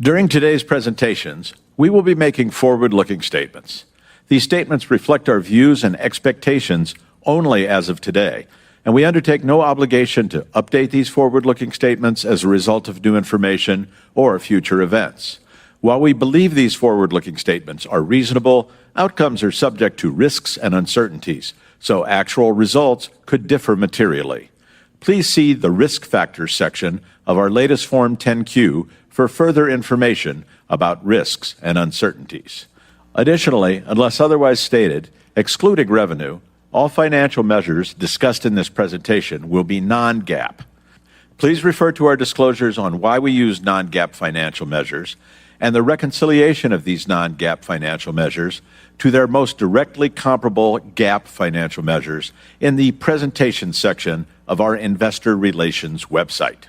During today's presentations, we will be making forward-looking statements. These statements reflect our views and expectations only as of today, and we undertake no obligation to update these forward-looking statements as a result of new information or future events. While we believe these forward-looking statements are reasonable, outcomes are subject to risks and uncertainties, so actual results could differ materially. Please see the Risk Factors section of our latest Form 10-Q for further information about risks and uncertainties. Additionally, unless otherwise stated, excluding revenue, all financial measures discussed in this presentation will be non-GAAP. Please refer to our disclosures on why we use non-GAAP financial measures and the reconciliation of these non-GAAP financial measures to their most directly comparable GAAP financial measures in the presentation section of our Investor Relations website.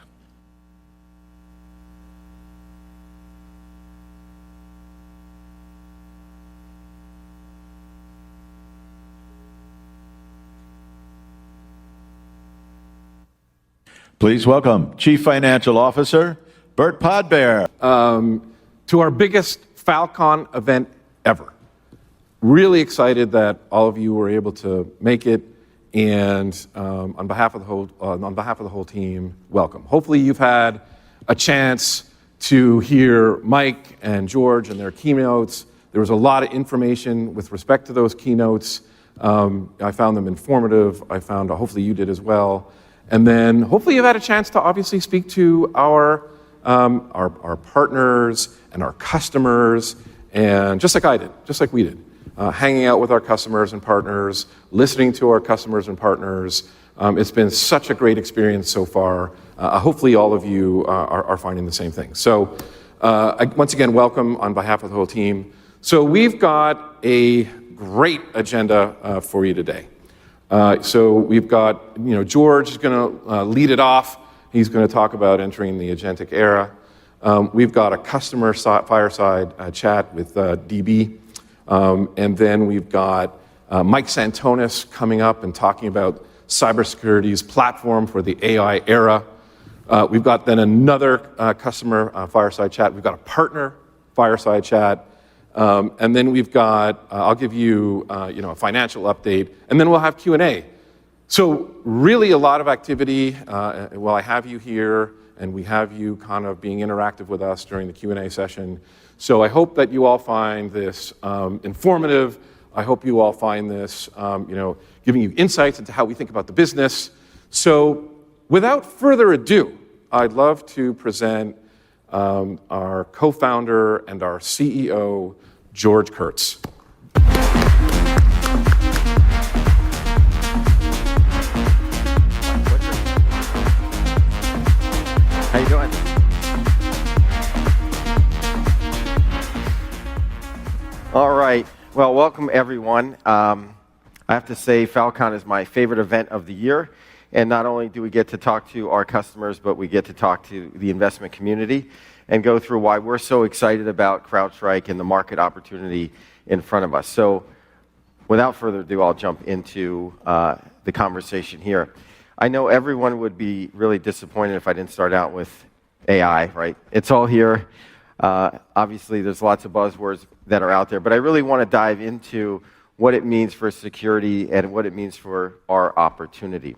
Please welcome Chief Financial Officer, Burt Podbere. To our biggest Fal Con event ever. Really excited that all of you were able to make it, and on behalf of the whole team, welcome. Hopefully you've had a chance to hear Mike and George and their keynotes. There was a lot of information with respect to those keynotes. I found them informative. Hopefully you did as well. And then hopefully you've had a chance to obviously speak to our partners and our customers, and just like we did, hanging out with our customers and partners, listening to our customers and partners. It's been such a great experience so far. Hopefully all of you are finding the same thing. So once again, welcome on behalf of the whole team. So we've got a great agenda for you today. So we've got, George is going to lead it off. He's going to talk about entering the agentic era. We've got a customer fireside chat with DB. And then we've got Mike Santonis coming up and talking about cybersecurity's platform for the AI era. We've got then another customer fireside chat. We've got a partner fireside chat. And then we've got, I'll give you, a financial update, and then we'll have Q&A. So really a lot of activity while I have you here, and we have you kind of being interactive with us during the Q&A session. So I hope that you all find this informative. I hope you all find this, giving you insights into how we think about the business. So without further ado, I'd love to present our co-founder and our CEO, George Kurtz. How you doing? All right. Well, welcome everyone. I have to say, Fal Con is my favorite event of the year. And not only do we get to talk to our customers, but we get to talk to the investment community and go through why we're so excited about CrowdStrike and the market opportunity in front of us. So without further ado, I'll jump into the conversation here. I know everyone would be really disappointed if I didn't start out with AI, right? It's all here. Obviously, there's lots of buzzwords that are out there, but I really want to dive into what it means for security and what it means for our opportunity.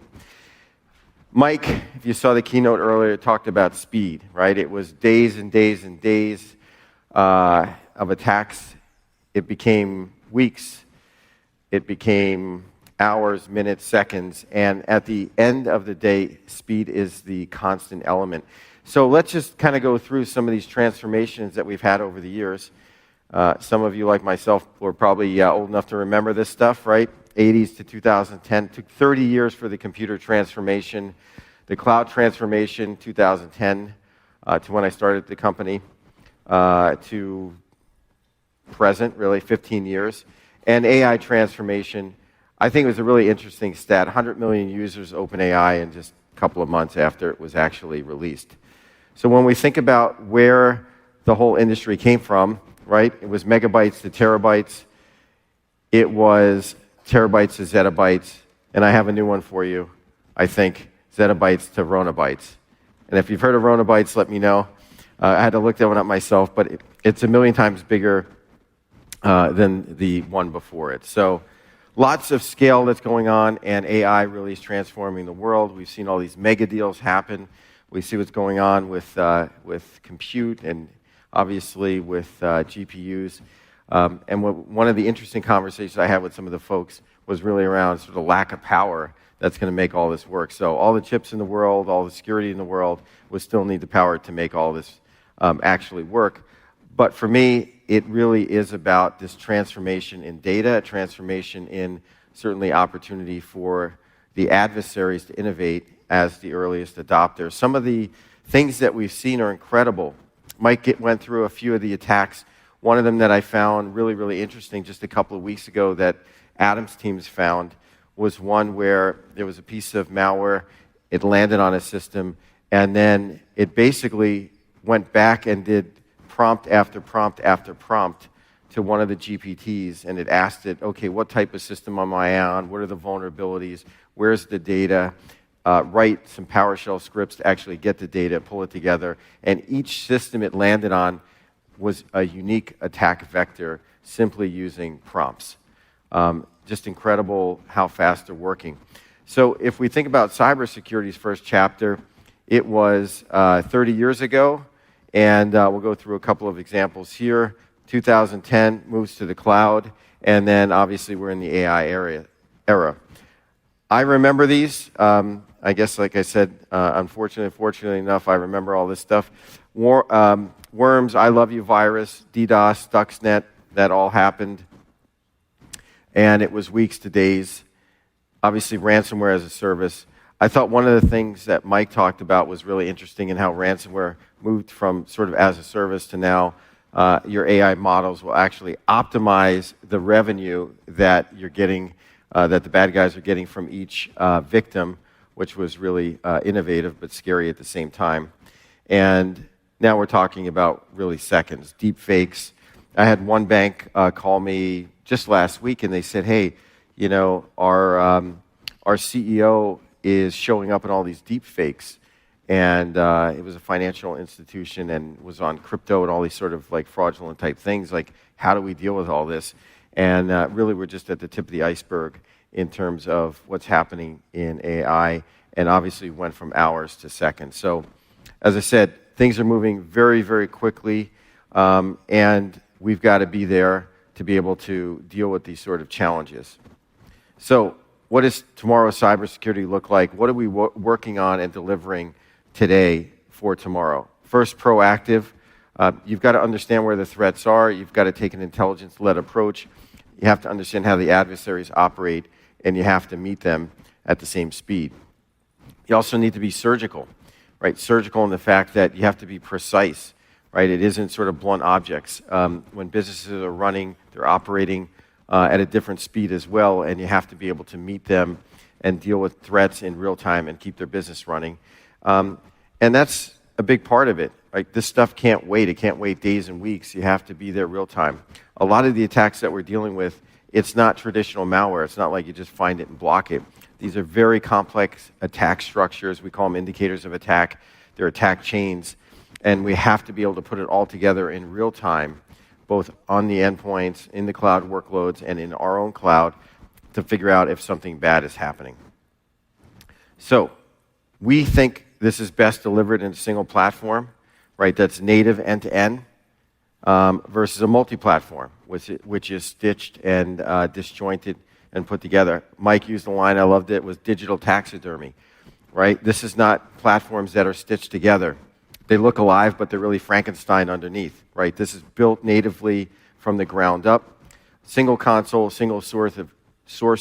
Mike, if you saw the keynote earlier, talked about speed, right? It was days and days and days of attacks. It became weeks. It became hours, minutes, seconds, and at the end of the day, speed is the constant element. So let's just kind of go through some of these transformations that we've had over the years. Some of you, like myself, were probably old enough to remember this stuff, right? 80s to 2010. It took 30 years for the computer transformation, the cloud transformation, 2010, to when I started the company, to present, really, 15 years. And AI transformation, I think it was a really interesting stat. 100 million users OpenAI in just a couple of months after it was actually released. So when we think about where the whole industry came from, right, it was megabytes to terabytes. It was terabytes to zettabytes. And I have a new one for you, I think, zettabytes to ronabytes. And if you've heard of ronabytes, let me know. I had to look that one up myself, but it's a million times bigger than the one before it. So lots of scale that's going on, and AI really is transforming the world. We've seen all these mega deals happen. We see what's going on with compute and obviously with GPUs. And one of the interesting conversations I had with some of the folks was really around sort of lack of power that's going to make all this work. So all the chips in the world, all the security in the world, will still need the power to make all this actually work. But for me, it really is about this transformation in data, a transformation in certainly opportunity for the adversaries to innovate as the earliest adopters. Some of the things that we've seen are incredible. Mike went through a few of the attacks. One of them that I found really, really interesting just a couple of weeks ago that Adam's teams found was one where there was a piece of malware, it landed on a system, and then it basically went back and did prompt after prompt after prompt to one of the GPTs, and it asked it, okay, what type of system am I on? What are the vulnerabilities? Where's the data? Write some PowerShell scripts to actually get the data, pull it together, and each system it landed on was a unique attack vector simply using prompts. Just incredible how fast they're working. So if we think about cybersecurity's first chapter, it was 30 years ago, and we'll go through a couple of examples here. 2010 moves to the cloud, and then obviously we're in the AI era. I remember these. I guess, like I said, fortunately enough, I remember all this stuff. Worms, I Love You virus, DDoS, Stuxnet, that all happened. And it was weeks to days. Obviously, ransomware as a service. I thought one of the things that Mike talked about was really interesting in how ransomware moved from sort of as a service to now your AI models will actually optimize the revenue that you're getting, that the bad guys are getting from each victim, which was really innovative but scary at the same time. And now we're talking about really seconds, deep fakes. I had one bank call me just last week, and they said, hey, you know, our CEO is showing up in all these deep fakes. And it was a financial institution and was on crypto and all these sort of like fraudulent type things. Like, how do we deal with all this? And really, we're just at the tip of the iceberg in terms of what's happening in AI, and obviously went from hours to seconds. So, as I said, things are moving very, very quickly, and we've got to be there to be able to deal with these sort of challenges. So, what does tomorrow's cybersecurity look like? What are we working on and delivering today for tomorrow? First, proactive. You've got to understand where the threats are. You've got to take an intelligence-led approach. You have to understand how the adversaries operate, and you have to meet them at the same speed. You also need to be surgical, right? Surgical in the fact that you have to be precise, right? It isn't sort of blunt objects. When businesses are running, they're operating at a different speed as well, and you have to be able to meet them and deal with threats in real time and keep their business running. And that's a big part of it. Right? This stuff can't wait. It can't wait days and weeks. You have to be there real time. A lot of the attacks that we're dealing with, it's not traditional malware. It's not like you just find it and block it. These are very complex attack structures. We call them indicators of attack. They're attack chains. And we have to be able to put it all together in real time, both on the endpoints, in the cloud workloads, and in our own cloud to figure out if something bad is happening. So we think this is best delivered in a single platform, right? That's native end-to-end versus a multi-platform, which is stitched and disjointed and put together. Mike used the line, I loved it, was digital taxidermy, right? This is not platforms that are stitched together. They look alive, but they're really Frankenstein underneath, right? This is built natively from the ground up. Single console, single source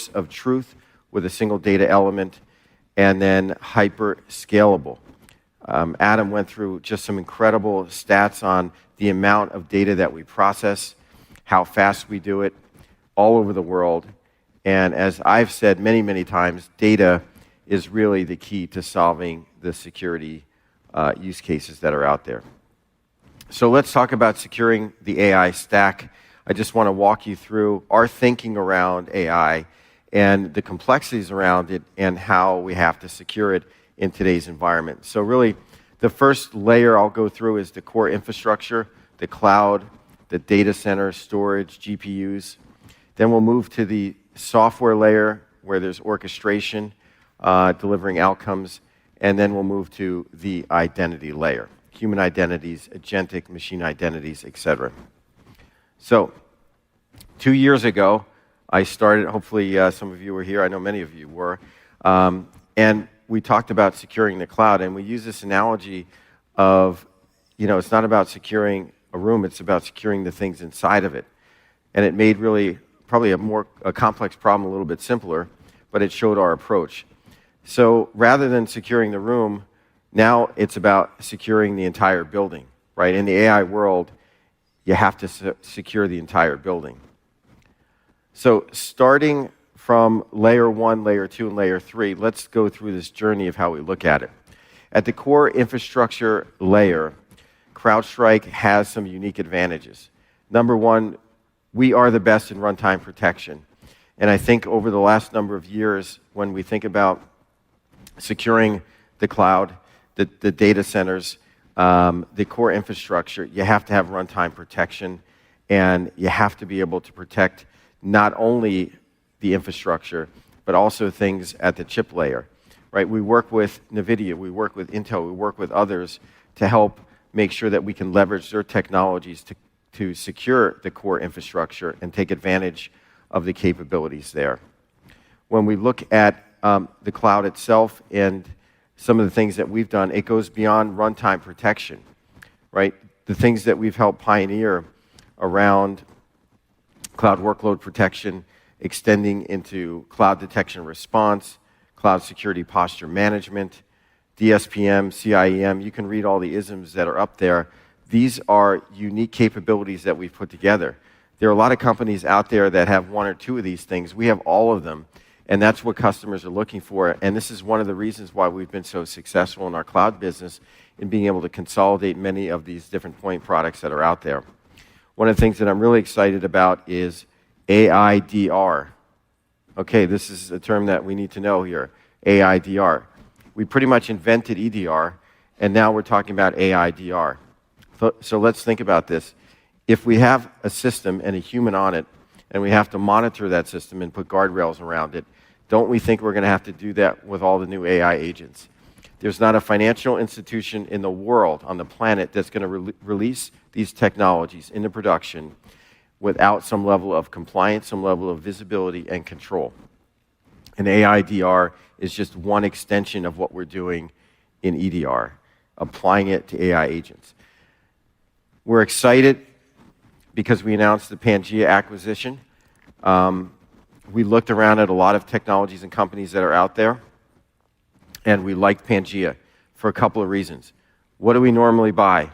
of truth with a single data element, and then hyper scalable. Adam went through just some incredible stats on the amount of data that we process, how fast we do it, all over the world. And as I've said many, many times, data is really the key to solving the security use cases that are out there. So let's talk about securing the AI stack. I just want to walk you through our thinking around AI and the complexities around it and how we have to secure it in today's environment. So really, The first layer I'll go through is the core infrastructure, the cloud, the data center, storage, GPUs. Then we'll move to the software layer where there's orchestration, delivering outcomes, and then we'll move to the identity layer, human identities, agentic machine identities, etc. So 2 years ago, I started, hopefully some of you were here, I know many of you were, and we talked about securing the cloud, and we use this analogy of, it's not about securing a room, it's about securing the things inside of it. And it made really probably a complex problem a little bit simpler, but it showed our approach. So rather than securing the room, now it's about securing the entire building, right? In the AI world, you have to secure the entire building. So starting from layer 1, layer 2, and layer 3, let's go through this journey of how we look at it. At the core infrastructure layer, CrowdStrike has some unique advantages. Number one, we are the best in runtime protection. And I think over the last number of years, when we think about securing the cloud, the data centers, the core infrastructure, you have to have runtime protection, and you have to be able to protect not only the infrastructure, but also things at the chip layer, right? We work with NVIDIA, we work with Intel, we work with others to help make sure that we can leverage their technologies to secure the core infrastructure and take advantage of the capabilities there. When we look at the cloud itself and some of the things that we've done, it goes beyond runtime protection, right? The things that we've helped pioneer around cloud workload protection, extending into cloud detection response, cloud security posture management, DSPM, CIEM, you can read all the isms that are up there. These are unique capabilities that we've put together. There are a lot of companies out there that have one or two of these things. We have all of them, and that's what customers are looking for. And this is one of the reasons why we've been so successful in our cloud business in being able to consolidate many of these different point products that are out there. One of the things that I'm really excited about is AIDR. Okay, this is a term that we need to know here, AIDR. We pretty much invented EDR, and now we're talking about AIDR. So let's think about this. If we have a system and a human on it, and we have to monitor that system and put guardrails around it, don't we think we're going to have to do that with all the new AI agents? There's not a financial institution in the world, on the planet, that's going to release these technologies into production without some level of compliance, some level of visibility and control. And AIDR is just one extension of what we're doing in EDR, applying it to AI agents. We're excited because we announced the Pangea acquisition. We looked around at a lot of technologies and companies that are out there, and we liked Pangea for a couple of reasons. What do we normally buy?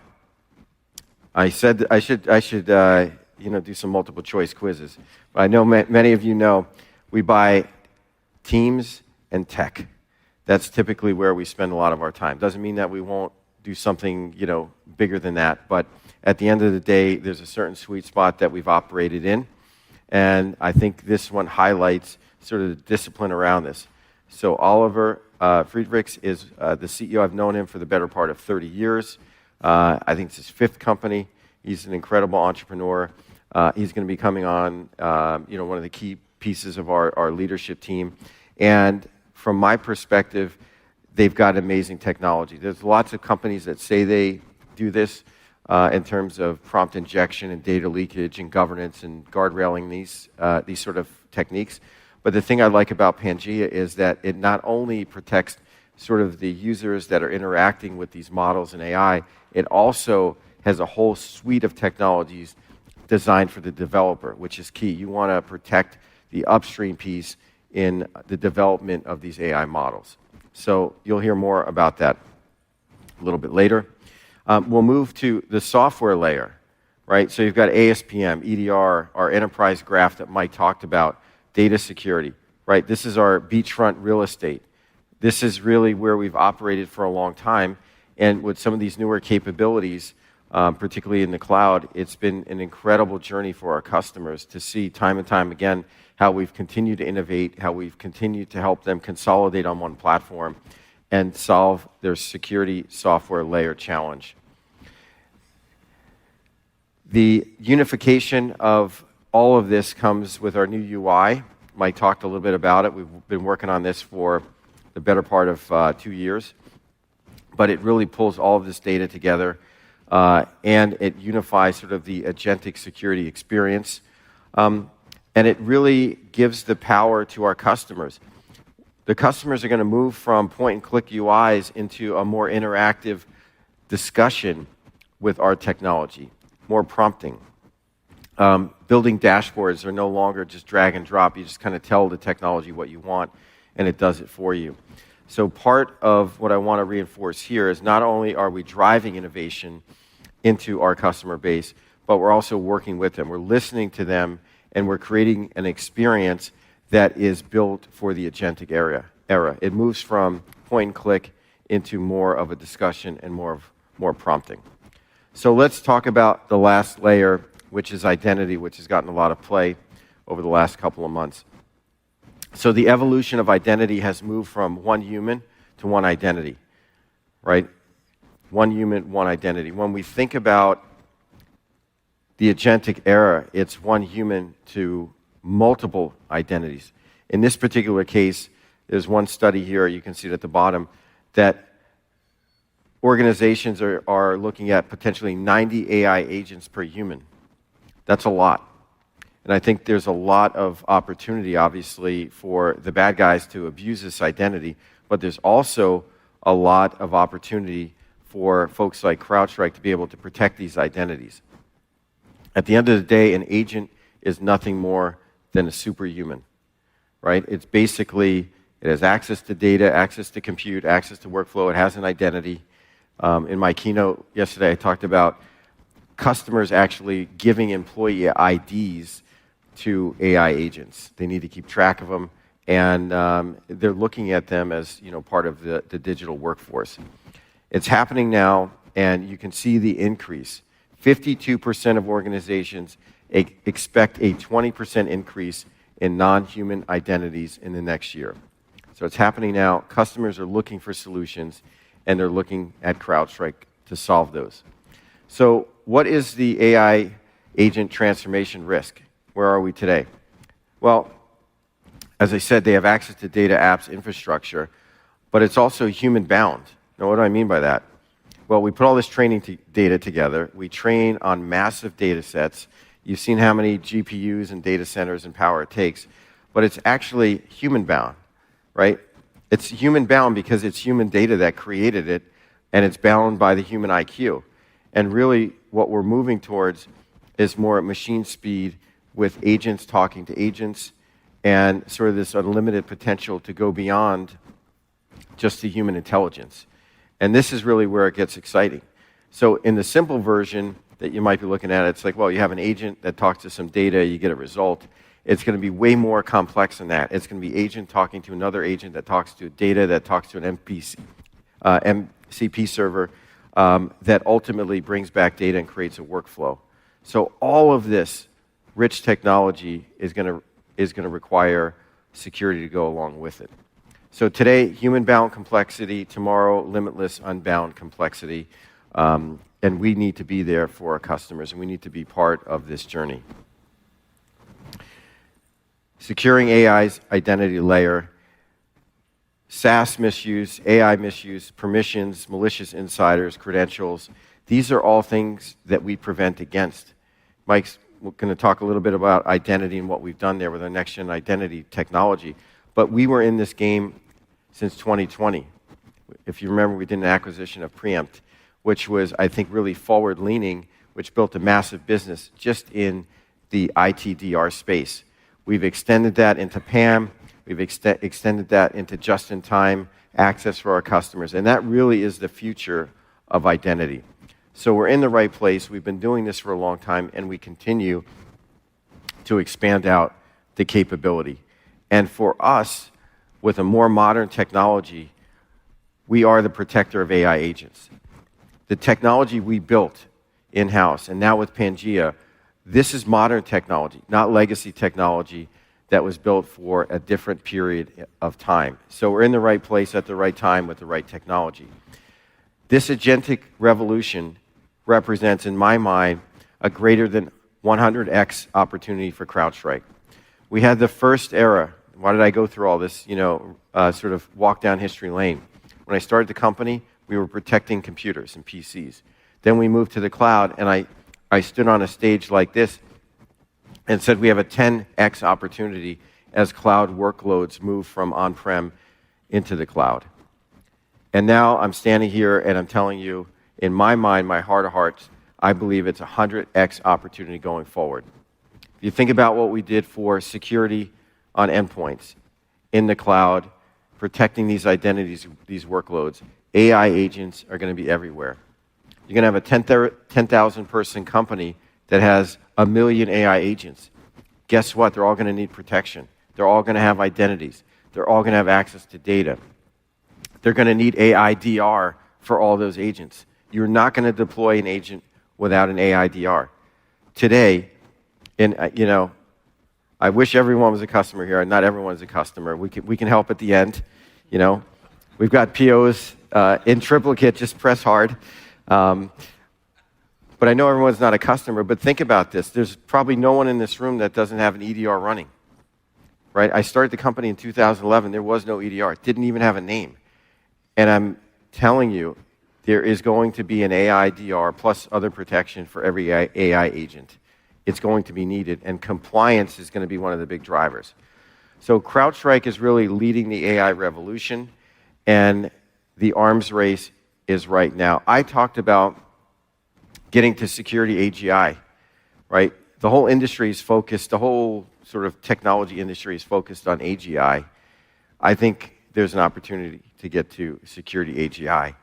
I said I should do some multiple choice quizzes. But I know many of you know we buy teams and tech. That's typically where we spend a lot of our time. Doesn't mean that we won't do something, bigger than that, but at the end of the day, there's a certain sweet spot that we've operated in, and I think this one highlights sort of the discipline around this. So Oliver Friedrichs is the CEO. I've known him for the better part of 30 years. I think it's his 5th company. He's an incredible entrepreneur. He's going to be coming on, one of the key pieces of our leadership team. And from my perspective, they've got amazing technology. There's lots of companies that say they do this in terms of prompt injection and data leakage and governance and guardrailing these sort of techniques. But the thing I like about Pangea is that it not only protects sort of the users that are interacting with these models and AI, it also has a whole suite of technologies designed for the developer, which is key. You want to protect the upstream piece in the development of these AI models. So you'll hear more about that a little bit later. We'll move to the software layer, right? So you've got ASPM, EDR, our enterprise graph that Mike talked about, data security, right? This is our beachfront real estate. This is really where we've operated for a long time, and with some of these newer capabilities, particularly in the cloud, it's been an incredible journey for our customers to see time and time again how we've continued to innovate, how we've continued to help them consolidate on one platform, and solve their security software layer challenge. The unification of all of this comes with our new UI. Mike talked a little bit about it. We've been working on this for the better part of 2 years. But it really pulls all of this data together, and it unifies sort of the agentic security experience. And it really gives the power to our customers. The customers are going to move from point-and-click UIs into a more interactive discussion with our technology, more prompting. Building dashboards are no longer just drag and drop. You just kind of tell the technology what you want, and it does it for you. So part of what I want to reinforce here is not only are we driving innovation into our customer base, but we're also working with them. We're listening to them, and we're creating an experience that is built for the agentic era. It moves from point and click into more of a discussion and more prompting. So let's talk about the last layer, which is identity, which has gotten a lot of play over the last couple of months. So the evolution of identity has moved from one human to one identity, right? One human, one identity. When we think about the agentic era, it's one human to multiple identities. In this particular case, there's one study here, you can see it at the bottom, that organizations are looking at potentially 90 AI agents per human. That's a lot. And I think there's a lot of opportunity, obviously, for the bad guys to abuse this identity, but there's also a lot of opportunity for folks like CrowdStrike to be able to protect these identities. At the end of the day, an agent is nothing more than a superhuman, right? It's basically, it has access to data, access to compute, access to workflow, it has an identity. In my keynote yesterday, I talked about customers actually giving employee IDs to AI agents. They need to keep track of them, and they're looking at them as part of the digital workforce. It's happening now, and you can see the increase. 52% of organizations expect a 20% increase in non-human identities in the next year. So it's happening now. Customers are looking for solutions, and they're looking at CrowdStrike to solve those. So what is the AI agent transformation risk? Where are we today? Well, as I said, they have access to data, apps, infrastructure, but it's also human-bound. Now, what do I mean by that? Well, we put all this training data together. We train on massive data sets. You've seen how many GPUs and data centers and power it takes, but it's actually human-bound, right? It's human-bound because it's human data that created it, and it's bound by the human IQ. And really, what we're moving towards is more machine speed with agents talking to agents and sort of this unlimited potential to go beyond just the human intelligence. And this is really where it gets exciting. So in the simple version that you might be looking at, it's like, well, you have an agent that talks to some data, you get a result. It's going to be way more complex than that. It's going to be agent talking to another agent that talks to data, that talks to an MCP server, that ultimately brings back data and creates a workflow. So all of this rich technology is going to require security to go along with it. So today, human-bound complexity. Tomorrow, limitless, unbound complexity. And we need to be there for our customers, and we need to be part of this journey. Securing AI's identity layer, SaaS misuse, AI misuse, permissions, malicious insiders, credentials. These are all things that we prevent against. Mike's going to talk a little bit about identity and what we've done there with our next-gen identity technology. But we were in this game since 2020. If you remember, we did an acquisition of Preempt, which was, I think, really forward-leaning, which built a massive business just in the ITDR space. We've extended that into PAM. We've extended that into just-in-time access for our customers. And that really is the future of identity. So we're in the right place. We've been doing this for a long time, and we continue to expand out the capability. And for us, with a more modern technology, we are the protector of AI agents. The technology we built in-house, and now with Pangea, this is modern technology, not legacy technology that was built for a different period of time. So we're in the right place at the right time with the right technology. This agentic revolution represents, in my mind, a greater than 100x opportunity for CrowdStrike. We had the first era. Why did I go through all this, sort of walk down history lane? When I started the company, we were protecting computers and PCs. Then we moved to the cloud, and I stood on a stage like this and said we have a 10x opportunity as cloud workloads move from on-prem into the cloud. And now I'm standing here and I'm telling you, in my mind, my heart of hearts, I believe it's a 100x opportunity going forward. If you think about what we did for security on endpoints, in the cloud, protecting these identities, these workloads, AI agents are going to be everywhere. You're going to have a 10,000 person company that has 1 million AI agents. Guess what? They're all going to need protection. They're all going to have identities. They're all going to have access to data. They're going to need AI DR for all those agents. You're not going to deploy an agent without an AI DR. Today, I wish everyone was a customer here. Not everyone is a customer. We can help at the end. We've got POs in triplicate. Just press hard. But I know everyone's not a customer. But think about this. There's probably no one in this room that doesn't have an EDR running. Right? I started the company in 2011. There was no EDR. It didn't even have a name. And I'm telling you, there is going to be an AI DR plus other protection for every AI agent. It's going to be needed, and compliance is going to be one of the big drivers. So CrowdStrike is really leading the AI revolution, and the arms race is right now. I talked about getting to security AGI, right? The whole industry is focused, the whole sort of technology industry is focused on AGI. I think there's an opportunity to get to security AGI.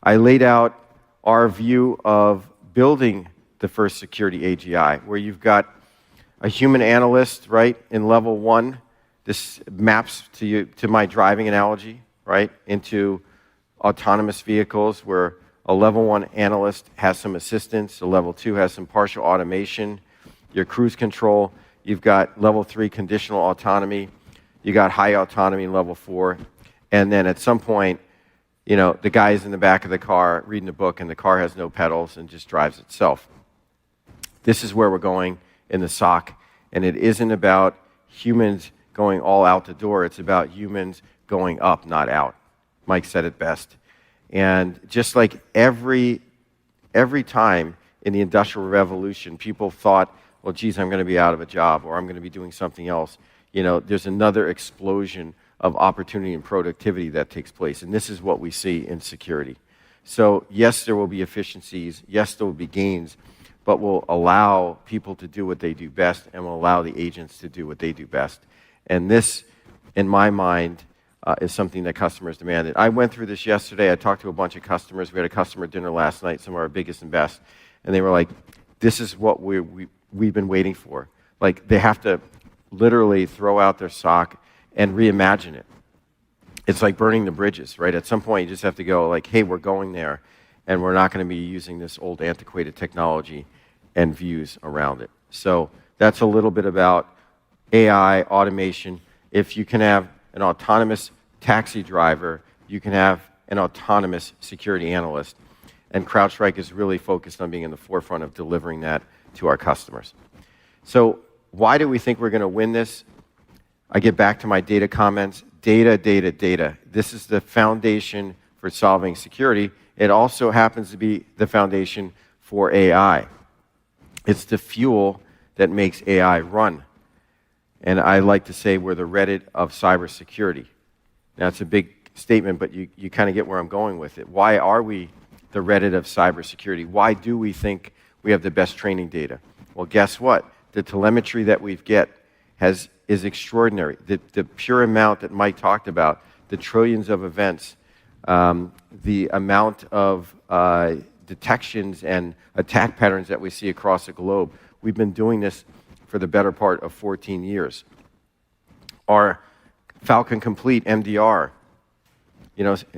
I laid out our view of building the first security AGI, where you've got a human analyst, right, in level 1. This maps to my driving analogy, right, into autonomous vehicles, where a level 1 analyst has some assistance, a level 2 has some partial automation, your cruise control, you've got level 3 conditional autonomy, you got high autonomy in level 4, and then at some point, the guy's in the back of the car reading a book and the car has no pedals and just drives itself. This is where we're going in the SOC, and it isn't about humans going all out the door. It's about humans going up, not out. Mike said it best. And just like every time in the Industrial Revolution, people thought, well, geez, I'm going to be out of a job or I'm going to be doing something else. There's another explosion of opportunity and productivity that takes place, and this is what we see in security. So yes, there will be efficiencies. Yes, there will be gains, but we'll allow people to do what they do best, and we'll allow the agents to do what they do best. And this, in my mind, is something that customers demanded. I went through this yesterday. I talked to a bunch of customers. We had a customer dinner last night, some of our biggest and best, and they were like, this is what we've been waiting for. Like, they have to literally throw out their SOC and reimagine it. It's like burning the bridges, right? At some point, you just have to go like, hey, we're going there, and we're not going to be using this old antiquated technology and views around it. So that's a little bit about AI, automation. If you can have an autonomous taxi driver, you can have an autonomous security analyst. And CrowdStrike is really focused on being in the forefront of delivering that to our customers. So why do we think we're going to win this? I get back to my data comments. Data, data, data. This is the foundation for solving security. It also happens to be the foundation for AI. It's the fuel that makes AI run. And I like to say we're the Reddit of cybersecurity. Now, it's a big statement, but you kind of get where I'm going with it. Why are we the Reddit of cybersecurity? Why do we think we have the best training data? Well, guess what? The telemetry that we get is extraordinary. The pure amount that Mike talked about, the trillions of events, the amount of detections and attack patterns that we see across the globe. We've been doing this for the better part of 14 years. Our Fal Con Complete MDR,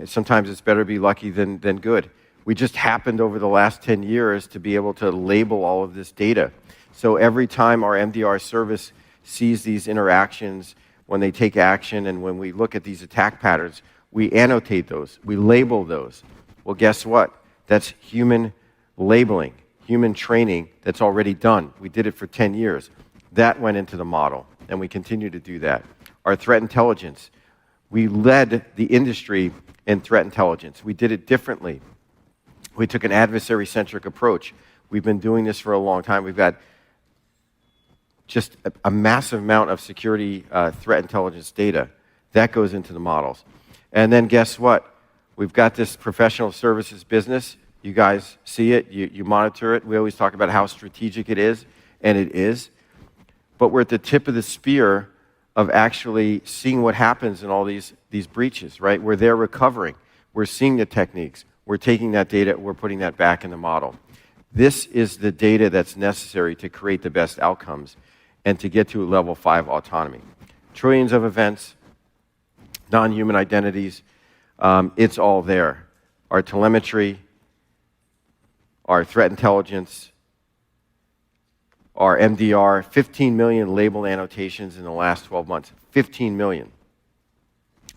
sometimes it's better to be lucky than good. We just happened over the last 10 years to be able to label all of this data. So every time our MDR service sees these interactions, when they take action, and when we look at these attack patterns, we annotate those, we label those. Well, guess what? That's human labeling, human training that's already done. We did it for 10 years. That went into the model, and we continue to do that. Our threat intelligence, we led the industry in threat intelligence. We did it differently. We took an adversary-centric approach. We've been doing this for a long time. We've got just a massive amount of security threat intelligence data. That goes into the models. And then guess what? We've got this professional services business. You guys see it. You monitor it. We always talk about how strategic it is, and it is. But we're at the tip of the spear of actually seeing what happens in all these breaches, right? We're there recovering. We're seeing the techniques. We're taking that data. We're putting that back in the model. This is the data that's necessary to create the best outcomes and to get to level 5 autonomy. Trillions of events, non-human identities, it's all there. Our telemetry, our threat intelligence, our MDR, 15 million labeled annotations in the last 12 months. 15 million.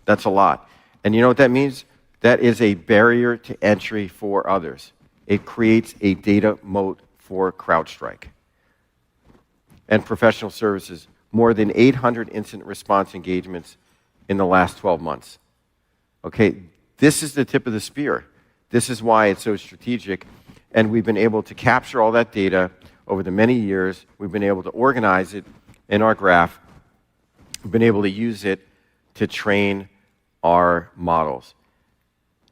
That's a lot. And you know what that means? That is a barrier to entry for others. It creates a data moat for CrowdStrike. And professional services, more than 800 incident response engagements in the last 12 months. Okay, this is the tip of the spear. This is why it's so strategic. And we've been able to capture all that data over the many years. We've been able to organize it in our graph. We've been able to use it to train our models.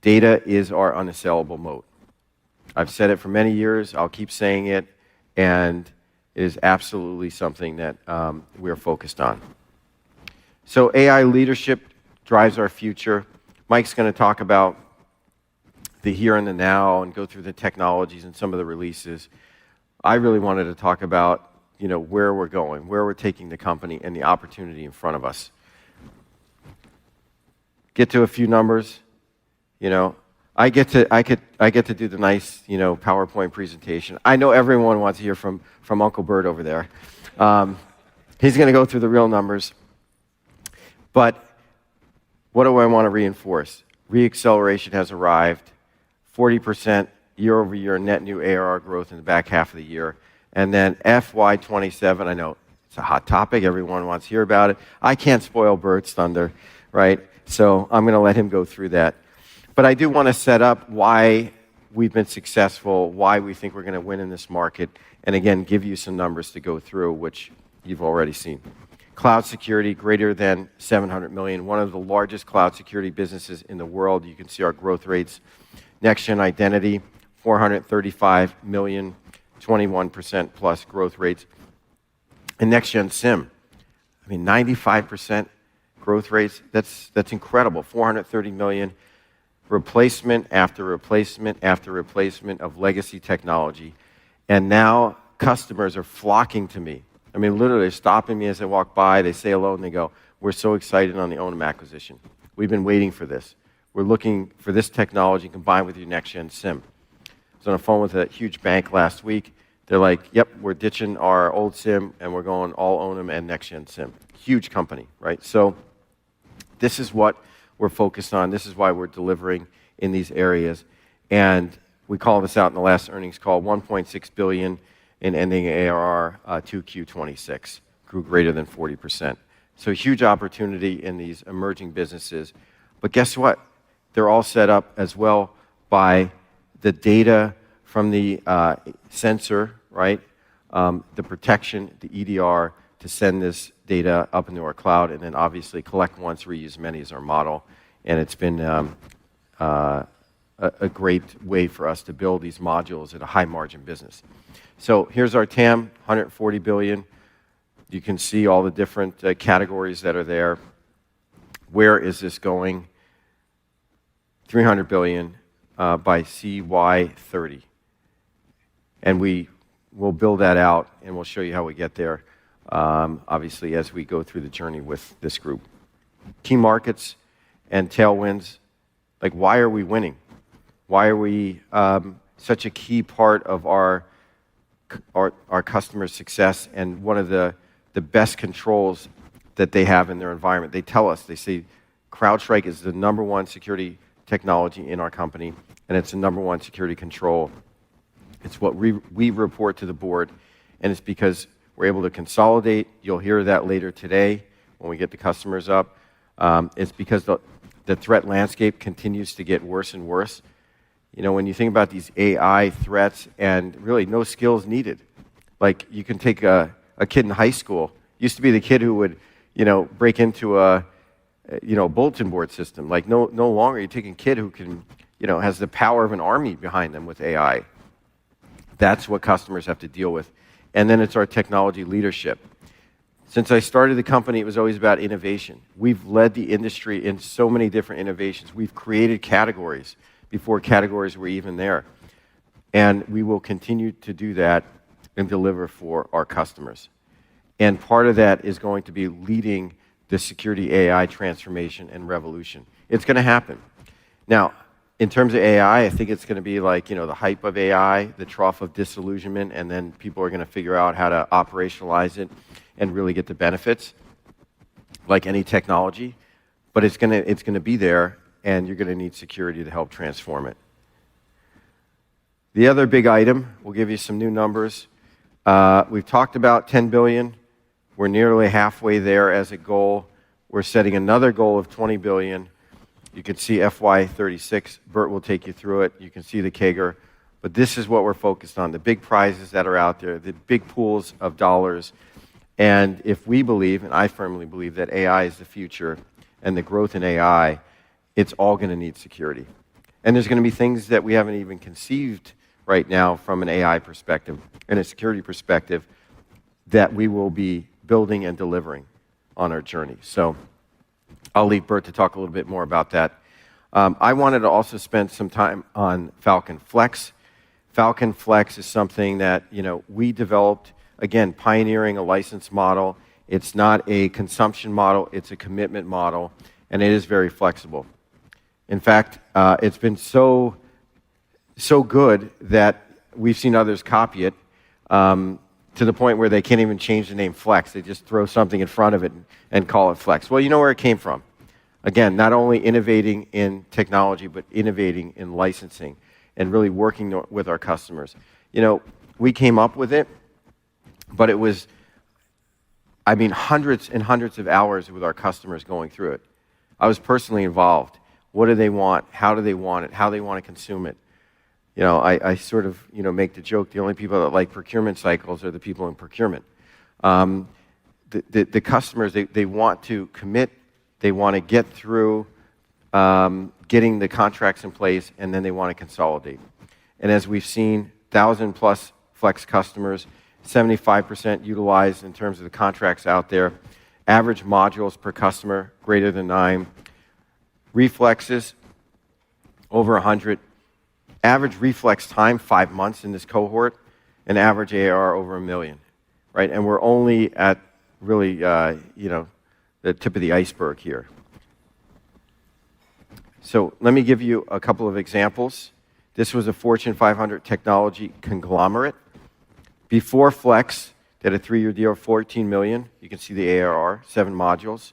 Data is our unassailable moat. I've said it for many years. I'll keep saying it. And it is absolutely something that we're focused on. So AI leadership drives our future. Mike's going to talk about the here and the now and go through the technologies and some of the releases. I really wanted to talk about, where we're going, where we're taking the company, and the opportunity in front of us. Get to a few numbers. I get to do the nice, PowerPoint presentation. I know everyone wants to hear from Uncle Bert over there. He's going to go through the real numbers. But what do I want to reinforce? Reacceleration has arrived. 40% year-over-year net new ARR growth in the back half of the year. And then FY27, I know it's a hot topic. Everyone wants to hear about it. I can't spoil Bert's thunder, right? So I'm going to let him go through that. But I do want to set up why we've been successful, why we think we're going to win in this market, and again, give you some numbers to go through, which you've already seen. Cloud security, greater than $700 million, one of the largest cloud security businesses in the world. You can see our growth rates. Next-gen identity, $435 million, 21% plus growth rates. And next-gen SIEM, 95% growth rates. That's incredible. $430 million. Replacement after replacement after replacement of legacy technology. And now customers are flocking to me. Literally stopping me as I walk by. They say hello and they go, "We're so excited on the Onum acquisition. We've been waiting for this. We're looking for this technology combined with your next-gen SIEM." I was on the phone with a huge bank last week. They're like, "Yep, we're ditching our old SIEM and we're going all Onum and next-gen SIEM." Huge company, right? So this is what we're focused on. This is why we're delivering in these areas. And we called this out in the last earnings call, $1.6 billion in ending ARR 2Q26. Grew greater than 40%. So huge opportunity in these emerging businesses. But guess what? They're all set up as well by the data from the sensor, right? The protection, the EDR, to send this data up into our cloud, and then obviously collect once, reuse many is our model. And it's been a great way for us to build these modules at a high margin business. So here's our TAM, $140 billion. You can see all the different categories that are there. Where is this going? $300 billion by CY30. And we will build that out, and we'll show you how we get there, obviously, as we go through the journey with this group. Key markets and tailwinds. Like, why are we winning? Why are we such a key part of our customer success and one of the the best controls that they have in their environment. They tell us, they say, CrowdStrike is the #1 security technology in our company, and it's the #1 security control. It's what we report to the board, and it's because we're able to consolidate. You'll hear that later today when we get the customers up. It's because the threat landscape continues to get worse and worse. You know, when you think about these AI threats and really no skills needed, like you can take a kid in high school, used to be the kid who would, break into a bulletin board system. Like no longer, you're taking a kid who can, has the power of an army behind them with AI. That's what customers have to deal with. And then it's our technology leadership. Since I started the company, it was always about innovation. We've led the industry in so many different innovations. We've created categories before categories were even there. And we will continue to do that and deliver for our customers. And part of that is going to be leading the security AI transformation and revolution. It's going to happen. Now, in terms of AI, I think it's going to be like, the hype of AI, the trough of disillusionment, and then people are going to figure out how to operationalize it and really get the benefits, like any technology. But it's going to be there, and you're going to need security to help transform it. The other big item, we'll give you some new numbers. We've talked about 10 billion. We're nearly halfway there as a goal. We're setting another goal of 20 billion. You can see FY36. Bert will take you through it. You can see the CAGR. But this is what we're focused on, the big prizes that are out there, the big pools of dollars. And if we believe, and I firmly believe, that AI is the future and the growth in AI, it's all going to need security. And there's going to be things that we haven't even conceived right now from an AI perspective and a security perspective that we will be building and delivering on our journey. So I'll leave Bert to talk a little bit more about that. I wanted to also spend some time on Falcon Flex. Falcon Flex is something that we developed, again, pioneering a license model. It's not a consumption model, it's a commitment model, and it is very flexible. In fact, it's been so good that we've seen others copy it to the point where they can't even change the name Flex. They just throw something in front of it and call it Flex. Well, you know where it came from. Again, not only innovating in technology, but innovating in licensing and really working with our customers. We came up with it, but it was, hundreds and hundreds of hours with our customers going through it. I was personally involved. What do they want? How do they want it? How do they want to consume it? I sort of, make the joke, the only people that like procurement cycles are the people in procurement. The customers, they want to commit, they want to get through getting the contracts in place, and then they want to consolidate. And as we've seen, 1,000+ Flex customers, 75% utilized in terms of the contracts out there, average modules per customer greater than 9, reflexes over 100, average reflex time 5 months in this cohort, and average ARR over $1 million, right? And we're only at really, the tip of the iceberg here. So let me give you a couple of examples. This was a Fortune 500 technology conglomerate. Before Flex, they had a 3-year deal of $14 million. You can see the ARR, 7 modules.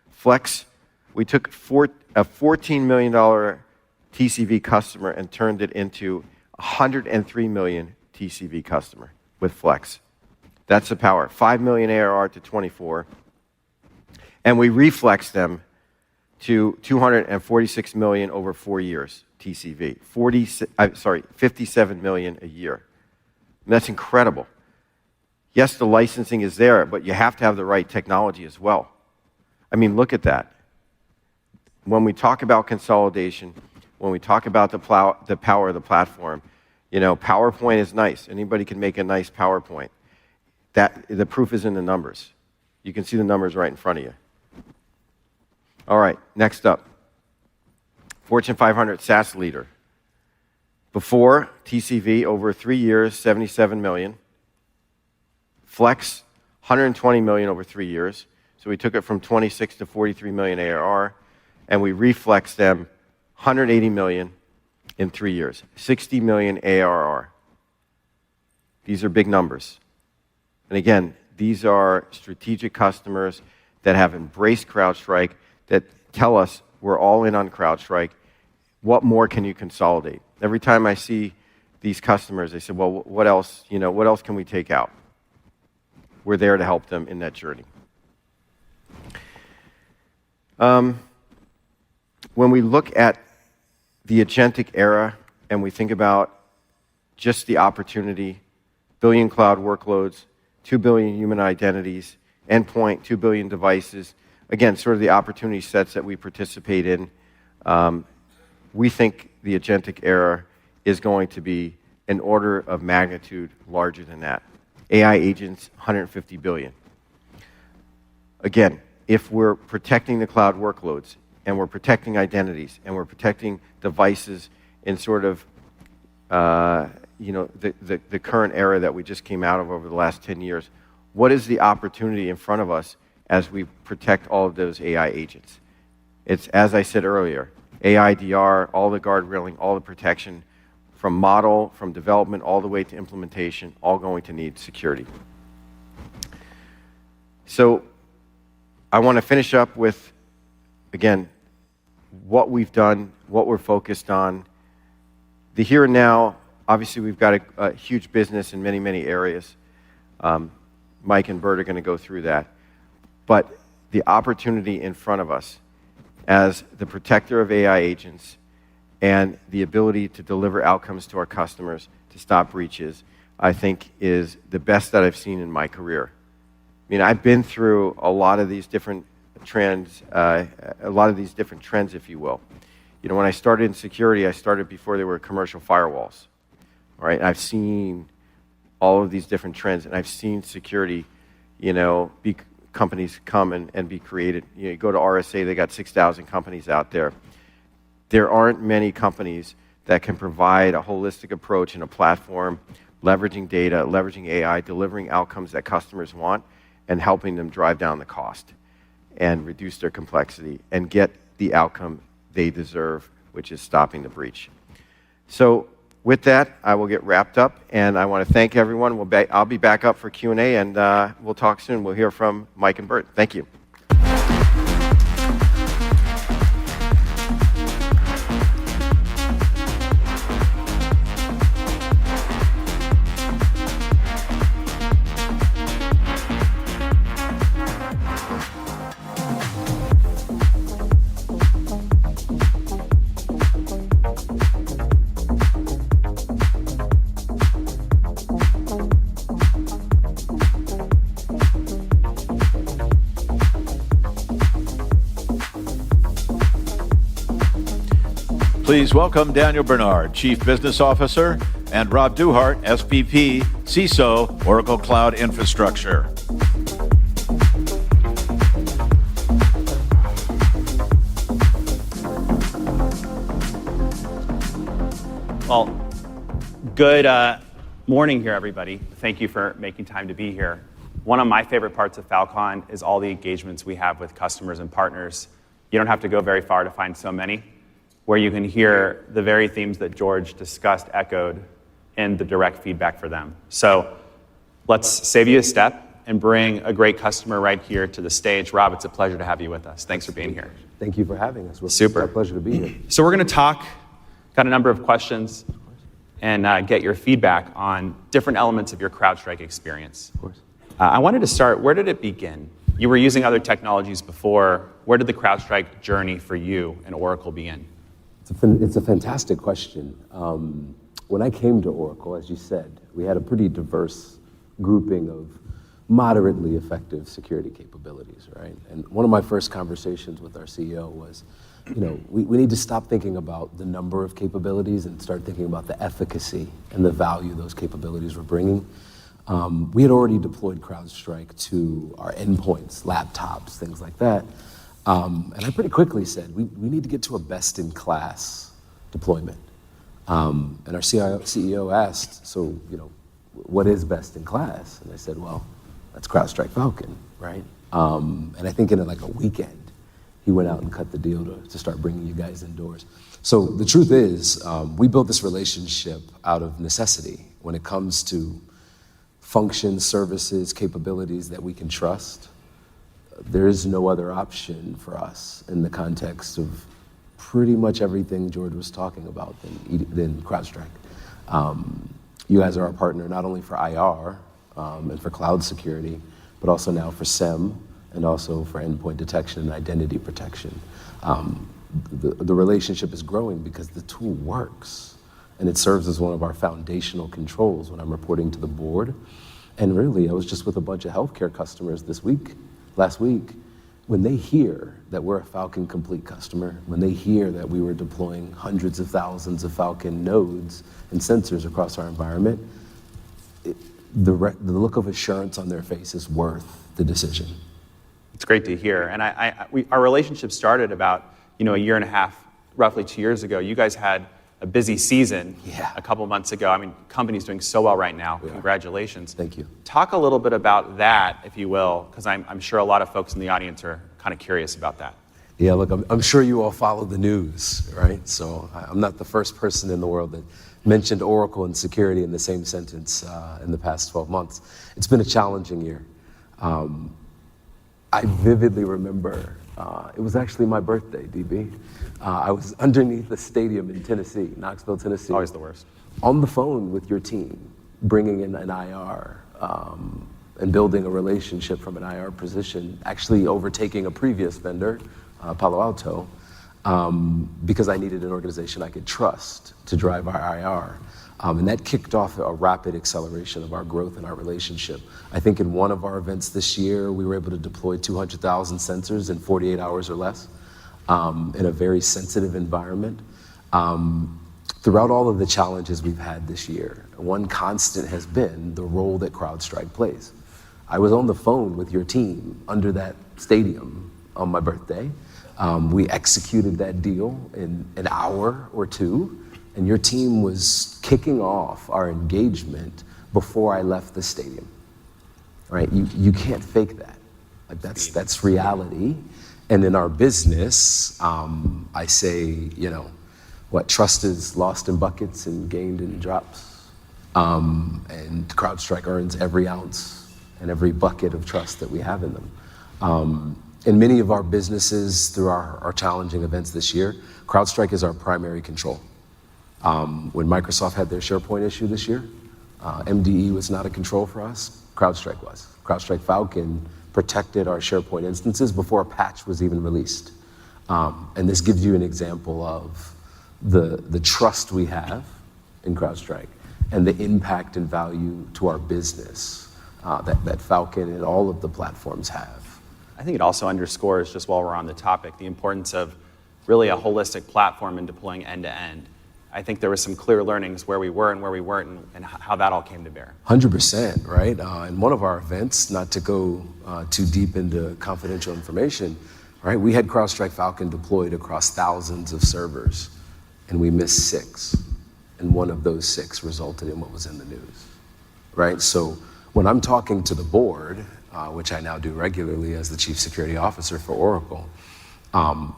Flex, we took a $14 million TCV customer and turned it into a $103 million TCV customer with Flex. That's the power. $5 million ARR to 24. And we reflexed them to $246 million over 4 years TCV. 57 million a year. And that's incredible. Yes, the licensing is there, but you have to have the right technology as well. Look at that. When we talk about consolidation, when we talk about the power of the platform, PowerPoint is nice. Anybody can make a nice PowerPoint. The proof is in the numbers. You can see the numbers right in front of you. All right, next up. Fortune 500 SaaS leader. Before, TCV over 3 years, 77 million. Flex, 120 million over 3 years. So we took it from 26 to 43 million ARR, and we reflexed them 180 million in 3 years. 60 million ARR. These are big numbers. And again, these are strategic customers that have embraced CrowdStrike, that tell us we're all in on CrowdStrike. What more can you consolidate? Every time I see these customers, they say, well, what else can we take out? We're there to help them in that journey. When we look at the agentic era and we think about just the opportunity, billion cloud workloads, 2 billion human identities, endpoint, 2 billion devices, again, sort of the opportunity sets that we participate in, we think the agentic era is going to be an order of magnitude larger than that. AI agents, 150 billion. Again, if we're protecting the cloud workloads, and we're protecting identities, and we're protecting devices in sort of the current era that we just came out of over the last 10 years, what is the opportunity in front of us as we protect all of those AI agents? It's, as I said earlier, AI DR, all the guardrailing, all the protection, from model, from development, all the way to implementation, all going to need security. So I want to finish up with, again, what we've done, what we're focused on. The here and now, obviously we've got a huge business in many, many areas. Mike and Bert are going to go through that. But the opportunity in front of us as the protector of AI agents and the ability to deliver outcomes to our customers to stop breaches, I think is the best that I've seen in my career. I mean, I've been through a lot of these different trends, if you will. You know, when I started in security, I started before there were commercial firewalls, right? And I've seen all of these different trends, and I've seen security, companies come and be created. You go to RSA, they got 6,000 companies out there. There aren't many companies that can provide a holistic approach and a platform, leveraging data, leveraging AI, delivering outcomes that customers want, and helping them drive down the cost and reduce their complexity and get the outcome they deserve, which is stopping the breach. So with that, I will get wrapped up, and I want to thank everyone. I'll be back up for Q&A, and we'll talk soon. We'll hear from Mike and Bert. Thank you. Please welcome Daniel Bernard, Chief Business Officer, and Rob Duhart, SVP, CISO, Oracle Cloud Infrastructure. Well, good morning here, everybody. Thank you for making time to be here. One of my favorite parts of Fal Con is all the engagements we have with customers and partners. You don't have to go very far to find so many, where you can hear the very themes that George discussed echoed in the direct feedback for them. So let's save you a step and bring a great customer right here to the stage. Rob, it's a pleasure to have you with us. Thanks for being here. Thank you for having us. Super. It's our pleasure to be here. So we're going to talk, got a number of questions, and get your feedback on different elements of your CrowdStrike experience. Of course. I wanted to start, where did it begin? You were using other technologies before. Where did the CrowdStrike journey for you and Oracle begin? It's a fantastic question. When I came to Oracle, as you said, we had a pretty diverse grouping of moderately effective security capabilities, right? And one of my first conversations with our CEO was, we need to stop thinking about the number of capabilities and start thinking about the efficacy and the value those capabilities were bringing. We had already deployed CrowdStrike to our endpoints, laptops, things like that. And I pretty quickly said, we need to get to a best-in-class deployment. And our CEO asked, so, what is best-in-class? And I said, well, that's CrowdStrike Fal Con, right? And I think in like a weekend, he went out and cut the deal to start bringing you guys indoors. So the truth is, we built this relationship out of necessity when it comes to functions, services, capabilities that we can trust, there is no other option for us in the context of pretty much everything George was talking about than CrowdStrike. You guys are our partner not only for IR and for cloud security, but also now for SIEM and also for endpoint detection and identity protection. The relationship is growing because the tool works, and it serves as one of our foundational controls when I'm reporting to the board. And really, I was just with a bunch of healthcare customers last week, when they hear that we're a Falcon Complete customer, when they hear that we were deploying hundreds of thousands of Falcon nodes and sensors across our environment, the look of assurance on their face is worth the decision. It's great to hear. And our relationship started about a year and a half, roughly 2 years ago. You guys had a busy season a couple months ago. I mean, company's doing so well right now. Yeah. Congratulations. Thank you. Talk a little bit about that, if you will, because I'm sure a lot of folks in the audience are kind of curious about that. Yeah, look, I'm sure you all follow the news, right? So I'm not the first person in the world that mentioned Oracle and security in the same sentence in the past 12 months. It's been a challenging year. I vividly remember, it was actually my birthday, DB. I was underneath the stadium in Tennessee, Knoxville, Tennessee. Always the worst. On the phone with your team, bringing in an IR and building a relationship from an IR position, actually overtaking a previous vendor, Palo Alto, because I needed an organization I could trust to drive our IR. And that kicked off a rapid acceleration of our growth and our relationship. I think in one of our events this year, we were able to deploy 200,000 sensors in 48 hours or less in a very sensitive environment. Throughout all of the challenges we've had this year, one constant has been the role that CrowdStrike plays. I was on the phone with your team under that stadium on my birthday. We executed that deal in an hour or two. And your team was kicking off our engagement before I left the stadium, right? You can't fake that. Like that's reality. And in our business, I say, trust is lost in buckets and gained in drops. And CrowdStrike earns every ounce and every bucket of trust that we have in them. In many of our businesses, through our challenging events this year, CrowdStrike is our primary control. When Microsoft had their SharePoint issue this year, MDE was not a control for us, CrowdStrike was. CrowdStrike Fal Con protected our SharePoint instances before a patch was even released. And this gives you an example of the trust we have in CrowdStrike and the impact and value to our business that Falcon and all of the platforms have. I think it also underscores, just while we're on the topic, the importance of really a holistic platform and deploying end-to-end. I think there were some clear learnings where we were and where we weren't and how that all came to bear. 100%, right? In one of our events, not to go too deep into confidential information, right? We had CrowdStrike Fal Con deployed across thousands of servers, and we missed 6. And one of those 6 resulted in what was in the news, right? So when I'm talking to the board, which I now do regularly as the Chief Security Officer for Oracle,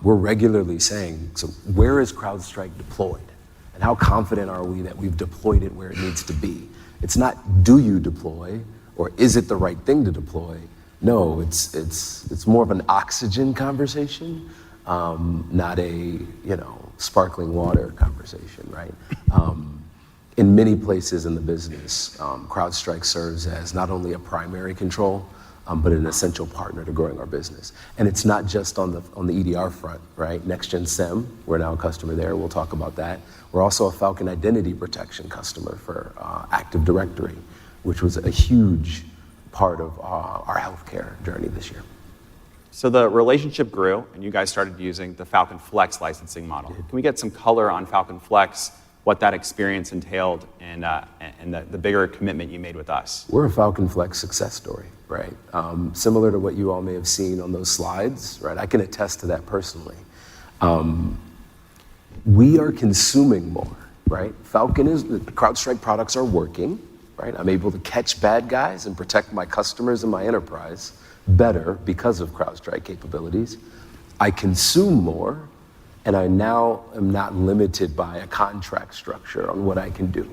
we're regularly saying, so where is CrowdStrike deployed? And how confident are we that we've deployed it where it needs to be? It's not, do you deploy, or is it the right thing to deploy? No, it's more of an oxygen conversation, not a sparkling water conversation, right? In many places in the business, CrowdStrike serves as not only a primary control, but an essential partner to growing our business. And it's not just on the EDR front, right? Next-Gen SIEM, we're now a customer there. We'll talk about that. We're also a Falcon Identity Protection customer for Active Directory, which was a huge part of our healthcare journey this year. So the relationship grew, and you guys started using the Falcon Flex licensing model. Can we get some color on Falcon Flex, what that experience entailed, and the bigger commitment you made with us? We're a Falcon Flex success story, right? Similar to what you all may have seen on those slides, right? I can attest to that personally. We are consuming more, right? The CrowdStrike products are working, right? I'm able to catch bad guys and protect my customers and my enterprise better because of CrowdStrike capabilities. I consume more, and I now am not limited by a contract structure on what I can do.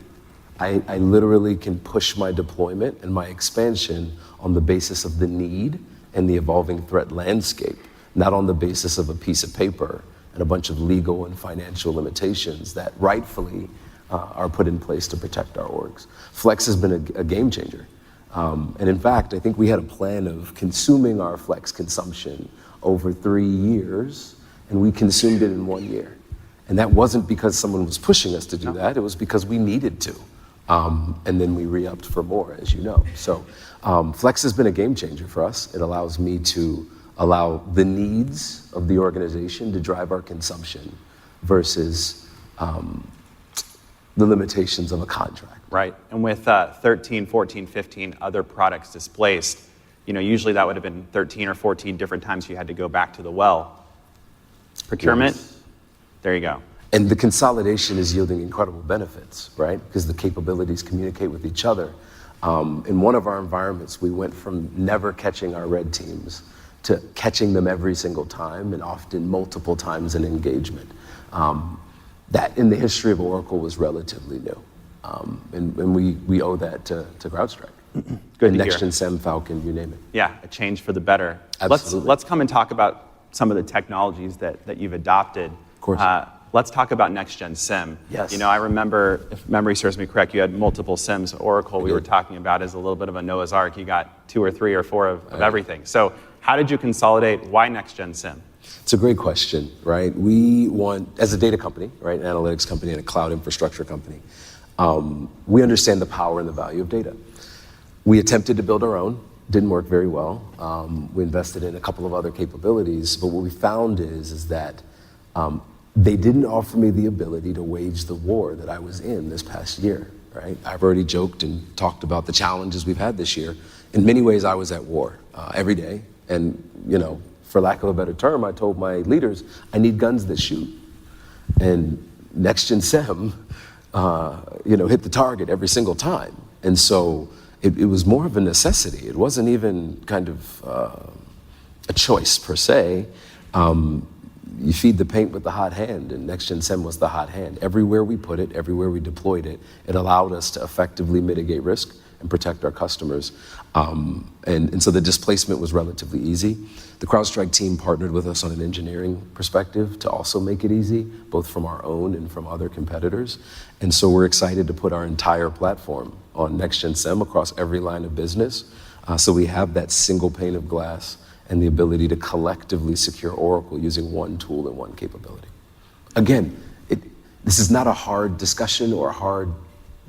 I literally can push my deployment and my expansion on the basis of the need and the evolving threat landscape, not on the basis of a piece of paper and a bunch of legal and financial limitations that rightfully are put in place to protect our orgs. Flex has been a game changer. And in fact, I think we had a plan of consuming our Flex consumption over 3 years, and we consumed it in 1 year. And that wasn't because someone was pushing us to do that, it was because we needed to. And then we re-upped for more, as you know. So Flex has been a game changer for us. It allows me to allow the needs of the organization to drive our consumption versus the limitations of a contract. Right, and with 13, 14, 15 other products displaced, usually that would have been 13 or 14 different times you had to go back to the well. Procurement, yes. There you go. And the consolidation is yielding incredible benefits, right? Because the capabilities communicate with each other. In one of our environments, we went from never catching our red teams to catching them every single time, and often multiple times in engagement. That in the history of Oracle was relatively new. And we owe that to CrowdStrike. Good and to Next hear. Gen SIEM, Falcon, you name it. Yeah, a change for the better. Absolutely. Let's come and talk about some of the technologies that you've adopted. Of course. Let's talk about Next Gen SIEM. Yes. I remember, if memory serves me correct, you had multiple SIEMs. Oracle, we were talking about, is a little bit of a Noah's Ark. You got 2 or 3 or 4 of everything. So how did you consolidate? Why Next Gen SIEM? It's a great question, right? We want, as a data company, right, an analytics company and a cloud infrastructure company, we understand the power and the value of data. We attempted to build our own, didn't work very well. We invested in a couple of other capabilities, but what we found is that they didn't offer me the ability to wage the war that I was in this past year, right? I've already joked and talked about the challenges we've had this year. In many ways, I was at war every day, and for lack of a better term, I told my leaders, I need guns that shoot. And Next Gen SIEM, hit the target every single time. And so it was more of a necessity. It wasn't even kind of a choice per se. You feed the paint with the hot hand, and Next Gen SIEM was the hot hand. Everywhere we put it, everywhere we deployed it, it allowed us to effectively mitigate risk and protect our customers. And so the displacement was relatively easy. The CrowdStrike team partnered with us on an engineering perspective to also make it easy, both from our own and from other competitors. And so we're excited to put our entire platform on Next Gen SIEM across every line of business. So we have that single pane of glass and the ability to collectively secure Oracle using one tool and one capability. Again, this is not a hard discussion or a hard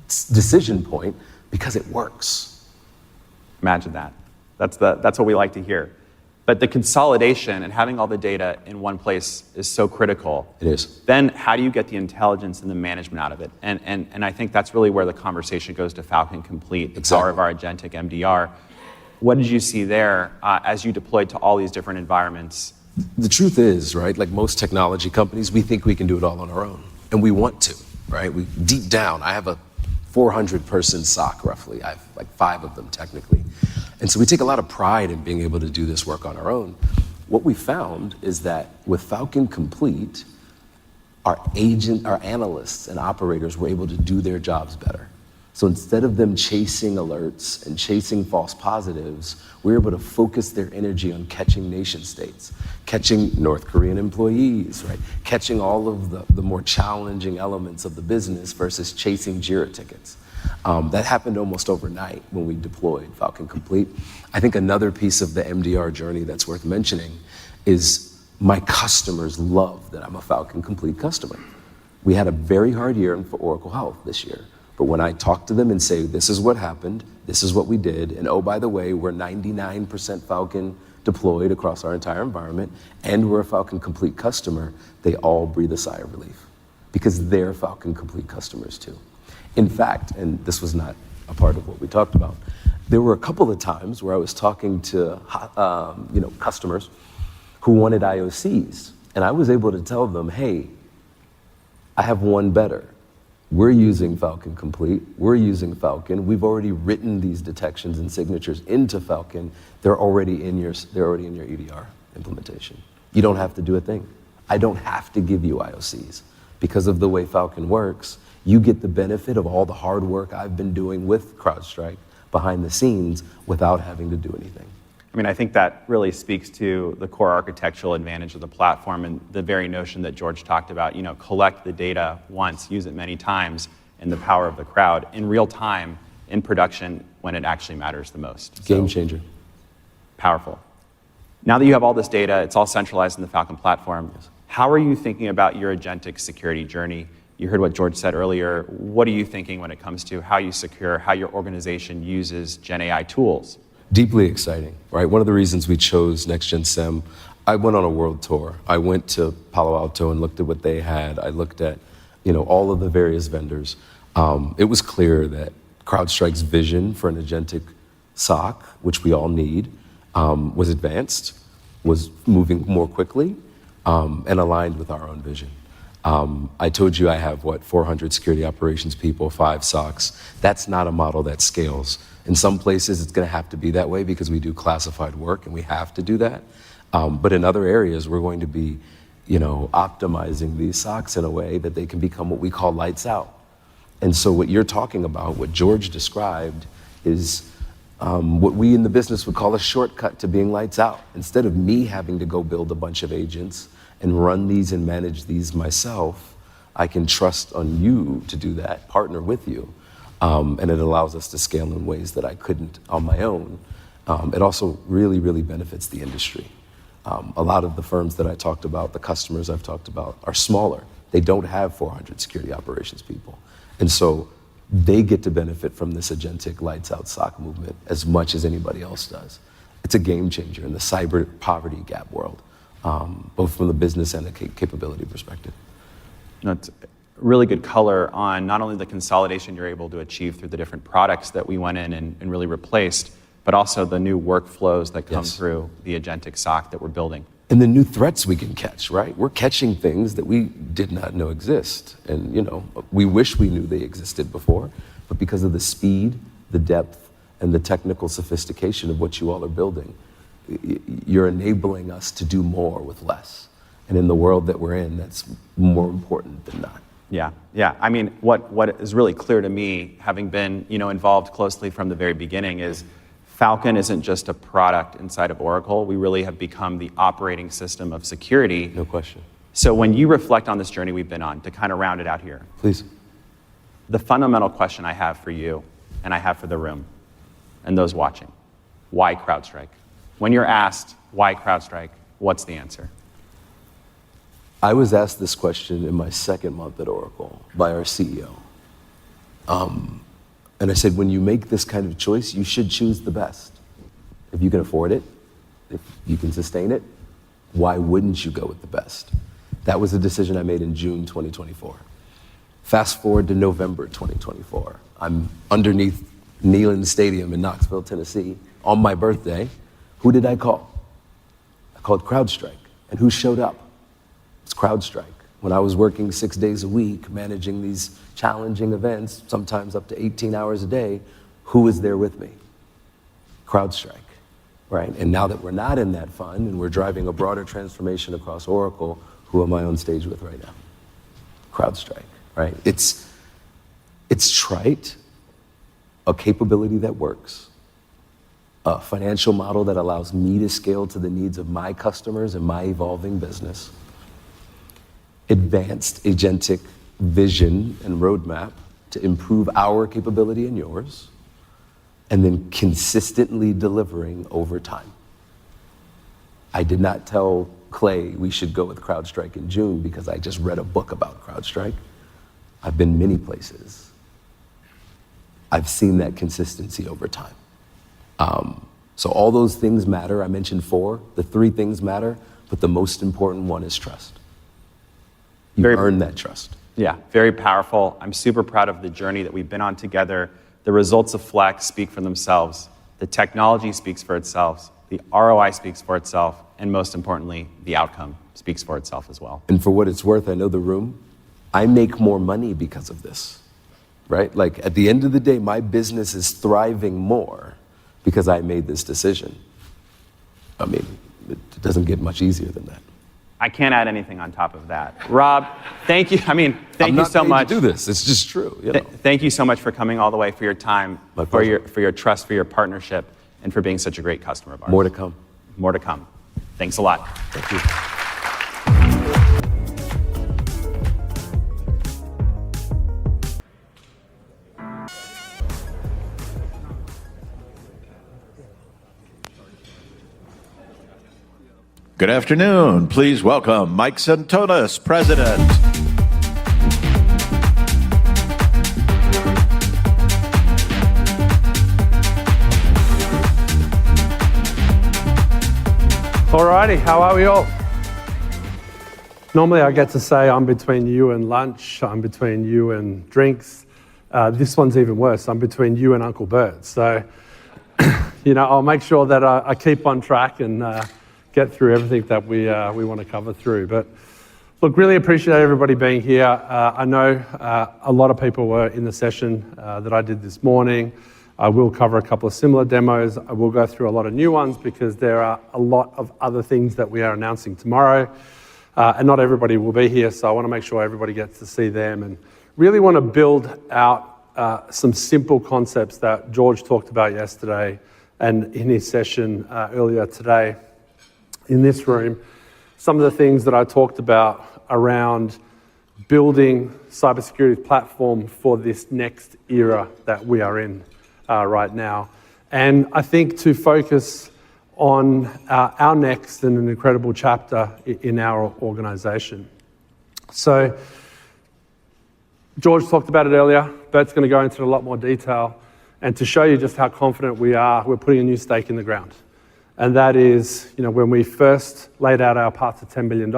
decision point because it works. Imagine that. That's what we like to hear. But the consolidation and having all the data in one place is so critical. It is. Then how do you get the intelligence and the management out of it? And I think that's really where the conversation goes to Falcon Complete, the power of our agentic MDR. What did you see there as you deployed to all these different environments? The truth is, right, like most technology companies, we think we can do it all on our own. And we want to, right? Deep down, I have a 400-person SOC, roughly. I have like 5 of them, technically. And so we take a lot of pride in being able to do this work on our own. What we found is that with Falcon Complete, our analysts and operators were able to do their jobs better. So instead of them chasing alerts and chasing false positives, we were able to focus their energy on catching nation states, catching North Korean employees, right? Catching all of the more challenging elements of the business versus chasing JIRA tickets. That happened almost overnight when we deployed Falcon Complete. I think another piece of the MDR journey that's worth mentioning is my customers love that I'm a Falcon Complete customer. We had a very hard year for Oracle Health this year. But when I talk to them and say, this is what happened, this is what we did, and oh, by the way, we're 99% Falcon deployed across our entire environment, and we're a Falcon Complete customer, they all breathe a sigh of relief because they're Falcon Complete customers too. In fact, and this was not a part of what we talked about, there were a couple of times where I was talking to customers who wanted IOCs, and I was able to tell them, hey, I have one better. We're using Falcon Complete. We're using Falcon. We've already written these detections and signatures into Falcon. They're already in your EDR implementation. You don't have to do a thing. I don't have to give you IOCs. because of the way Falcon works, you get the benefit of all the hard work I've been doing with CrowdStrike behind the scenes without having to do anything. I mean, I think that really speaks to the core architectural advantage of the platform and the very notion that George talked about, collect the data once, use it many times, and the power of the crowd in real time, in production, when it actually matters the most. Game changer. Powerful. Now that you have all this data, it's all centralized in the Falcon platform. How are you thinking about your agentic security journey? You heard what George said earlier. What are you thinking when it comes to how you secure, how your organization uses Gen AI tools? Deeply exciting, right? One of the reasons we chose NextGen SIEM, I went on a world tour. I went to Palo Alto and looked at what they had. I looked at, all of the various vendors. It was clear that CrowdStrike's vision for an agentic SOC, which we all need, was advanced, was moving more quickly, and aligned with our own vision. I told you I have, 400 security operations people, 5 SOCs. That's not a model that scales. In some places, it's going to have to be that way because we do classified work and we have to do that. But in other areas, we're going to be, optimizing these SOCs in a way that they can become what we call lights out. And so what you're talking about, what George described, is what we in the business would call a shortcut to being lights out. Instead of me having to go build a bunch of agents and run these and manage these myself, I can trust on you to do that, partner with you. And it allows us to scale in ways that I couldn't on my own. It also really, really benefits the industry. A lot of the firms that I talked about, the customers I've talked about, are smaller. They don't have 400 security operations people. And so they get to benefit from this agentic lights out SOC movement as much as anybody else does. It's a game changer in the cyber poverty gap world, both from the business and the capability perspective. It's really good color on not only the consolidation you're able to achieve through the different products that we went in and really replaced, but also the new workflows that come through the agentic SOC that we're building. And the new threats we can catch, right? We're catching things that we did not know exist. And, we wish we knew they existed before, but because of the speed, the depth, and the technical sophistication of what you all are building, you're enabling us to do more with less. And in the world that we're in, that's more important than not. Yeah. I mean, what is really clear to me, having been, involved closely from the very beginning, is Falcon isn't just a product inside of Oracle. We really have become the operating system of security. No question. So when you reflect on this journey we've been on, to kind of round it out here, Please. the fundamental question I have for you, and I have for the room, and those watching, why CrowdStrike? When you're asked, why CrowdStrike, what's the answer? I was asked this question in my second month at Oracle by our CEO. And I said, when you make this kind of choice, you should choose the best. If you can afford it, if you can sustain it, why wouldn't you go with the best? That was a decision I made in June 2024. Fast forward to November 2024. I'm underneath Neyland Stadium in Knoxville, Tennessee, on my birthday. Who did I call? I called CrowdStrike. And who showed up? It's CrowdStrike. When I was working 6 days a week, managing these challenging events, sometimes up to 18 hours a day, who was there with me? CrowdStrike, right? And now that we're not in that fund and we're driving a broader transformation across Oracle, who am I on stage with right now? CrowdStrike, right? It's trite, a capability that works, a financial model that allows me to scale to the needs of my customers and my evolving business, advanced agentic vision and roadmap to improve our capability and yours, and then consistently delivering over time. I did not tell Clay we should go with CrowdStrike in June because I just read a book about CrowdStrike. I've been many places. I've seen that consistency over time. So all those things matter. I mentioned 4. The 3 things matter, but the most important one is trust. You earn that trust. Yeah, very powerful. I'm super proud of the journey that we've been on together. The results of Flex speak for themselves. The technology speaks for itself. The ROI speaks for itself. And most importantly, the outcome speaks for itself as well. And for what it's worth, I know the room, I make more money because of this, right? Like at the end of the day, my business is thriving more because I made this decision. I mean, it doesn't get much easier than that. I can't add anything on top of that. Rob, thank you. Thank you so much. I'm not paid to do this. It's just true. Thank you so much for coming all the way, for your time, for your trust, for your partnership, and for being such a great customer of ours. More to come. More to come. Thanks a lot. Thank you. Good afternoon. Please welcome Mike Santonis, President. Alrighty, how are we all? Normally I get to say I'm between you and lunch, I'm between you and drinks. This one's even worse, I'm between you and Uncle Bert. So, I'll make sure that I keep on track and get through everything that we want to cover through. But look, really appreciate everybody being here. I know a lot of people were in the session that I did this morning. I will cover a couple of similar demos. I will go through a lot of new ones because there are a lot of other things that we are announcing tomorrow. And not everybody will be here, so I want to make sure everybody gets to see them and really want to build out some simple concepts that George talked about yesterday and in his session earlier today in this room. Some of the things that I talked about around building cybersecurity platform for this next era that we are in right now. And I think to focus on our next and an incredible chapter in our organization. So George talked about it earlier. Bert's going to go into a lot more detail. And to show you just how confident we are, we're putting a new stake in the ground. And that is, when we first laid out our path to $10 billion,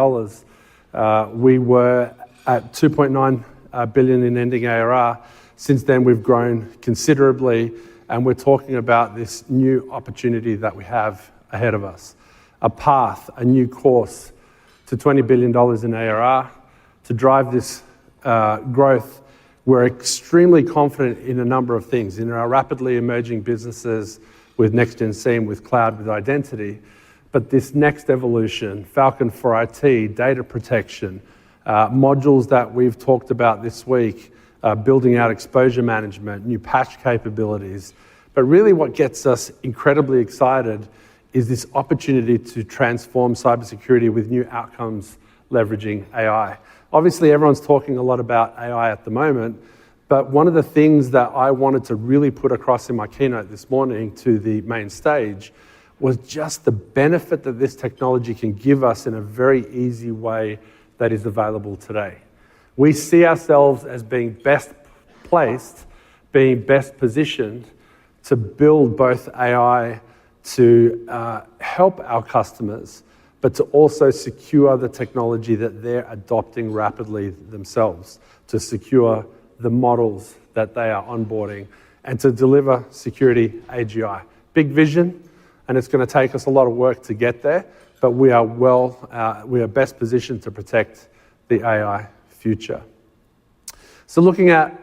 we were at 2.9 billion in ending ARR. Since then, we've grown considerably, and we're talking about this new opportunity that we have ahead of us. A path, a new course to $20 billion in ARR. To drive this growth, we're extremely confident in a number of things. In our rapidly emerging businesses with Next-Gen SIEM, with cloud, with identity. But this next evolution, Falcon for IT, data protection, modules that we've talked about this week, building out exposure management, new patch capabilities. But really what gets us incredibly excited is this opportunity to transform cybersecurity with new outcomes leveraging AI. Obviously, everyone's talking a lot about AI at the moment, but one of the things that I wanted to really put across in my keynote this morning to the main stage was just the benefit that this technology can give us in a very easy way that is available today. We see ourselves as being best placed, being best positioned to build both AI to help our customers, but to also secure the technology that they're adopting rapidly themselves, to secure the models that they are onboarding, and to deliver security AGI. Big vision, and it's going to take us a lot of work to get there, but we are best positioned to protect the AI future. So looking at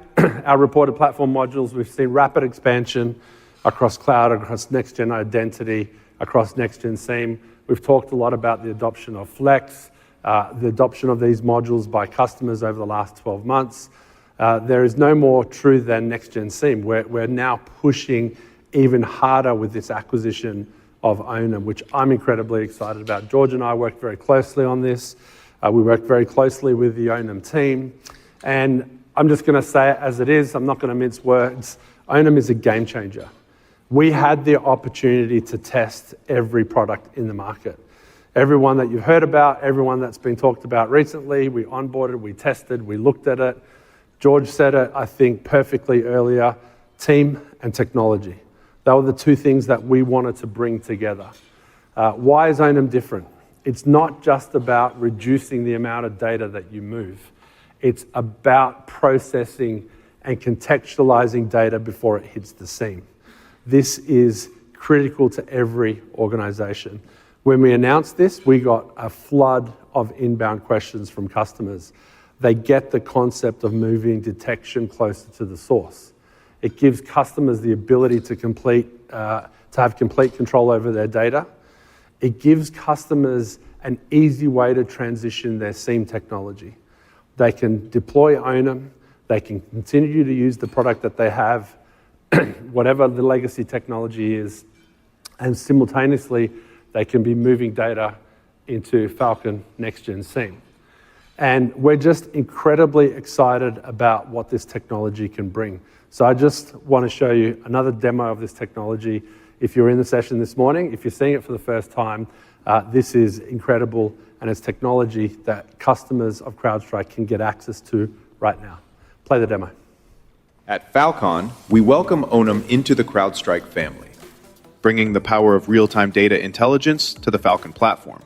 our reported platform modules, we've seen rapid expansion across cloud, across next-gen identity, across next-gen SIEM. We've talked a lot about the adoption of Flex, the adoption of these modules by customers over the last 12 months. There is no more true than next-gen SIEM. We're now pushing even harder with this acquisition of Onum, which I'm incredibly excited about. George and I worked very closely on this. We worked very closely with the Onum team. And I'm just going to say it as it is. I'm not going to mince words. Onum is a game changer. We had the opportunity to test every product in the market. Everyone that you've heard about, everyone that's been talked about recently, we onboarded, we tested, we looked at it. George said it, I think, perfectly earlier, team and technology. They were the two things that we wanted to bring together. Why is Onum different? It's not just about reducing the amount of data that you move. It's about processing and contextualizing data before it hits the SIEM. This is critical to every organization. When we announced this, we got a flood of inbound questions from customers. They get the concept of moving detection closer to the source. It gives customers the ability to have complete control over their data. It gives customers an easy way to transition their SIEM technology. They can deploy Onum, they can continue to use the product that they have, whatever the legacy technology is, and simultaneously they can be moving data into Falcon Next-Gen SIEM. And we're just incredibly excited about what this technology can bring. So I just want to show you another demo of this technology. If you're in the session this morning, if you're seeing it for the first time, this is incredible, and it's technology that customers of CrowdStrike can get access to right now. Play the demo. At Fal Con, we welcome Onum into the CrowdStrike family, bringing the power of real-time data intelligence to the Falcon platform.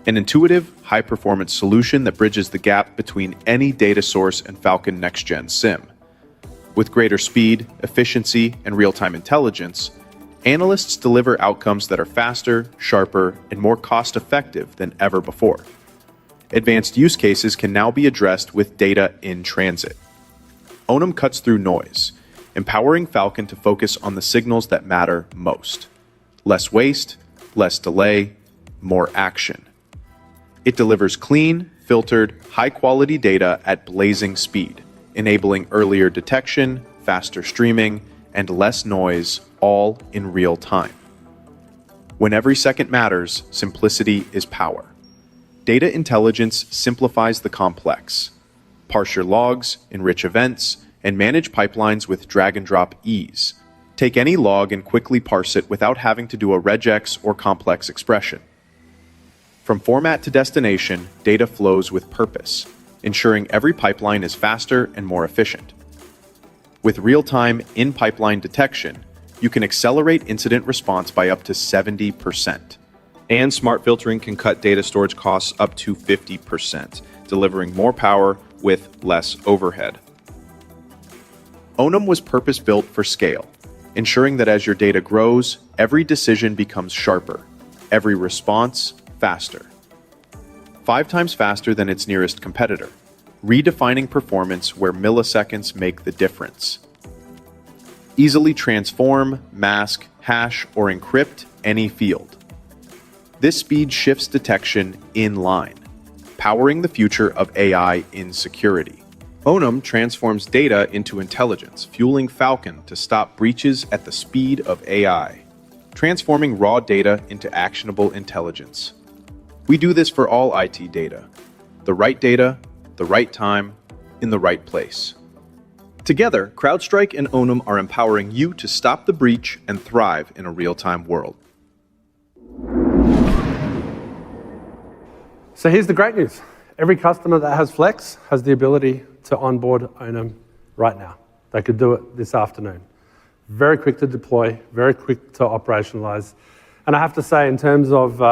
An intuitive, high-performance solution that bridges the gap between any data source and Falcon Next-Gen SIEM. With greater speed, efficiency, and real-time intelligence, analysts deliver outcomes that are faster, sharper, and more cost-effective than ever before. Advanced use cases can now be addressed with data in transit. Onum cuts through noise, empowering Falcon to focus on the signals that matter most. Less waste, less delay, more action. It delivers clean, filtered, high-quality data at blazing speed, enabling earlier detection, faster streaming, and less noise, all in real time. When every second matters, simplicity is power. Data intelligence simplifies the complex. Parse your logs, enrich events, and manage pipelines with drag-and-drop ease. Take any log and quickly parse it without having to do a regex or complex expression. From format to destination, data flows with purpose, ensuring every pipeline is faster and more efficient. With real-time in-pipeline detection, you can accelerate incident response by up to 70%. And smart filtering can cut data storage costs up to 50%, delivering more power with less overhead. Onum was purpose-built for scale, ensuring that as your data grows, every decision becomes sharper, every response faster. 5 times faster than its nearest competitor, redefining performance where milliseconds make the difference. Easily transform, mask, hash, or encrypt any field. This speed shifts detection in line, powering the future of AI in security. Onum transforms data into intelligence, fueling Falcon to stop breaches at the speed of AI, transforming raw data into actionable intelligence. We do this for all IT data. The right time, in the right place. Together, CrowdStrike and Onum are empowering you to stop the breach and thrive in a real-time world. So here's the great news. Every customer that has Flex has the ability to onboard Onum right now. They could do it this afternoon. Very quick to deploy, very quick to operationalize. And I have to say, in terms of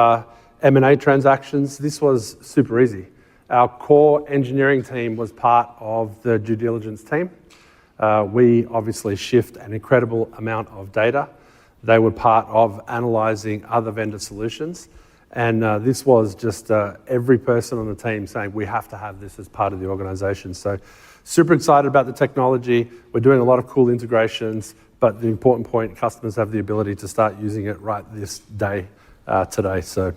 M&A transactions, this was super easy. Our core engineering team was part of the due diligence team. We obviously shift an incredible amount of data. They were part of analyzing other vendor solutions. And this was just every person on the team saying, we have to have this as part of the organization. So super excited about the technology. We're doing a lot of cool integrations, but the important point, customers have the ability to start using it right this day, today. So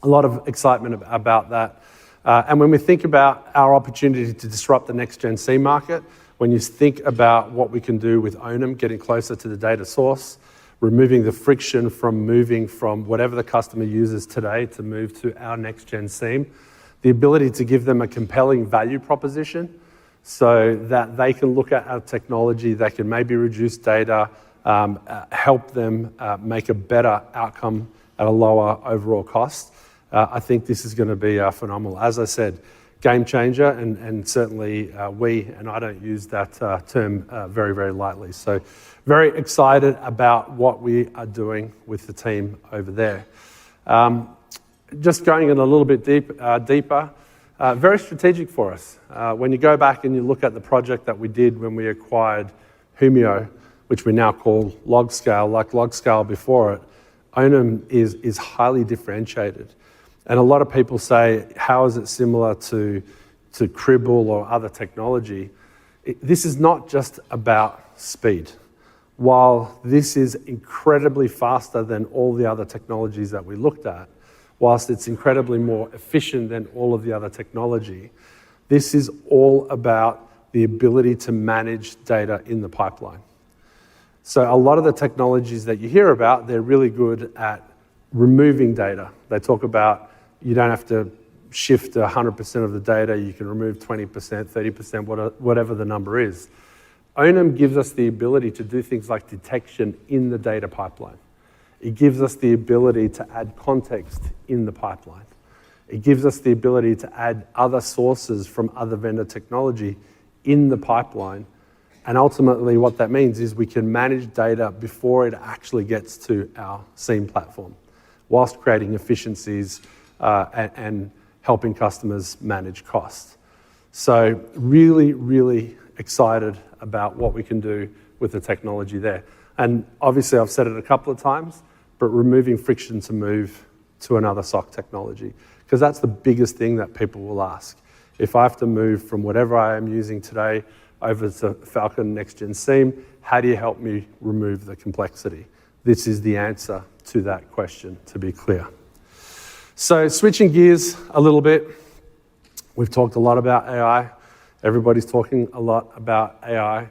a lot of excitement about that. And when we think about our opportunity to disrupt the next-gen SIEM market, when you think about what we can do with Onum, getting closer to the data source, removing the friction from moving from whatever the customer uses today to move to our next-gen SIEM, the ability to give them a compelling value proposition so that they can look at our technology, they can maybe reduce data, help them make a better outcome at a lower overall cost. I think this is going to be phenomenal. As I said, game changer, and certainly and I don't use that term very, very lightly. So very excited about what we are doing with the team over there. Just going in a little bit deeper, very strategic for us. When you go back and you look at the project that we did when we acquired Humio, which we now call LogScale, like LogScale before it, Onum is highly differentiated. And a lot of people say, how is it similar to Cribble or other technology? This is not just about speed. While this is incredibly faster than all the other technologies that we looked at, whilst it's incredibly more efficient than all of the other technology, this is all about the ability to manage data in the pipeline. So a lot of the technologies that you hear about, they're really good at removing data. They talk about you don't have to shift 100% of the data, you can remove 20%, 30%, whatever the number is. Onum gives us the ability to do things like detection in the data pipeline. It gives us the ability to add context in the pipeline. It gives us the ability to add other sources from other vendor technology in the pipeline. And ultimately what that means is we can manage data before it actually gets to our SIEM platform, whilst creating efficiencies and helping customers manage costs. So really, really excited about what we can do with the technology there. And obviously I've said it a couple of times, but removing friction to move to another SOC technology, because that's the biggest thing that people will ask. If I have to move from whatever I am using today over to Falcon Next Gen SIEM, how do you help me remove the complexity? This is the answer to that question, to be clear. So switching gears a little bit, we've talked a lot about AI. Everybody's talking a lot about AI.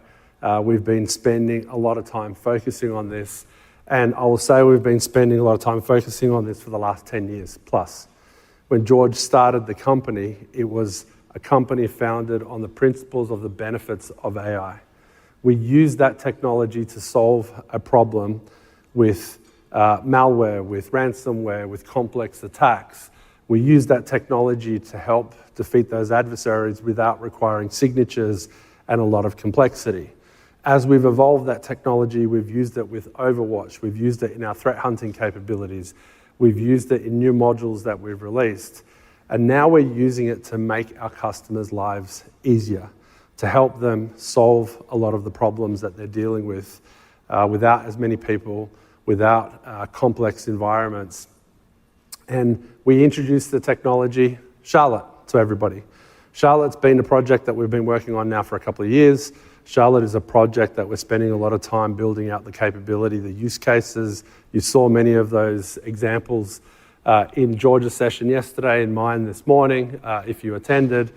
We've been spending a lot of time focusing on this. And I will say we've been spending a lot of time focusing on this for the last 10 years plus. When George started the company, it was a company founded on the principles of the benefits of AI. We used that technology to solve a problem with malware, with ransomware, with complex attacks. We used that technology to help defeat those adversaries without requiring signatures and a lot of complexity. As we've evolved that technology, we've used it with Overwatch, we've used it in our threat hunting capabilities, we've used it in new modules that we've released, and now we're using it to make our customers' lives easier, to help them solve a lot of the problems that they're dealing with without as many people, without complex environments. And we introduced the technology, Charlotte, to everybody. Charlotte's been a project that we've been working on now for a couple of years. Charlotte is a project that we're spending a lot of time building out the capability, the use cases. You saw many of those examples in George's session yesterday, in mine this morning, if you attended.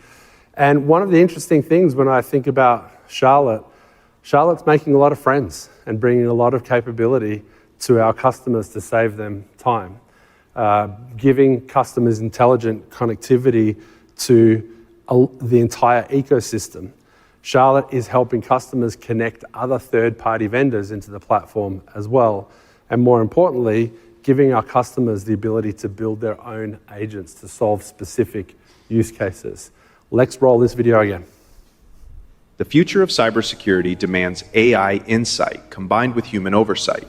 And one of the interesting things when I think about Charlotte's making a lot of friends and bringing a lot of capability to our customers to save them time. Giving customers intelligent connectivity to the entire ecosystem. Charlotte is helping customers connect other third-party vendors into the platform as well. And more importantly, giving our customers the ability to build their own agents to solve specific use cases. Let's roll this video again. The future of cybersecurity demands AI insight combined with human oversight.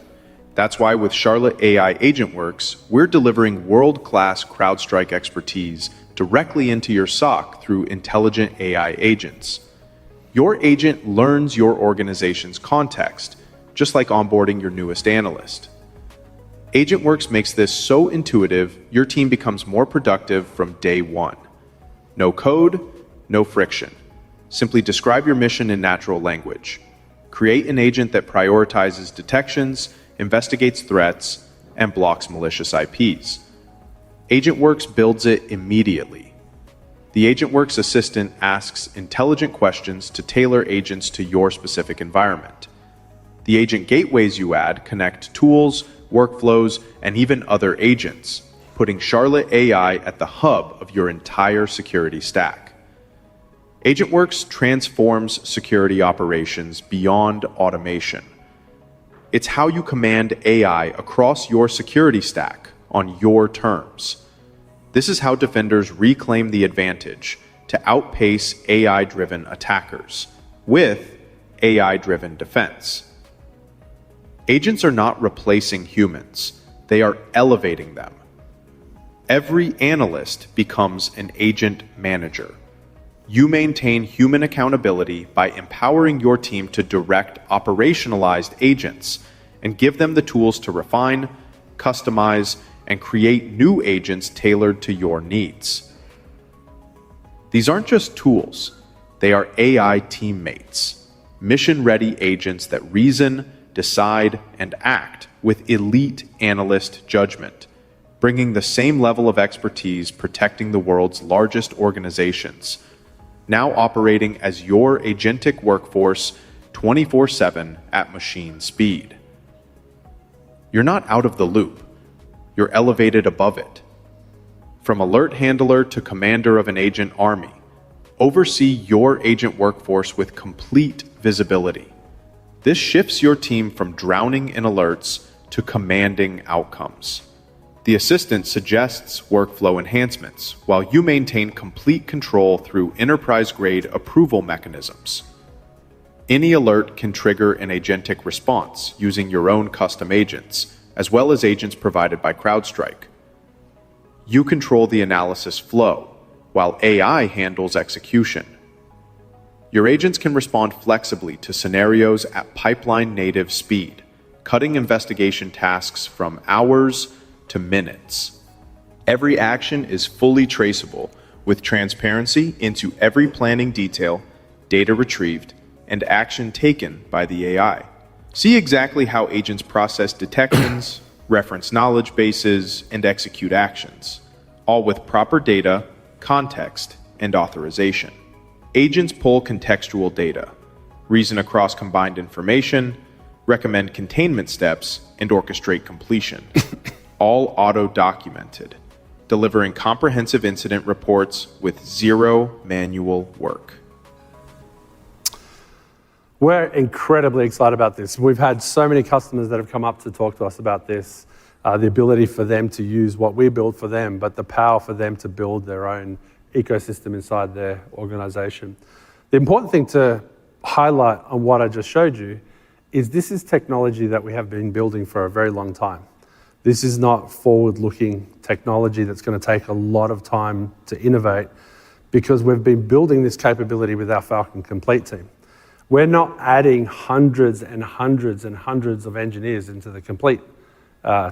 That's why with Charlotte AI AgentWorks, we're delivering world-class CrowdStrike expertise directly into your SOC through intelligent AI agents. Your agent learns your organization's context, just like onboarding your newest analyst. AgentWorks makes this so intuitive, your team becomes more productive from day one. No code, no friction. Simply describe your mission in natural language. Create an agent that prioritizes detections, investigates threats, and blocks malicious IPs. AgentWorks builds it immediately. The AgentWorks assistant asks intelligent questions to tailor agents to your specific environment. The agent gateways you add connect tools, workflows, and even other agents, putting Charlotte AI at the hub of your entire security stack. AgentWorks transforms security operations beyond automation. It's how you command AI across your security stack on your terms. This is how defenders reclaim the advantage to outpace AI-driven attackers with AI-driven defense. Agents are not replacing humans, they are elevating them. Every analyst becomes an agent manager. You maintain human accountability by empowering your team to direct operationalized agents and give them the tools to refine, customize, and create new agents tailored to your needs. These aren't just tools, they are AI teammates, mission-ready agents that reason, decide, and act with elite analyst judgment. bringing the same level of expertise protecting the world's largest organizations, now operating as your agentic workforce 24/7 at machine speed. You're not out of the loop. You're elevated above it. From alert handler to commander of an agent army, oversee your agent workforce with complete visibility. This shifts your team from drowning in alerts to commanding outcomes. The assistant suggests workflow enhancements, while you maintain complete control through enterprise-grade approval mechanisms. Any alert can trigger an agentic response using your own custom agents, as well as agents provided by CrowdStrike. You control the analysis flow, while AI handles execution. Your agents can respond flexibly to scenarios at pipeline-native speed, cutting investigation tasks from hours to minutes. Every action is fully traceable, with transparency into every planning detail, data retrieved, and action taken by the AI. See exactly how agents process detections, reference knowledge bases, and execute actions, all with proper data, context, and authorization. Agents pull contextual data, reason across combined information, recommend containment steps, and orchestrate completion, all auto-documented, delivering comprehensive incident reports with zero manual work. We're incredibly excited about this. We've had so many customers that have come up to talk to us about this, the ability for them to use what we build for them, but the power for them to build their own ecosystem inside their organization. The important thing to highlight on what I just showed you is this is technology that we have been building for a very long time. This is not forward-looking technology that's going to take a lot of time to innovate, because we've been building this capability with our Falcon Complete team. We're not adding hundreds and hundreds and hundreds of engineers into the Complete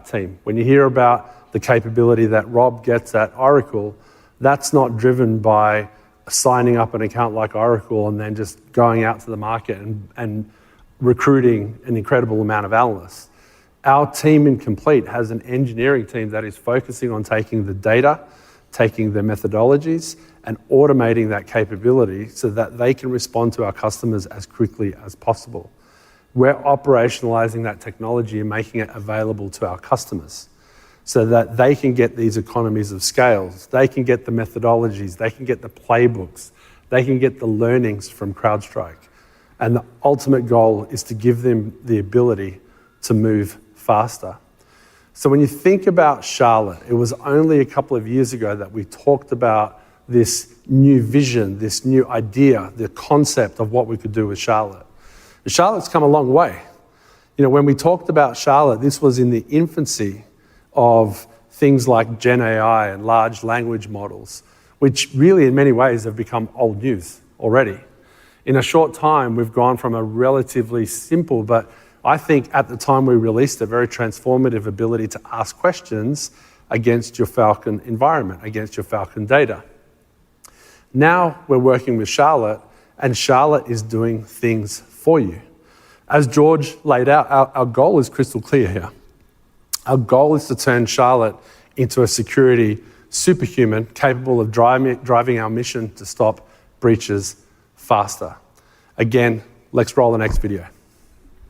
team. When you hear about the capability that Rob gets at Oracle, that's not driven by signing up an account like Oracle and then just going out to the market and recruiting an incredible amount of analysts. Our team in Complete has an engineering team that is focusing on taking the data, taking the methodologies, and automating that capability so that they can respond to our customers as quickly as possible. We're operationalizing that technology and making it available to our customers so that they can get these economies of scales, they can get the methodologies, they can get the playbooks, they can get the learnings from CrowdStrike. And the ultimate goal is to give them the ability to move faster. So when you think about Charlotte, it was only a couple of years ago that we talked about this new vision, this new idea, the concept of what we could do with Charlotte. And Charlotte's come a long way. You know, when we talked about Charlotte, this was in the infancy of things like Gen AI and large language models, which really in many ways have become old news already. In a short time, we've gone from a relatively simple, but I think at the time we released a very transformative ability to ask questions against your Falcon environment, against your Falcon data. Now we're working with Charlotte, and Charlotte is doing things for you. As George laid out, our goal is crystal clear here. Our goal is to turn Charlotte into a security superhuman capable of driving our mission to stop breaches faster. Again, let's roll the next video.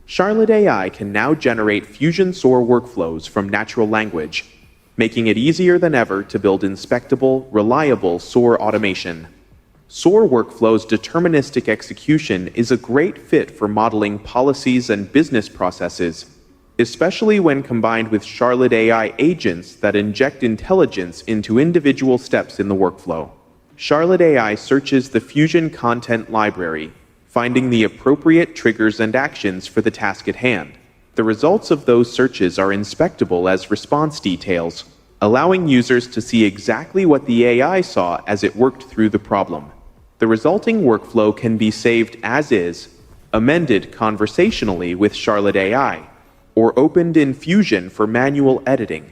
Charlotte AI can now generate Fusion SOAR workflows from natural language, making it easier than ever to build inspectable, reliable SOAR automation. SOAR workflows' deterministic execution is a great fit for modeling policies and business processes, especially when combined with Charlotte AI agents that inject intelligence into individual steps in the workflow. Charlotte AI searches the Fusion content library, finding the appropriate triggers and actions for the task at hand. The results of those searches are inspectable as response details, allowing users to see exactly what the AI saw as it worked through the problem. The resulting workflow can be saved as is, amended conversationally with Charlotte AI, or opened in Fusion for manual editing.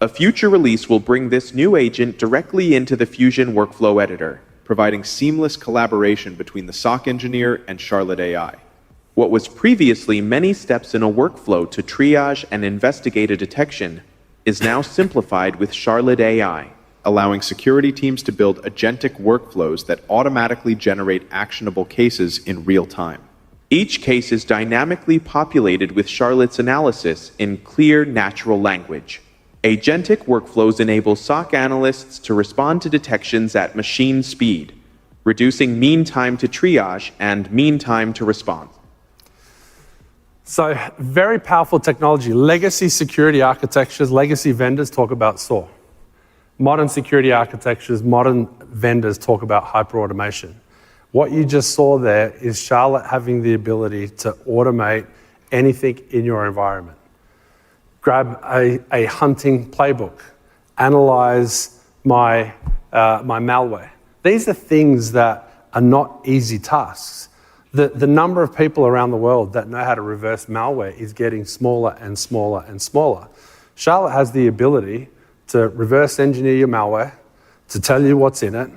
A future release will bring this new agent directly into the Fusion workflow editor, providing seamless collaboration between the SOC engineer and Charlotte AI. What was previously many steps in a workflow to triage and investigate a detection is now simplified with Charlotte AI, allowing security teams to build agentic workflows that automatically generate actionable cases in real time. Each case is dynamically populated with Charlotte's analysis in clear natural language. Agentic workflows enable SOC analysts to respond to detections at machine speed, reducing mean time to triage and mean time to response. So, very powerful technology. Legacy security architectures, legacy vendors talk about SOAR. Modern security architectures, modern vendors talk about hyperautomation. What you just saw there is Charlotte having the ability to automate anything in your environment. Grab a hunting playbook, analyze my malware. These are things that are not easy tasks. The number of people around the world that know how to reverse malware is getting smaller and smaller and smaller. Charlotte has the ability to reverse engineer your malware, to tell you what's in it,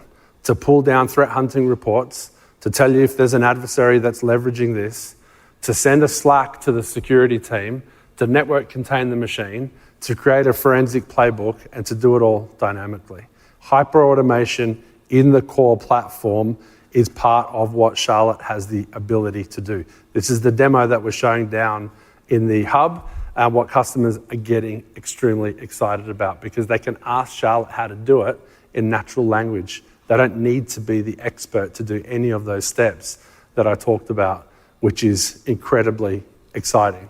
to pull down threat hunting reports, to tell you if there's an adversary that's leveraging this, to send a Slack to the security team, to network contain the machine, to create a forensic playbook, and to do it all dynamically. Hyperautomation in the core platform is part of what Charlotte has the ability to do. This is the demo that we're showing down in the hub, and what customers are getting extremely excited about, because they can ask Charlotte how to do it in natural language. They don't need to be the expert to do any of those steps that I talked about, which is incredibly exciting.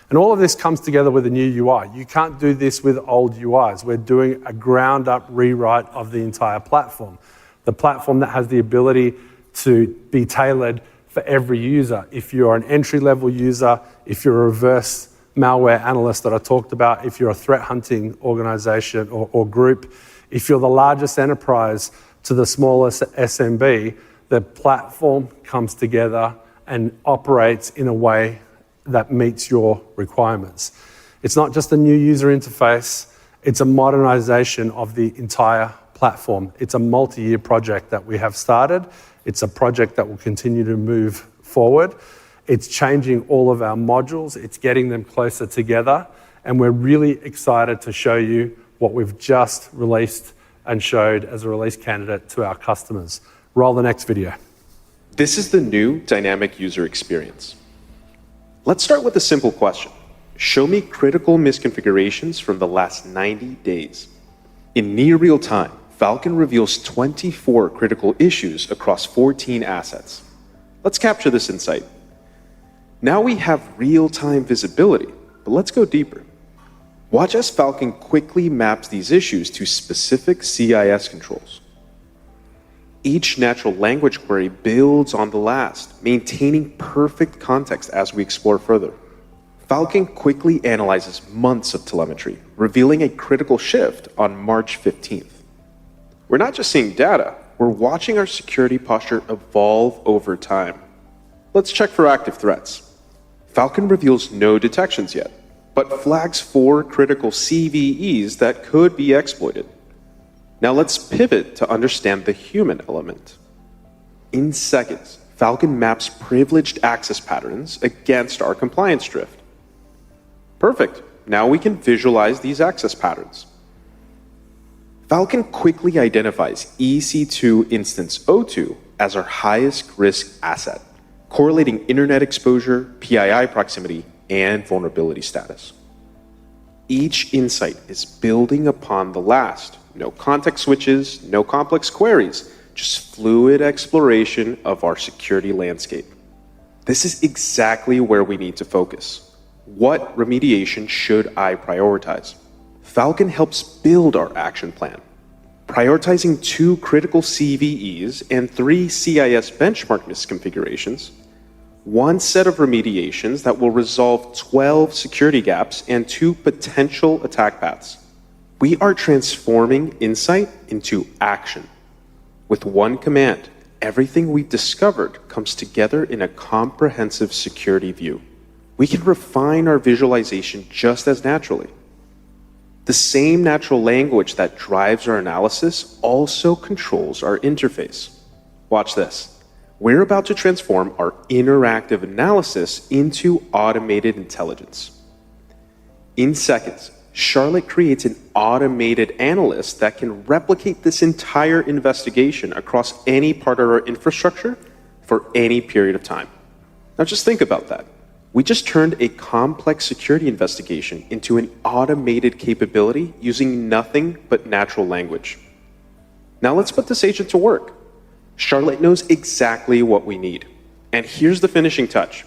And all of this comes together with a new UI. You can't do this with old UIs. We're doing a ground-up rewrite of the entire platform. The platform that has the ability to be tailored for every user. If you're an entry-level user, if you're a reverse malware analyst that I talked about, if you're a threat hunting organization or group, if you're the largest enterprise to the smallest SMB, the platform comes together and operates in a way that meets your requirements. It's not just a new user interface, it's a modernization of the entire platform. It's a multi-year project that we have started. It's a project that will continue to move forward. It's changing all of our modules. It's getting them closer together. And we're really excited to show you what we've just released and showed as a release candidate to our customers. Roll the next video. This is the new dynamic user experience. Let's start with a simple question. Show me critical misconfigurations from the last 90 days. In near real time, Falcon reveals 24 critical issues across 14 assets. Let's capture this insight. Now we have real-time visibility, but let's go deeper. Watch as Falcon quickly maps these issues to specific CIS controls. Each natural language query builds on the last, maintaining perfect context as we explore further. Falcon quickly analyzes months of telemetry, revealing a critical shift on March 15th. We're not just seeing data, we're watching our security posture evolve over time. Let's check for active threats. Falcon reveals no detections yet, but flags 4 critical CVEs that could be exploited. Now let's pivot to understand the human element. In seconds, Falcon maps privileged access patterns against our compliance drift. Perfect. Now we can visualize these access patterns. Falcon quickly identifies EC2 instance O2 as our highest risk asset, correlating internet exposure, PII proximity, and vulnerability status. Each insight is building upon the last. No context switches, no complex queries, just fluid exploration of our security landscape. This is exactly where we need to focus. What remediation should I prioritize? Falcon helps build our action plan, prioritizing 2 critical CVEs and 3 CIS benchmark misconfigurations, 1 set of remediations that will resolve 12 security gaps and 2 potential attack paths. We are transforming insight into action. With 1 command, everything we've discovered comes together in a comprehensive security view. We can refine our visualization just as naturally. The same natural language that drives our analysis also controls our interface. Watch this. We're about to transform our interactive analysis into automated intelligence. In seconds, Charlotte creates an automated analyst that can replicate this entire investigation across any part of our infrastructure for any period of time. Now just think about that. We just turned a complex security investigation into an automated capability using nothing but natural language. Now let's put this agent to work. Charlotte knows exactly what we need. And here's the finishing touch.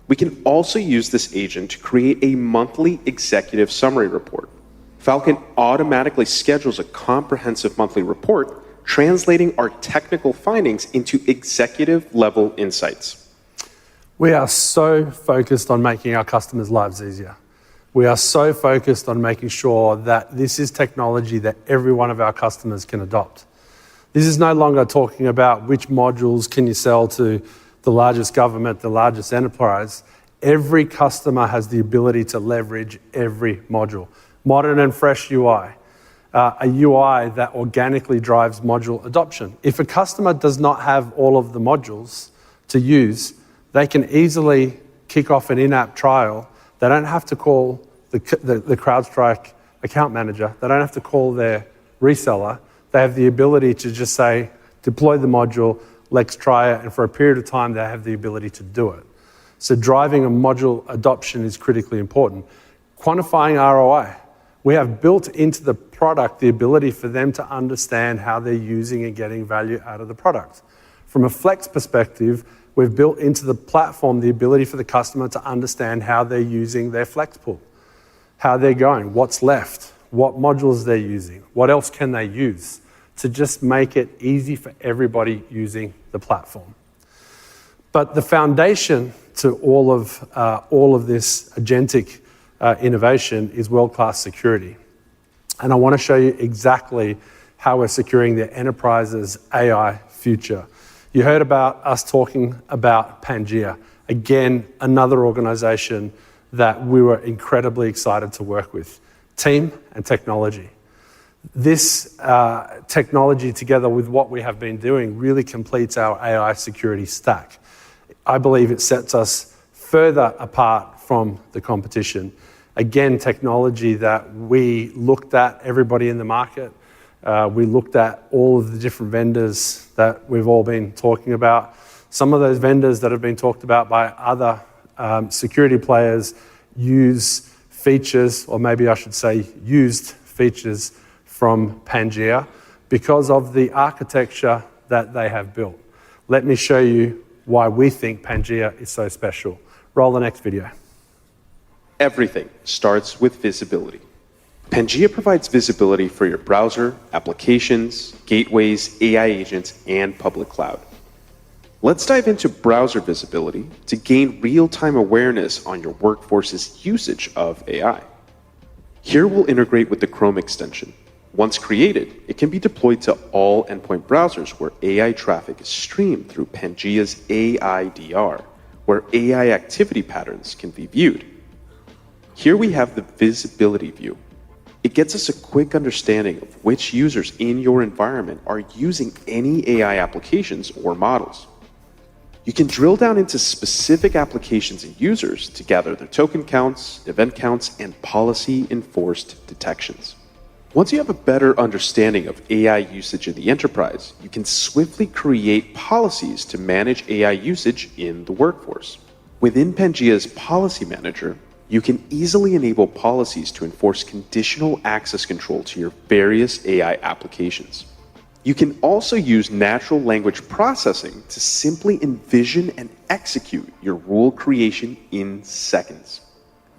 We can also use this agent to create a monthly executive summary report. Falcon automatically schedules a comprehensive monthly report, translating our technical findings into executive-level insights. We are so focused on making our customers' lives easier. We are so focused on making sure that this is technology that every one of our customers can adopt. This is no longer talking about which modules can you sell to the largest government, the largest enterprise. Every customer has the ability to leverage every module. Modern and fresh UI, a UI that organically drives module adoption. If a customer does not have all of the modules to use, they can easily kick off an in-app trial. They don't have to call the CrowdStrike account manager. They don't have to call their reseller. They have the ability to just say, deploy the module, let's try it, and for a period of time, they have the ability to do it. So driving a module adoption is critically important. Quantifying ROI. We have built into the product the ability for them to understand how they're using and getting value out of the product. From a Flex perspective, we've built into the platform the ability for the customer to understand how they're using their Flex pool, how they're going, what's left, what modules they're using, what else can they use, to just make it easy for everybody using the platform. But the foundation to all of this agentic innovation is world-class security. And I want to show you exactly how we're securing the enterprise's AI future. You heard about us talking about Pangea. Again, another organization that we were incredibly excited to work with. Team and technology. This technology, together with what we have been doing, really completes our AI security stack. I believe it sets us further apart from the competition. Again, technology that we looked at everybody in the market. We looked at all of the different vendors that we've all been talking about. Some of those vendors that have been talked about by other security players use features, or maybe I should say used features from Pangea because of the architecture that they have built. Let me show you why we think Pangea is so special. Roll the next video. Everything starts with visibility. Pangea provides visibility for your browser, applications, gateways, AI agents, and public cloud. Let's dive into browser visibility to gain real-time awareness on your workforce's usage of AI. Here we'll integrate with the Chrome extension. Once created, it can be deployed to all endpoint browsers where AI traffic is streamed through Pangea's AIDR, where AI activity patterns can be viewed. Here we have the visibility view. It gets us a quick understanding of which users in your environment are using any AI applications or models. You can drill down into specific applications and users to gather their token counts, event counts, and policy-enforced detections. Once you have a better understanding of AI usage in the enterprise, you can swiftly create policies to manage AI usage in the workforce. Within Pangea's Policy Manager, you can easily enable policies to enforce conditional access control to your various AI applications. You can also use natural language processing to simply envision and execute your rule creation in seconds.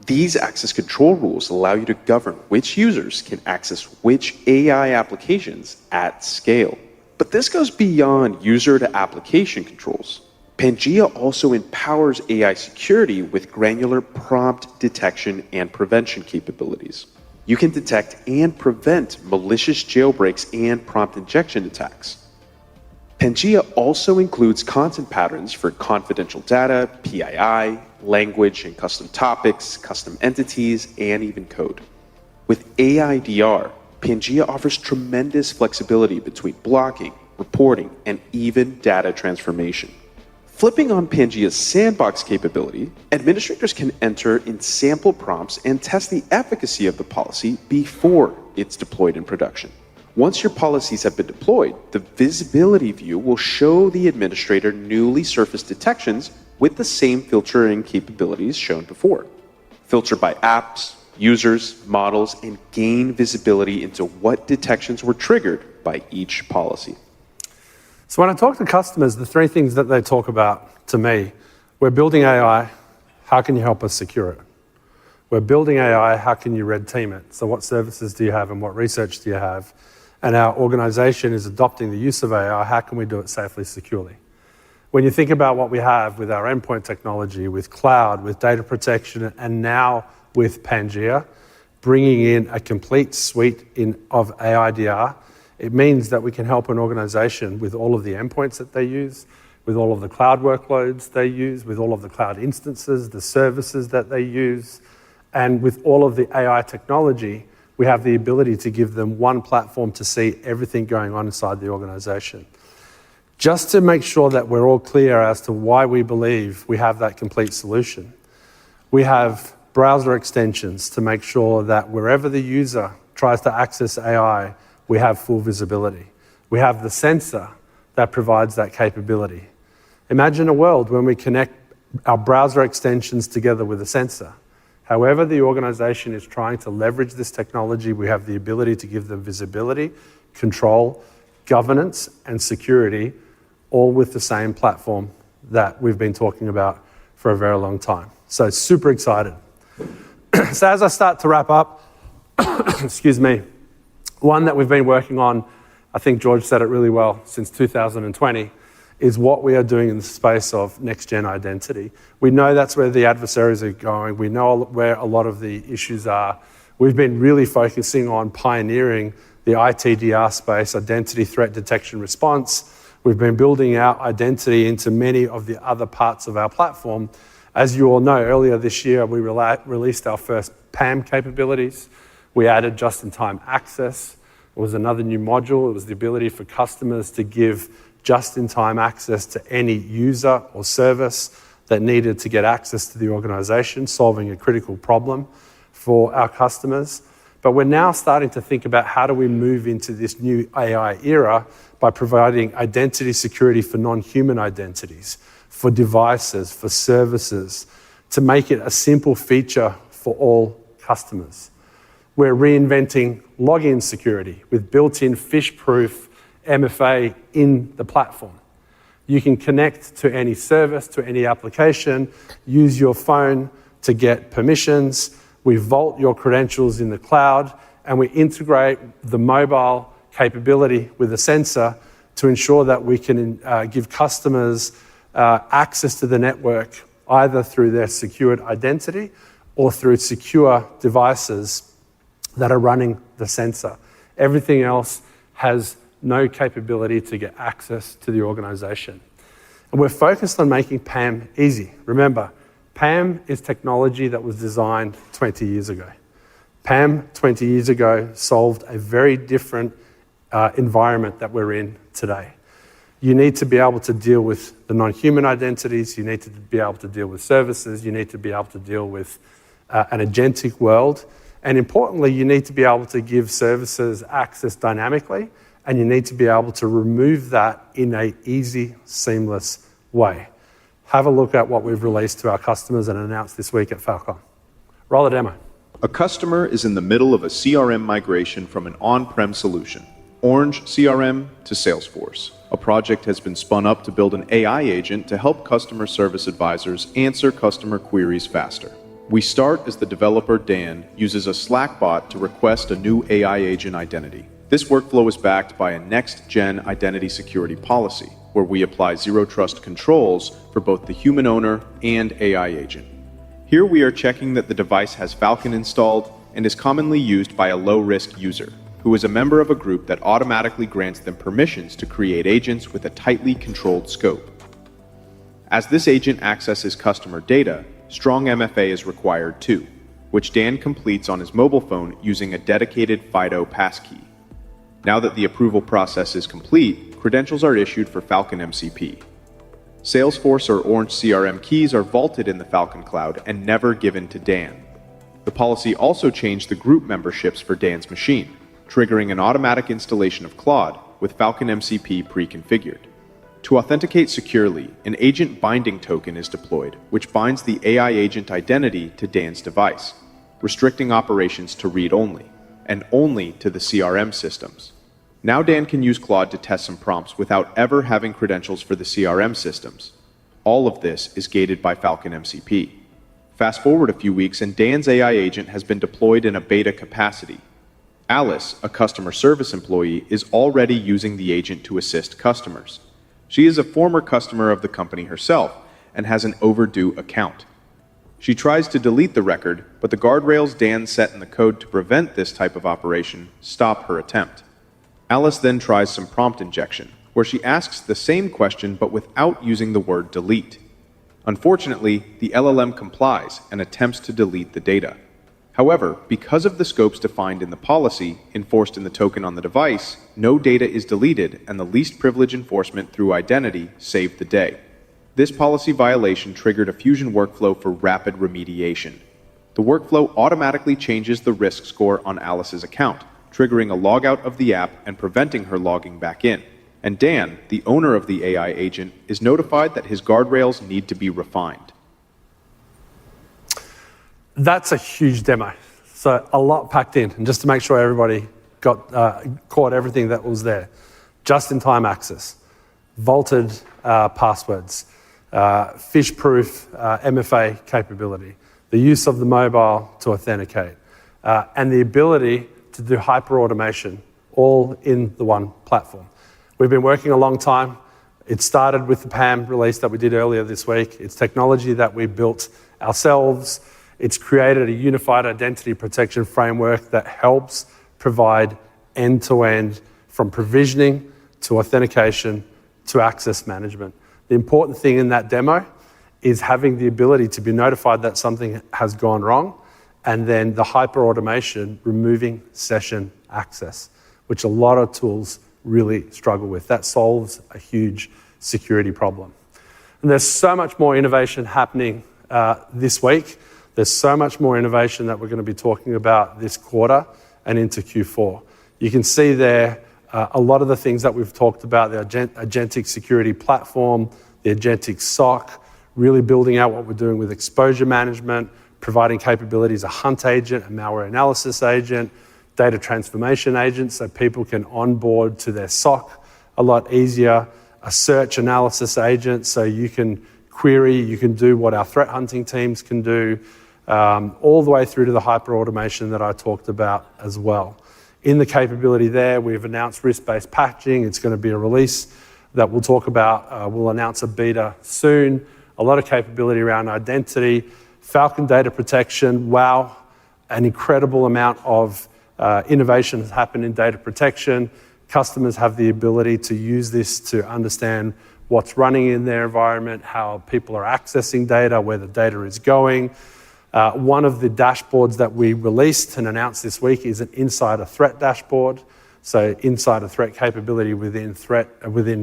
These access control rules allow you to govern which users can access which AI applications at scale. But this goes beyond user to application controls. Pangea also empowers AI security with granular prompt detection and prevention capabilities. You can detect and prevent malicious jailbreaks and prompt injection attacks. Pangea also includes content patterns for confidential data, PII, language and custom topics, custom entities, and even code. With AIDR, Pangea offers tremendous flexibility between blocking, reporting, and even data transformation. Flipping on Pangea's sandbox capability, administrators can enter in sample prompts and test the efficacy of the policy before it's deployed in production. Once your policies have been deployed, the visibility view will show the administrator newly surfaced detections with the same filtering capabilities shown before. Filter by apps, users, models, and gain visibility into what detections were triggered by each policy. So when I talk to customers, the three things that they talk about to me, we're building AI, how can you help us secure it? We're building AI, how can you red team it? So what services do you have and what research do you have? And our organization is adopting the use of AI, how can we do it safely, securely? When you think about what we have with our endpoint technology, with cloud, with data protection, and now with Pangea, bringing in a complete suite of AIDR, it means that we can help an organization with all of the endpoints that they use, with all of the cloud workloads they use, with all of the cloud instances, the services that they use, and with all of the AI technology, we have the ability to give them one platform to see everything going on inside the organization. Just to make sure that we're all clear as to why we believe we have that complete solution, we have browser extensions to make sure that wherever the user tries to access AI, we have full visibility. We have the sensor that provides that capability. Imagine a world when we connect our browser extensions together with a sensor. However the organization is trying to leverage this technology, we have the ability to give them visibility, control, governance, and security, all with the same platform that we've been talking about for a very long time. So super excited. So as I start to wrap up, excuse me, one that we've been working on, I think George said it really well, since 2020, is what we are doing in the space of next-gen identity. We know that's where the adversaries are going. We know where a lot of the issues are. We've been really focusing on pioneering the ITDR space, identity threat detection response. We've been building out identity into many of the other parts of our platform. As you all know, earlier this year, we released our first PAM capabilities. We added just-in-time access. It was another new module. It was the ability for customers to give just-in-time access to any user or service that needed to get access to the organization, solving a critical problem for our customers. But we're now starting to think about how do we move into this new AI era by providing identity security for non-human identities, for devices, for services, to make it a simple feature for all customers. We're reinventing login security with built-in phish-proof MFA in the platform. You can connect to any service, to any application, use your phone to get permissions. We vault your credentials in the cloud, and we integrate the mobile capability with a sensor to ensure that we can give customers access to the network either through their secured identity or through secure devices that are running the sensor. Everything else has no capability to get access to the organization. And we're focused on making PAM easy. Remember, PAM is technology that was designed 20 years ago. PAM 20 years ago solved a very different environment that we're in today. You need to be able to deal with the non-human identities, you need to be able to deal with services, you need to be able to deal with an agentic world, and importantly, you need to be able to give services access dynamically, and you need to be able to remove that in an easy, seamless way. Have a look at what we've released to our customers and announced this week at Fal Con. Roll the demo. A customer is in the middle of a CRM migration from an on-prem solution, Orange CRM to Salesforce. A project has been spun up to build an AI agent to help customer service advisors answer customer queries faster. We start as the developer, Dan, uses a Slack bot to request a new AI agent identity. This workflow is backed by a next-gen identity security policy, where we apply zero-trust controls for both the human owner and AI agent. Here we are checking that the device has Fal Con installed and is commonly used by a low-risk user, who is a member of a group that automatically grants them permissions to create agents with a tightly controlled scope. As this agent accesses customer data, strong MFA is required too, which Dan completes on his mobile phone using a dedicated FIDO passkey. Now that the approval process is complete, credentials are issued for Fal Con MCP. Salesforce or Orange CRM keys are vaulted in the Falcon Cloud and never given to Dan. The policy also changed the group memberships for Dan's machine, triggering an automatic installation of Claude with Falcon MCP pre-configured. To authenticate securely, an agent binding token is deployed, which binds the AI agent identity to Dan's device, restricting operations to read-only, and only to the CRM systems. Now Dan can use Claude to test some prompts without ever having credentials for the CRM systems. All of this is gated by Falcon MCP. Fast forward a few weeks and Dan's AI agent has been deployed in a beta capacity. Alice, a customer service employee, is already using the agent to assist customers. She is a former customer of the company herself and has an overdue account. She tries to delete the record, but the guardrails Dan set in the code to prevent this type of operation stop her attempt. Alice then tries some prompt injection, where she asks the same question but without using the word delete. Unfortunately, the LLM complies and attempts to delete the data. However, because of the scopes defined in the policy, enforced in the token on the device, no data is deleted and the least privilege enforcement through identity saved the day. This policy violation triggered a Fusion workflow for rapid remediation. The workflow automatically changes the risk score on Alice's account, triggering a logout of the app and preventing her logging back in. And Dan, the owner of the AI agent, is notified that his guardrails need to be refined. That's a huge demo. So a lot packed in. And just to make sure everybody caught everything that was there. Just-in-time access, vaulted passwords, phish-proof MFA capability, the use of the mobile to authenticate, and the ability to do hyper-automation all in the one platform. We've been working a long time. It started with the PAM release that we did earlier this week. It's technology that we built ourselves. It's created a unified identity protection framework that helps provide end-to-end from provisioning to authentication to access management. The important thing in that demo is having the ability to be notified that something has gone wrong, and then the hyper-automation removing session access, which a lot of tools really struggle with. That solves a huge security problem. And there's so much more innovation happening this week. There's so much more innovation that we're going to be talking about this quarter and into Q4. You can see there a lot of the things that we've talked about, the agentic security platform, the agentic SOC, really building out what we're doing with exposure management, providing capabilities, a hunt agent, a malware analysis agent, data transformation agent so people can onboard to their SOC a lot easier, a search analysis agent so you can query, you can do what our threat hunting teams can do, all the way through to the hyper-automation that I talked about as well. In the capability there, we've announced risk-based patching. It's going to be a release that we'll talk about. We'll announce a beta soon. A lot of capability around identity, Falcon data protection. Wow, an incredible amount of innovation has happened in data protection. Customers have the ability to use this to understand what's running in their environment, how people are accessing data, where the data is going. One of the dashboards that we released and announced this week is an insider threat dashboard. So insider threat capability within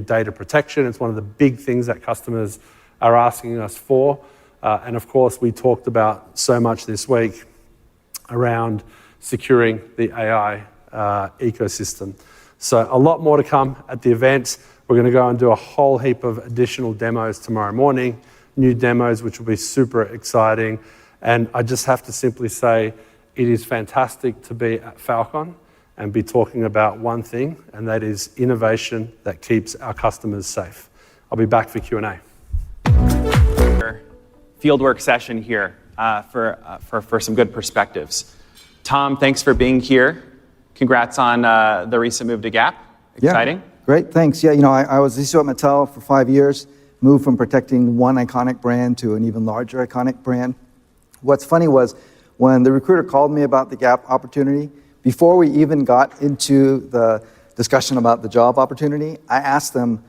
data protection. It's one of the big things that customers are asking us for. And of course, we talked about so much this week around securing the AI ecosystem. So a lot more to come at the event. We're going to go and do a whole heap of additional demos tomorrow morning, new demos, which will be super exciting. And I just have to simply say, it is fantastic to be at Fal Con and be talking about one thing, and that is innovation that keeps our customers safe. I'll be back for Q&A. Fieldwork session here for some good perspectives. Tom, thanks for being here. Congrats on the recent move to Gap. Exciting. Yeah, great, thanks. Yeah, I was CISO at Mattel for 5 years, moved from protecting one iconic brand to an even larger iconic brand. What's funny was when the recruiter called me about the Gap opportunity, before we even got into the discussion about the job opportunity, I asked them,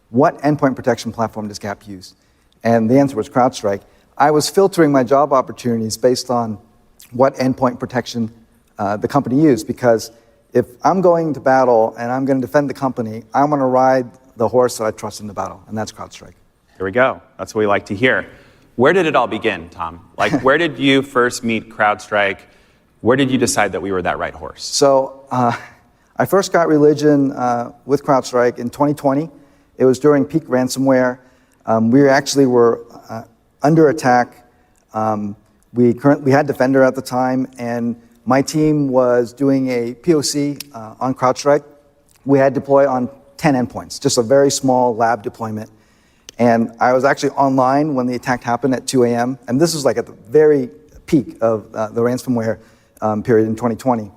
what endpoint protection platform does Gap use? And the answer was CrowdStrike. I was filtering my job opportunities based on what endpoint protection the company used, because if I'm going to battle and I'm going to defend the company, I'm going to ride the horse that I trust in the battle, and that's CrowdStrike. Here we go. That's what we like to hear. Where did it all begin, Tom? Like, where did you first meet CrowdStrike? Where did you decide that we were that right horse? So I first got religion with CrowdStrike in 2020. It was during peak ransomware. We actually were under attack. We had Defender at the time, and my team was doing a POC on CrowdStrike. We had deploy on 10 endpoints, just a very small lab deployment. And I was actually online when the attack happened at 2 a.m. And this was like at the very peak of the ransomware period in 2020.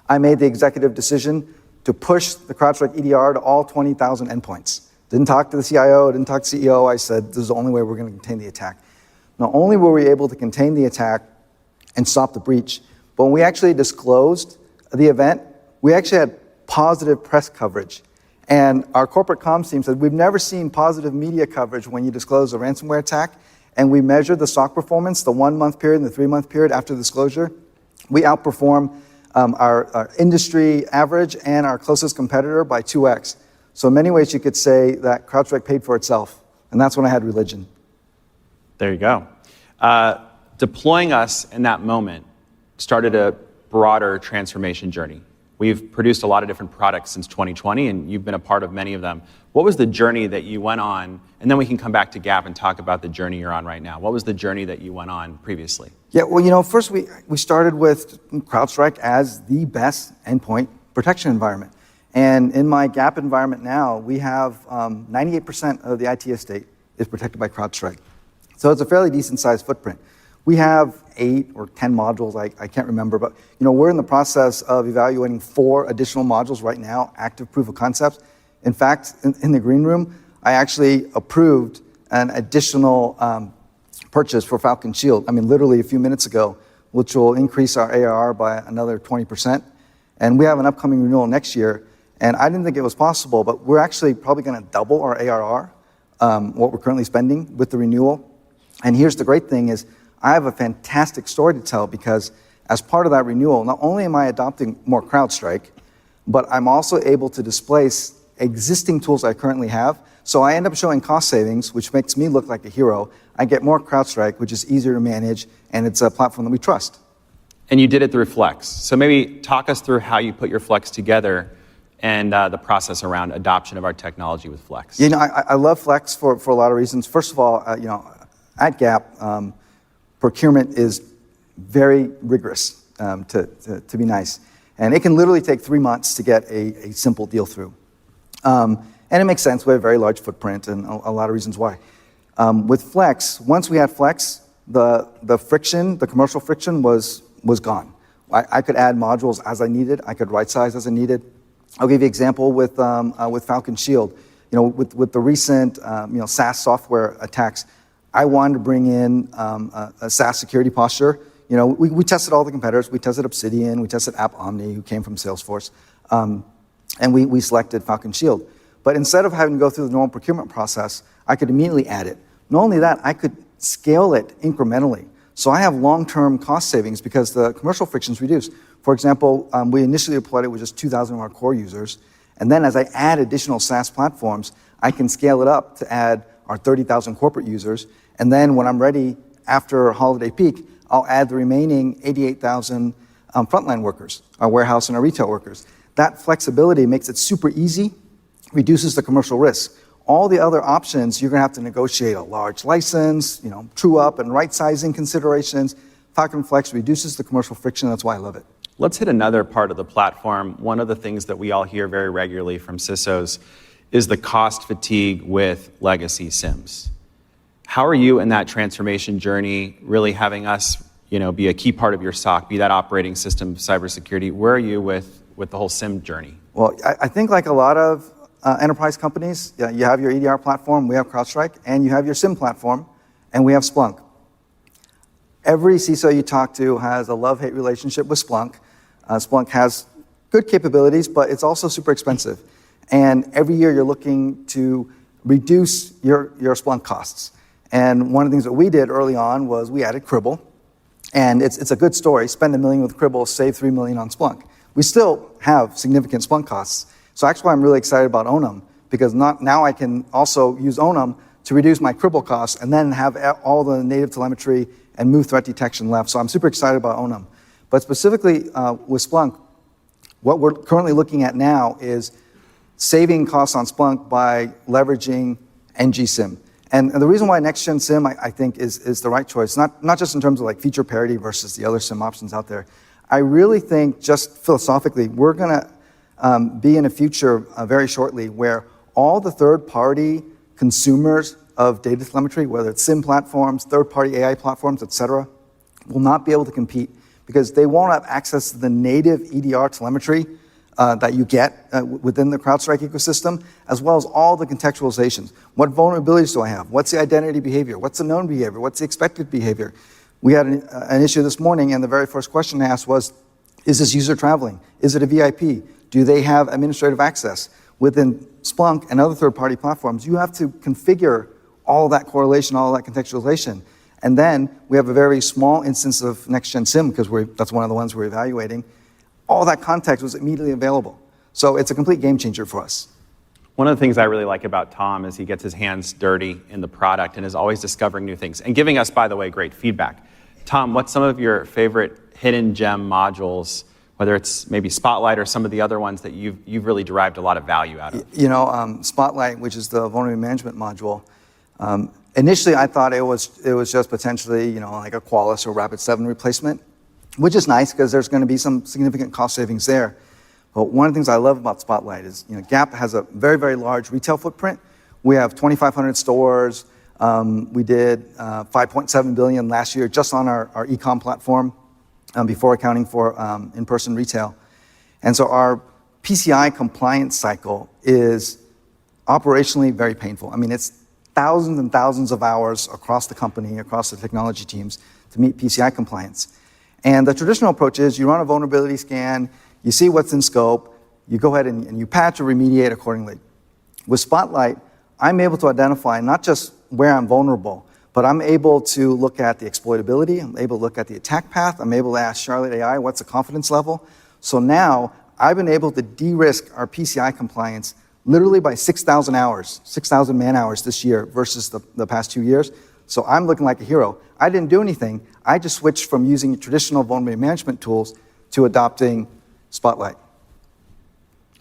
I made the executive decision to push the CrowdStrike EDR to all 20,000 endpoints. Didn't talk to the CIO, didn't talk to the CEO. I said, this is the only way we're going to contain the attack. Not only were we able to contain the attack and stop the breach, but when we actually disclosed the event, we actually had positive press coverage. And our corporate comms team said, we've never seen positive media coverage when you disclose a ransomware attack. And we measured the SOC performance, the 1 month period and the 3 month period after disclosure. We outperform our industry average and our closest competitor by 2x. So in many ways, you could say that CrowdStrike paid for itself. And that's when I had religion. There you go. Deploying us in that moment started a broader transformation journey. We've produced a lot of different products since 2020, and you've been a part of many of them. What was the journey that you went on? And then we can come back to Gap and talk about the journey you're on right now. What was the journey that you went on previously? Yeah, well, first we started with CrowdStrike as the best endpoint protection environment. And in my Gap environment now, we have 98% of the IT estate is protected by CrowdStrike. So it's a fairly decent sized footprint. We have 8 or 10 modules, I can't remember, but we're in the process of evaluating 4 additional modules right now, active proof of concepts. In fact, in the green room, I actually approved an additional purchase for Fal Con Shield, literally a few minutes ago, which will increase our ARR by another 20%. And we have an upcoming renewal next year, and I didn't think it was possible, but we're actually probably going to double our ARR, what we're currently spending with the renewal. And here's the great thing is, I have a fantastic story to tell because as part of that renewal, not only am I adopting more CrowdStrike, but I'm also able to displace existing tools I currently have. So I end up showing cost savings, which makes me look like a hero. I get more CrowdStrike, which is easier to manage, and it's a platform that we trust. And you did it through Flex. So maybe talk us through how you put your Flex together and the process around adoption of our technology with Flex. I love Flex for a lot of reasons. First of all, at Gap, procurement is very rigorous, to be nice. And it can literally take 3 months to get a simple deal through. And it makes sense. We have a very large footprint and a lot of reasons why. With Flex, once we had Flex, the friction, the commercial friction was gone. I could add modules as I needed. I could right size as I needed. I'll give you an example with Fal Con Shield. With the recent SaaS software attacks, I wanted to bring in a SaaS security posture. We tested all the competitors. We tested Obsidian. We tested App Omni, who came from Salesforce. And we selected Fal Con Shield. But instead of having to go through the normal procurement process, I could immediately add it. Not only that, I could scale it incrementally. So I have long-term cost savings because the commercial friction is reduced. For example, we initially deployed it with just 2,000 of our core users. And then as I add additional SaaS platforms, I can scale it up to add our 30,000 corporate users. And then when I'm ready after holiday peak, I'll add the remaining 88,000 frontline workers, our warehouse and our retail workers. That flexibility makes it super easy, reduces the commercial risk. All the other options, you're going to have to negotiate a large license, true up and right sizing considerations. Fal Con Flex reduces the commercial friction. That's why I love it. Let's hit another part of the platform. One of the things that we all hear very regularly from CISOs is the cost fatigue with legacy SIEMs. How are you in that transformation journey, really having us, be a key part of your SOC, be that operating system of cybersecurity? Where are you with the whole SIEM journey? Well, I think like a lot of enterprise companies, you have your EDR platform, we have CrowdStrike, and you have your SIEM platform, and we have Splunk. Every CISO you talk to has a love-hate relationship with Splunk. Splunk has good capabilities, but it's also super expensive. And every year you're looking to reduce your Splunk costs. And one of the things that we did early on was we added Cribble. And it's a good story. Spend $1 million with Cribble, save $3 million on Splunk. We still have significant Splunk costs. So actually I'm really excited about Onum because now I can also use Onum to reduce my cribble costs and then have all the native telemetry and move threat detection left. So I'm super excited about Onum. But specifically with Splunk, what we're currently looking at now is saving costs on Splunk by leveraging ngSIM. And the reason why Next-Gen SIM, I think, is the right choice, not just in terms of like feature parity versus the other SIM options out there. I really think, just philosophically, we're going to be in a future very shortly where all the third-party consumers of data telemetry, whether it's SIM platforms, third-party AI platforms, et cetera, will not be able to compete because they won't have access to the native EDR telemetry that you get within the CrowdStrike ecosystem, as well as all the contextualizations. What vulnerabilities do I have? What's the identity behavior? What's the known behavior? What's the expected behavior? We had an issue this morning, and the very first question I asked was, is this user traveling? Is it a VIP? Do they have administrative access? Within Splunk and other third-party platforms, you have to configure all that correlation, all that contextualization. And then we have a very small instance of Next-Gen SIM, because that's one of the ones we're evaluating. All that context was immediately available. So it's a complete game changer for us. One of the things I really like about Tom is he gets his hands dirty in the product and is always discovering new things and giving us, by the way, great feedback. Tom, what's some of your favorite hidden gem modules, whether it's maybe Spotlight or some of the other ones that you've really derived a lot of value out of? Spotlight, which is the vulnerability management module, initially I thought it was just potentially like a Qualys or Rapid7 replacement, which is nice because there's going to be some significant cost savings there. But one of the things I love about Spotlight is Gap has a very, very large retail footprint. We have 2,500 stores. We did $5.7 billion last year just on our e-com platform before accounting for in-person retail. And so our PCI compliance cycle is operationally very painful. I mean, it's thousands and thousands of hours across the company, across the technology teams to meet PCI compliance. And the traditional approach is you run a vulnerability scan, you see what's in scope, you go ahead and you patch or remediate accordingly. With Spotlight, I'm able to identify not just where I'm vulnerable, but I'm able to look at the exploitability, I'm able to look at the attack path, I'm able to ask Charlotte AI what's the confidence level. So now I've been able to de-risk our PCI compliance literally by 6,000 hours, 6,000 man hours this year versus the past 2 years. So I'm looking like a hero. I didn't do anything. I just switched from using traditional vulnerability management tools to adopting Spotlight.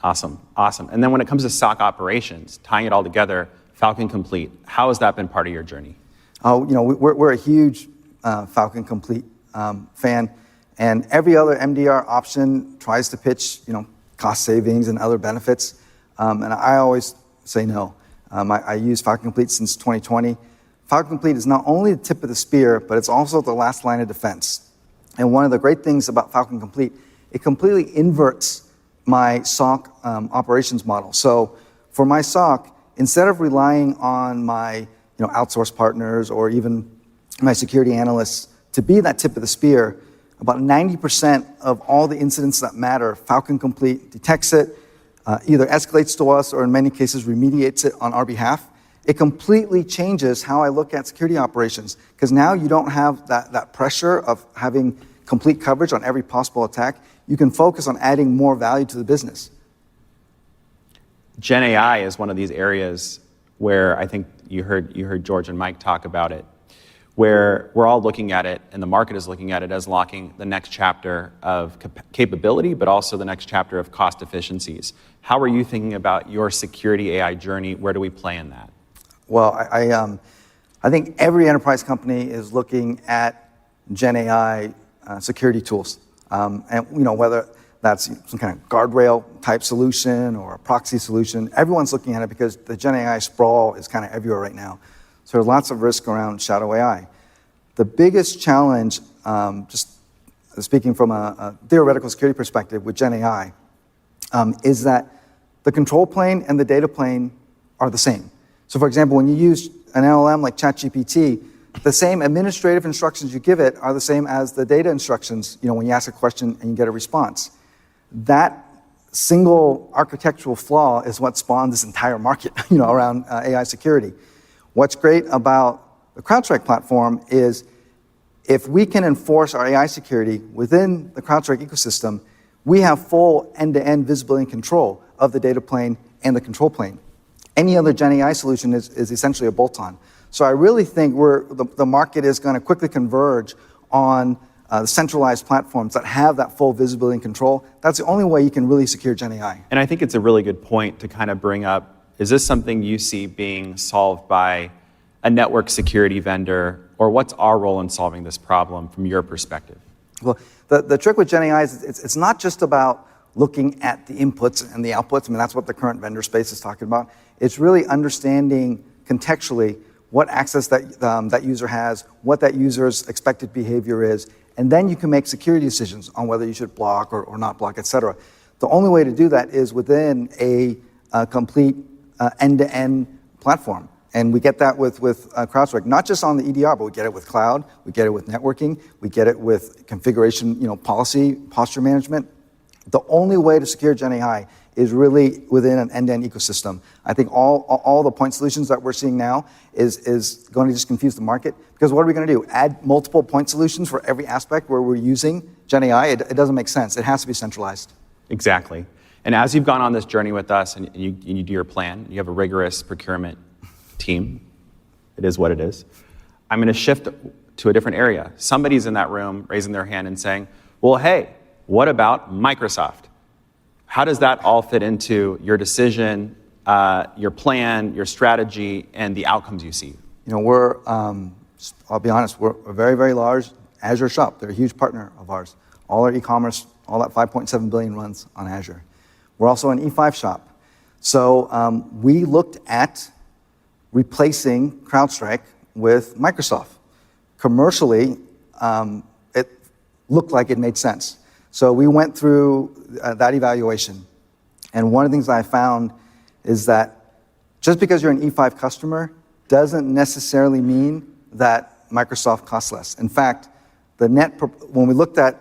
Awesome. And then when it comes to SOC operations, tying it all together, Falcon Complete, how has that been part of your journey? We're a huge Falcon Complete fan, and every other MDR option tries to pitch, cost savings and other benefits, and I always say no. I use Falcon Complete since 2020. Falcon Complete is not only the tip of the spear, but it's also the last line of defense. And one of the great things about Falcon Complete, it completely inverts my SOC operations model. So for my SOC, instead of relying on my outsourced partners or even my security analysts to be that tip of the spear, about 90% of all the incidents that matter, Falcon Complete detects it, either escalates to us or in many cases remediates it on our behalf. It completely changes how I look at security operations because now you don't have that pressure of having complete coverage on every possible attack. You can focus on adding more value to the business. Gen AI is one of these areas where I think you heard George and Mike talk about it, where we're all looking at it and the market is looking at it as unlocking the next chapter of capability, but also the next chapter of cost efficiencies. How are you thinking about your security AI journey? Where do we play in that? Well, I think every enterprise company is looking at Gen AI security tools, and whether that's some kind of guardrail type solution or a proxy solution, everyone's looking at it because the Gen AI sprawl is kind of everywhere right now. So there's lots of risk around shadow AI. The biggest challenge, just speaking from a theoretical security perspective with Gen AI, is that the control plane and the data plane are the same. So for example, when you use an LLM like ChatGPT, the same administrative instructions you give it are the same as the data instructions, when you ask a question and you get a response. That single architectural flaw is what spawned this entire market, around AI security. What's great about the CrowdStrike platform is if we can enforce our AI security within the CrowdStrike ecosystem, we have full end-to-end visibility and control of the data plane and the control plane. Any other Gen AI solution is essentially a bolt-on. So I really think the market is going to quickly converge on the centralized platforms that have that full visibility and control. That's the only way you can really secure Gen AI. And I think it's a really good point to kind of bring up, is this something you see being solved by a network security vendor, or what's our role in solving this problem from your perspective? Well, the trick with Gen AI is it's not just about looking at the inputs and the outputs. I mean, that's what the current vendor space is talking about. It's really understanding contextually what access that user has, what that user's expected behavior is, and then you can make security decisions on whether you should block or not block, et cetera. The only way to do that is within a complete end-to-end platform. And we get that with CrowdStrike, not just on the EDR, but we get it with cloud, we get it with networking, we get it with configuration, policy, posture management. The only way to secure Gen AI is really within an end-to-end ecosystem. I think all the point solutions that we're seeing now is going to just confuse the market, because what are we going to do? Add multiple point solutions for every aspect where we're using Gen AI? It doesn't make sense. It has to be centralized. Exactly. And as you've gone on this journey with us and you do your plan, you have a rigorous procurement team. It is what it is. I'm going to shift to a different area. Somebody's in that room raising their hand and saying, well, hey, what about Microsoft? How does that all fit into your decision, your plan, your strategy, and the outcomes you see? I'll be honest, we're a very, very large Azure shop. They're a huge partner of ours. All our e-commerce, all that 5.7 billion runs on Azure. We're also an E5 shop. So we looked at replacing CrowdStrike with Microsoft. Commercially, it looked like it made sense. So we went through that evaluation. And one of the things I found is that just because you're an E5 customer doesn't necessarily mean that Microsoft costs less. In fact, when we looked at,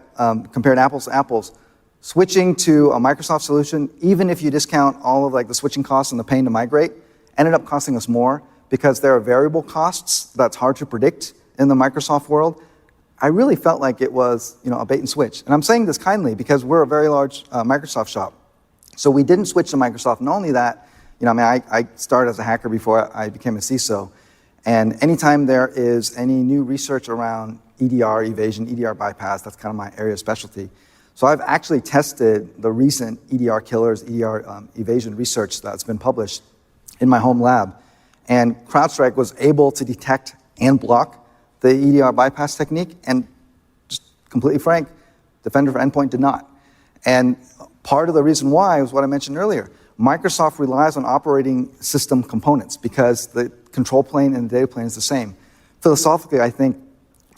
compared apples to apples, switching to a Microsoft solution, even if you discount all of the switching costs and the pain to migrate, ended up costing us more because there are variable costs that's hard to predict in the Microsoft world. I really felt like it was, a bait and switch. And I'm saying this kindly because we're a very large Microsoft shop. So we didn't switch to Microsoft. And not only that, I started as a hacker before I became a CISO. And anytime there is any new research around EDR evasion, EDR bypass, that's kind of my area of specialty. So I've actually tested the recent EDR killers, EDR evasion research that's been published in my home lab. And CrowdStrike was able to detect and block the EDR bypass technique, and just completely frank, Defender for Endpoint did not. And part of the reason why was what I mentioned earlier. Microsoft relies on operating system components because the control plane and the data plane is the same. Philosophically, I think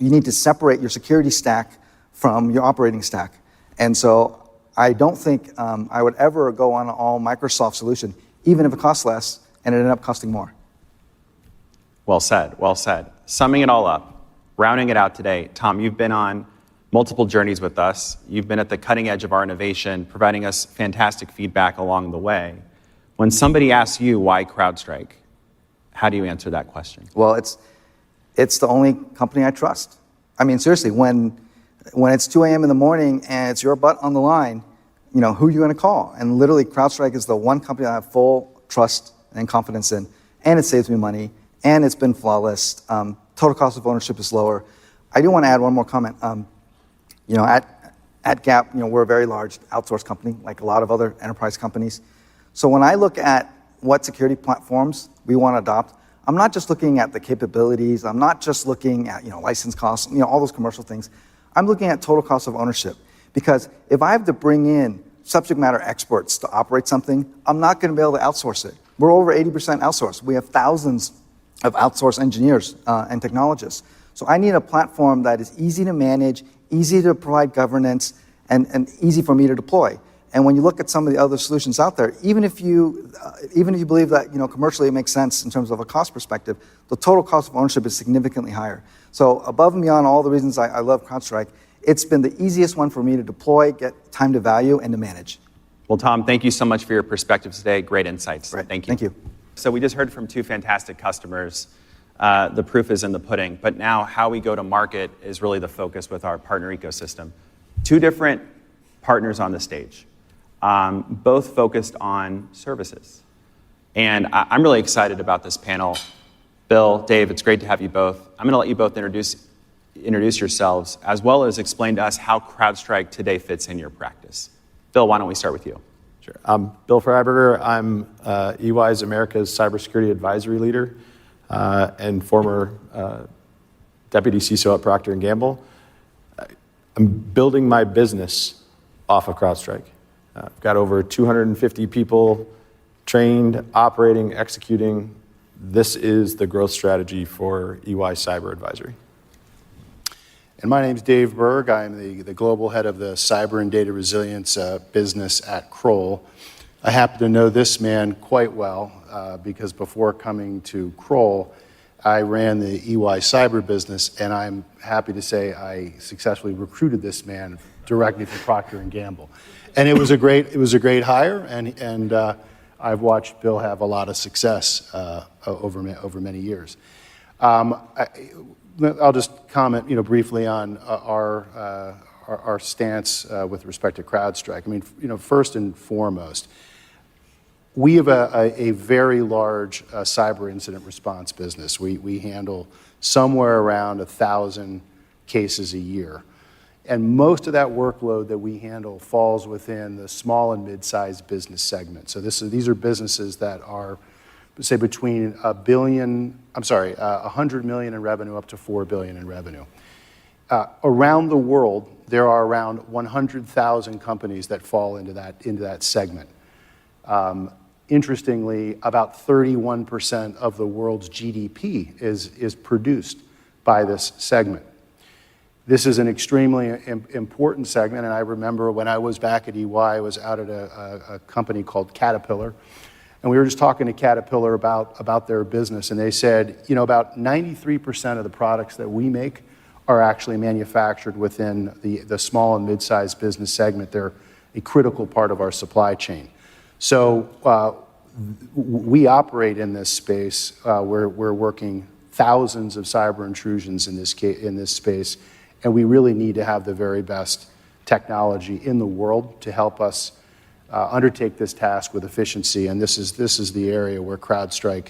you need to separate your security stack from your operating stack. And so I don't think I would ever go on an all Microsoft solution, even if it costs less and it ended up costing more. Well said, well said. Summing it all up, rounding it out today, Tom, you've been on multiple journeys with us. You've been at the cutting edge of our innovation, providing us fantastic feedback along the way. When somebody asks you why CrowdStrike, how do you answer that question? Well, it's the only company I trust. I mean, seriously, when it's 2 a.m. in the morning and it's your butt on the line, who are you going to call? And literally, CrowdStrike is the one company I have full trust and confidence in, and it saves me money, and it's been flawless. Total cost of ownership is lower. I do want to add one more comment. At Gap, we're a very large outsourced company, like a lot of other enterprise companies. So when I look at what security platforms we want to adopt, I'm not just looking at the capabilities. I'm not just looking at license costs, all those commercial things. I'm looking at total cost of ownership, because if I have to bring in subject matter experts to operate something, I'm not going to be able to outsource it. We're over 80% outsourced. We have thousands of outsourced engineers and technologists. So I need a platform that is easy to manage, easy to provide governance, and easy for me to deploy. And when you look at some of the other solutions out there, even if you believe that commercially it makes sense in terms of a cost perspective, the total cost of ownership is significantly higher. So above and beyond all the reasons I love CrowdStrike, it's been the easiest one for me to deploy, get time to value, and to manage. Well, Tom, thank you so much for your perspectives today. Great insights. Right. Thank you. Thank you. So we just heard from two fantastic customers. The proof is in the pudding. But now how we go to market is really the focus with our partner ecosystem. Two different partners on the stage, both focused on services. And I'm really excited about this panel. Bill, Dave, it's great to have you both. I'm going to let you both introduce yourselves, as well as explain to us how CrowdStrike today fits in your practice. Bill, why don't we start with you? Sure. I'm Bill Freiberger. I'm EY's America's Cybersecurity Advisory Leader and former Deputy CISO at Procter & Gamble. I'm building my business off of CrowdStrike. I've got over 250 people trained, operating, executing. This is the growth strategy for EY Cyber Advisory. And my name is Dave Berg. I'm the global head of the cyber and data resilience business at Kroll. I happen to know this man quite well because before coming to Kroll, I ran the EY cyber business, and I'm happy to say I successfully recruited this man directly from Procter & Gamble. And it was a great hire, and I've watched Bill have a lot of success over many years. I'll just comment, briefly on our stance with respect to CrowdStrike. I mean, first and foremost, we have a very large cyber incident response business. We handle somewhere around 1,000 cases a year. And most of that workload that we handle falls within the small and mid-sized business segment. So these are businesses that are, say, between $100 million in revenue up to $4 billion in revenue. Around the world, there are around 100,000 companies that fall into that segment. Interestingly, about 31% of the world's GDP is produced by this segment. This is an extremely important segment, and I remember when I was back at EY, I was out at a company called Caterpillar, and we were just talking to Caterpillar about their business, and they said, about 93% of the products that we make are actually manufactured within the small and mid-sized business segment. They're a critical part of our supply chain. So we operate in this space. We're working thousands of cyber intrusions in this space, and we really need to have the very best technology in the world to help us undertake this task with efficiency. And this is the area where CrowdStrike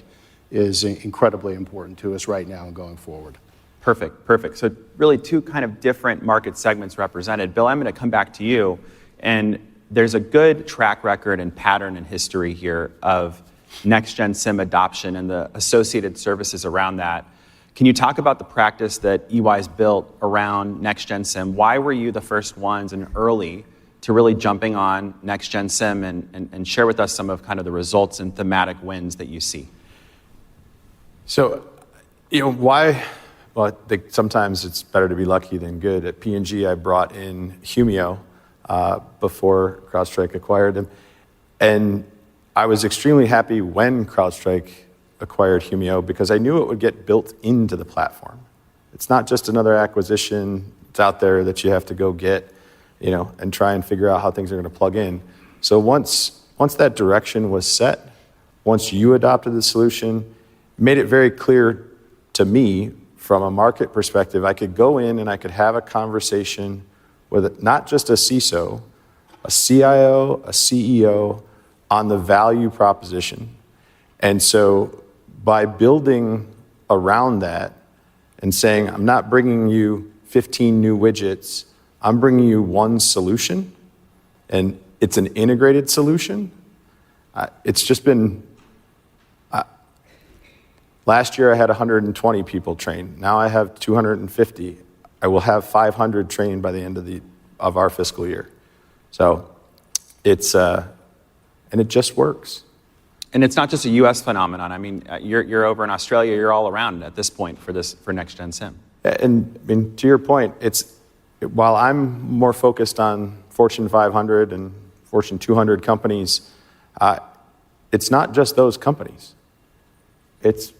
is incredibly important to us right now and going forward. Perfect. So really two kind of different market segments represented. Bill, I'm going to come back to you. And there's a good track record and pattern and history here of next-gen SIEM adoption and the associated services around that. Can you talk about the practice that EY's built around next-gen SIEM? Why were you the first ones and early to really jumping on next-gen SIEM and share with us some of kind of the results and thematic wins that you see? So, why? Well, I think sometimes it's better to be lucky than good. At P&G, I brought in Humio before CrowdStrike acquired them. And I was extremely happy when CrowdStrike acquired Humio because I knew it would get built into the platform. It's not just another acquisition that's out there that you have to go get, and try and figure out how things are going to plug in. So once that direction was set, once you adopted the solution, made it very clear to me from a market perspective, I could go in and I could have a conversation with not just a CISO, a CIO, a CEO on the value proposition. And so by building around that and saying, I'm not bringing you 15 new widgets, I'm bringing you one solution, and it's an integrated solution. It's just been, last year I had 120 people trained. Now I have 250. I will have 500 trained by the end of our fiscal year. So it's, and it just works. And it's not just a U.S. phenomenon. I mean, you're over in Australia. You're all around at this point for next-gen SIEM. And I mean, to your point, while I'm more focused on Fortune 500 and Fortune 200 companies, it's not just those companies. It's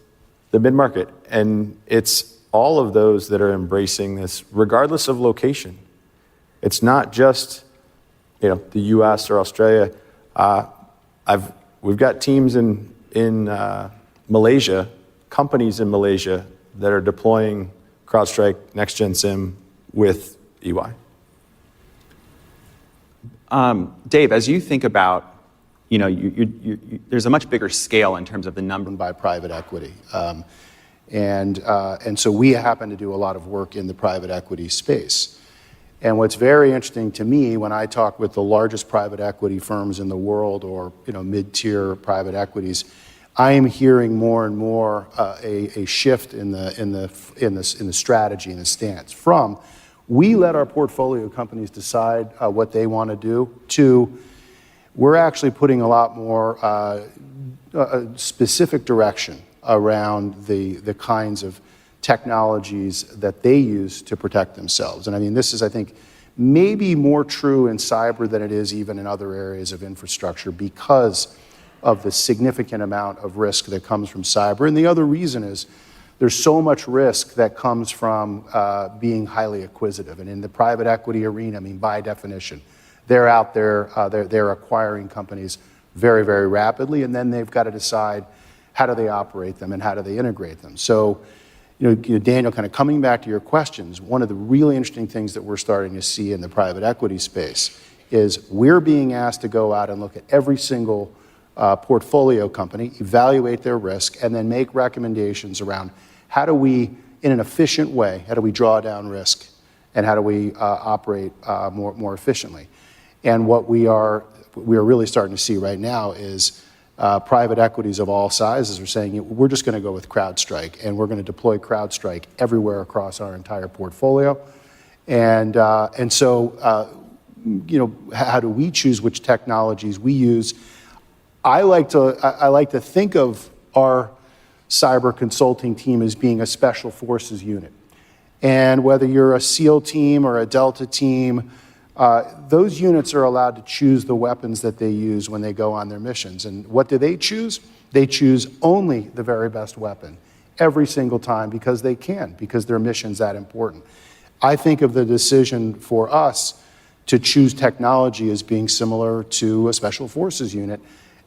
the mid-market, and it's all of those that are embracing this, regardless of location. It's not just the U.S. or Australia. We've got teams in Malaysia, companies in Malaysia that are deploying CrowdStrike Next-Gen SIEM with EY. Dave, as you think about there's a much bigger scale in terms of the number. By private equity. And so we happen to do a lot of work in the private equity space. And what's very interesting to me when I talk with the largest private equity firms in the world, or mid-tier private equities, I am hearing more and more a shift in the strategy and the stance from we let our portfolio companies decide what they want to do to we're actually putting a lot more specific direction around the kinds of technologies that they use to protect themselves. And I mean, this is, I think, maybe more true in cyber than it is even in other areas of infrastructure because of the significant amount of risk that comes from cyber. And the other reason is there's so much risk that comes from being highly acquisitive. And in the private equity arena, I mean, by definition, they're out there, they're acquiring companies very, very rapidly, and then they've got to decide how do they operate them and how do they integrate them. So, Daniel, kind of coming back to your questions, one of the really interesting things that we're starting to see in the private equity space is we're being asked to go out and look at every single portfolio company, evaluate their risk, and then make recommendations around how do we, in an efficient way, how do we draw down risk and how do we operate more efficiently. And what we are really starting to see right now is private equities of all sizes are saying we're just going to go with CrowdStrike and we're going to deploy CrowdStrike everywhere across our entire portfolio. And so, how do we choose which technologies we use? I like to think of our cyber consulting team as being a special forces unit. And whether you're a SEAL team or a Delta team, those units are allowed to choose the weapons that they use when they go on their missions. And what do they choose? They choose only the very best weapon every single time because they can, because their mission's that important. I think of the decision for us to choose technology as being similar to a special forces unit.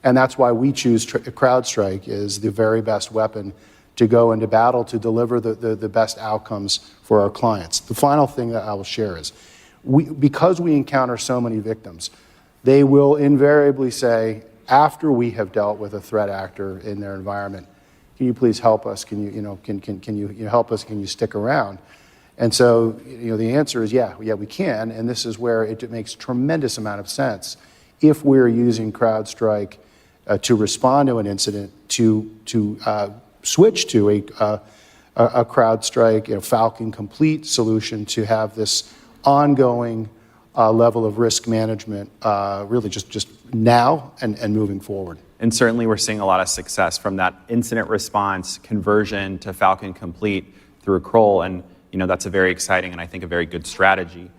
And that's why we choose CrowdStrike as the very best weapon to go into battle to deliver the best outcomes for our clients. The final thing that I will share is, because we encounter so many victims, they will invariably say, after we have dealt with a threat actor in their environment, can you please help us? Can you help us? Can you stick around? And so, the answer is yeah, we can. And this is where it makes tremendous amount of sense if we're using CrowdStrike to respond to an incident, to switch to a CrowdStrike Fal Con complete solution to have this ongoing level of risk management, really just now and moving forward. And certainly we're seeing a lot of success from that incident response conversion to Fal Con complete through Kroll, and that's a very exciting and I think a very good strategy.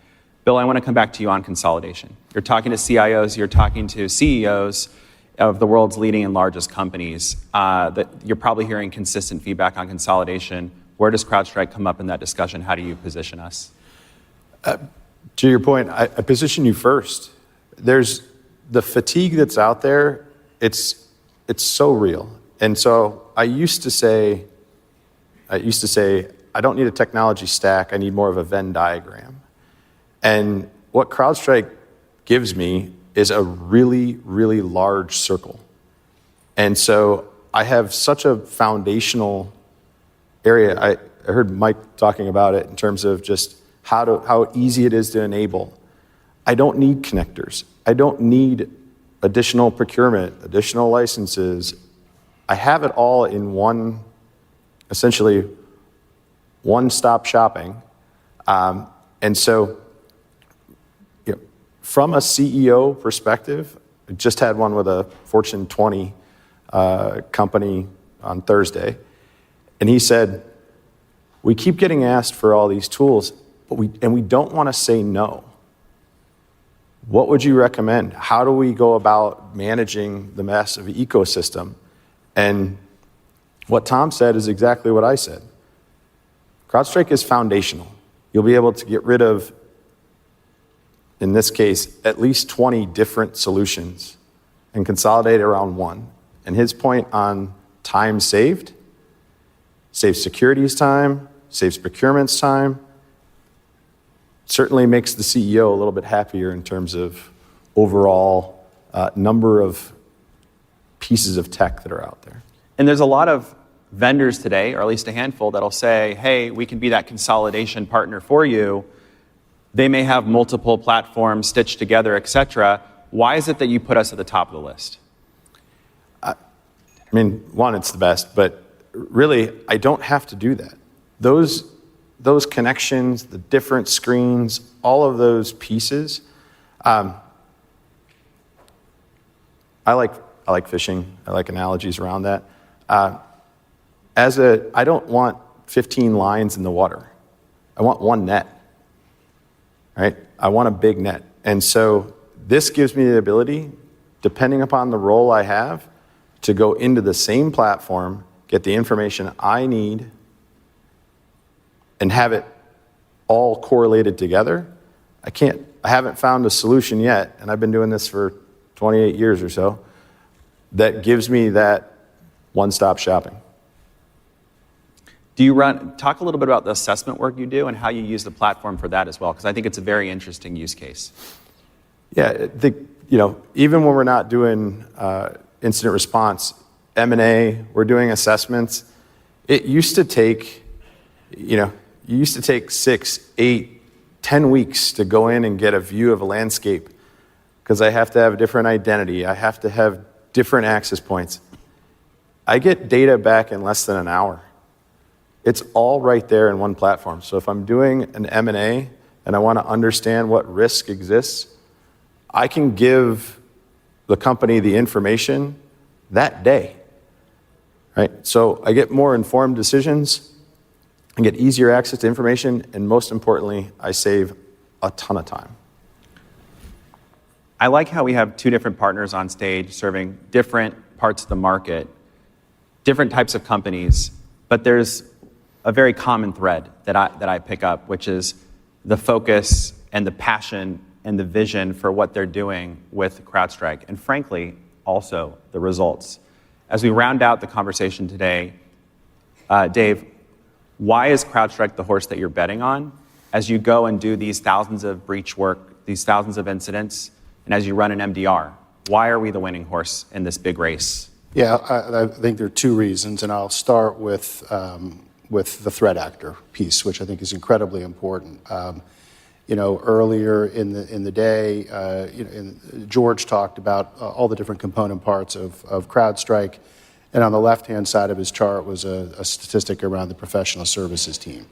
Bill, I want to come back to you on consolidation. You're talking to CIOs, you're talking to CEOs of the world's leading and largest companies. That you're probably hearing consistent feedback on consolidation. Where does CrowdStrike come up in that discussion? How do you position us? To your point, I position you first. There's the fatigue that's out there. It's so real. And so I used to say, I don't need a technology stack. I need more of a Venn diagram. And what CrowdStrike gives me is a really, really large circle. And so I have such a foundational area. I heard Mike talking about it in terms of just how easy it is to enable. I don't need connectors. I don't need additional procurement, additional licenses. I have it all in essentially one-stop shopping. And so from a CEO perspective, I just had one with a Fortune 20 company on Thursday, and he said, we keep getting asked for all these tools, but we don't want to say no. What would you recommend? How do we go about managing the massive ecosystem? And what Tom said is exactly what I said. CrowdStrike is foundational. You'll be able to get rid of, in this case, at least 20 different solutions and consolidate around one. And his point on time saved, saves security's time, saves procurement's time, certainly makes the CEO a little bit happier in terms of overall number of pieces of tech that are out there. And there's a lot of vendors today, or at least a handful, that'll say, hey, we can be that consolidation partner for you. They may have multiple platforms stitched together, et cetera. Why is it that you put us at the top of the list? I mean, one, it's the best, but really, I don't have to do that. Those connections, the different screens, all of those pieces, I like fishing. I like analogies around that. I don't want 15 lines in the water. I want one net, right? I want a big net. And so this gives me the ability, depending upon the role I have, to go into the same platform, get the information I need, and have it all correlated together. I haven't found a solution yet, and I've been doing this for 28 years or so, that gives me that one-stop shopping. Talk a little bit about the assessment work you do and how you use the platform for that as well, because I think it's a very interesting use case. Yeah, even when we're not doing incident response, M&A, we're doing assessments. It used to take, you used to take 6, 8, 10 weeks to go in and get a view of a landscape because I have to have a different identity. I have to have different access points. I get data back in less than an hour. It's all right there in one platform. So if I'm doing an M&A and I want to understand what risk exists, I can give the company the information that day, right? So I get more informed decisions, I get easier access to information, and most importantly, I save a ton of time. I like how we have two different partners on stage serving different parts of the market, different types of companies, but there's a very common thread that I pick up, which is the focus and the passion and the vision for what they're doing with CrowdStrike, and frankly, also the results. As we round out the conversation today, Dave, why is CrowdStrike the horse that you're betting on as you go and do these thousands of breach work, these thousands of incidents, and as you run an MDR? Why are we the winning horse in this big race? Yeah, I think there are two reasons, and I'll start with the threat actor piece, which I think is incredibly important. Earlier in the day, George talked about all the different component parts of CrowdStrike, and on the left-hand side of his chart was a statistic around the professional services team.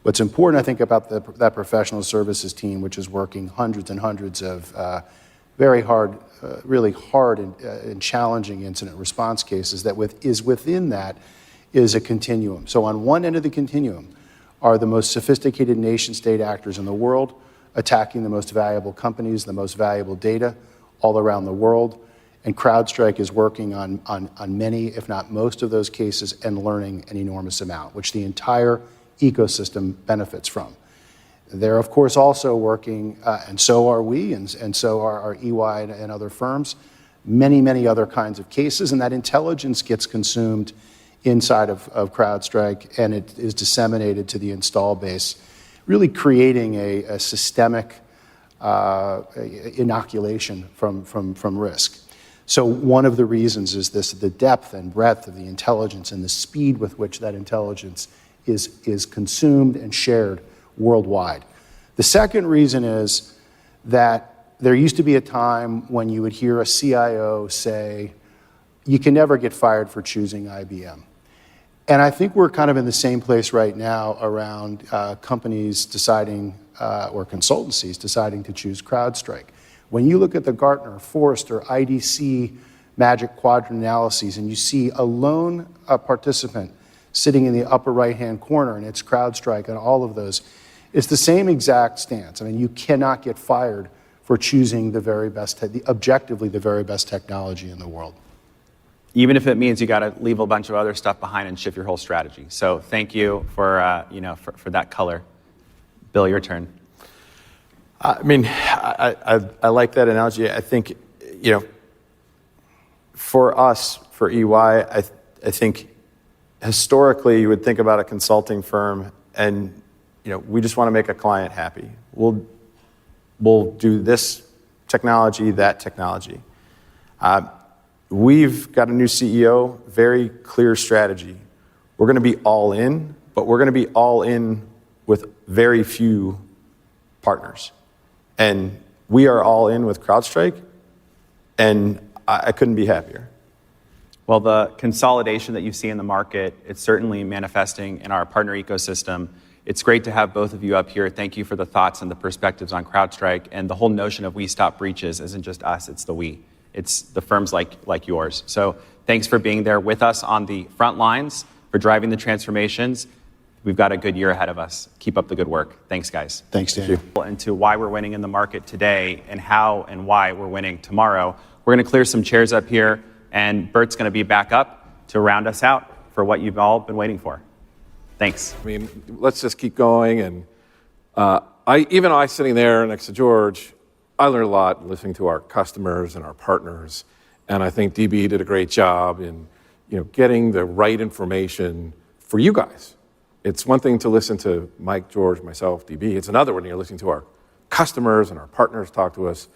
What's important, I think, about that professional services team, which is working hundreds and hundreds of very hard, really hard and challenging incident response cases, within that is a continuum. So on one end of the continuum are the most sophisticated nation-state actors in the world, attacking the most valuable companies, the most valuable data all around the world. And CrowdStrike is working on many, if not most of those cases and learning an enormous amount, which the entire ecosystem benefits from. They're, of course, also working, and so are we, and so are our EY and other firms, many, many other kinds of cases, and that intelligence gets consumed inside of CrowdStrike, and it is disseminated to the install base, really creating a systemic inoculation from risk. So one of the reasons is the depth and breadth of the intelligence and the speed with which that intelligence is consumed and shared worldwide. The second reason is that there used to be a time when you would hear a CIO say, you can never get fired for choosing IBM. And I think we're kind of in the same place right now around companies deciding, or consultancies deciding to choose CrowdStrike. When you look at the Gartner, Forrester, IDC Magic Quadrant analyses, and you see a lone participant sitting in the upper right-hand corner, and it's CrowdStrike and all of those, it's the same exact stance. I mean, you cannot get fired for choosing the very best, objectively the very best technology in the world. Even if it means you got to leave a bunch of other stuff behind and shift your whole strategy. So thank you for for that color. Bill, your turn. I mean, I like that analogy. I think, for us, for EY, I think historically you would think about a consulting firm and, we just want to make a client happy. We'll do this technology, that technology. we've got a new CEO, very clear strategy. We're going to be all in, but we're going to be all in with very few partners. And we are all in with CrowdStrike, and I couldn't be happier. Well, the consolidation that you see in the market, it's certainly manifesting in our partner ecosystem. It's great to have both of you up here. Thank you for the thoughts and the perspectives on CrowdStrike. And the whole notion of we stop breaches isn't just us, it's the we. It's the firms like yours. So thanks for being there with us on the front lines, for driving the transformations. We've got a good year ahead of us. Keep up the good work. Thanks, guys. Thanks, Daniel. Into why we're winning in the market today and how and why we're winning tomorrow. We're going to clear some chairs up here, and Bert's going to be back up to round us out for what you've all been waiting for. Thanks. I mean, let's just keep going. And I sitting there next to George, I learned a lot listening to our customers and our partners. And I think DB did a great job in getting the right information for you guys. It's one thing to listen to Mike, George, myself, DB. It's another when you're listening to our customers and our partners talk to us.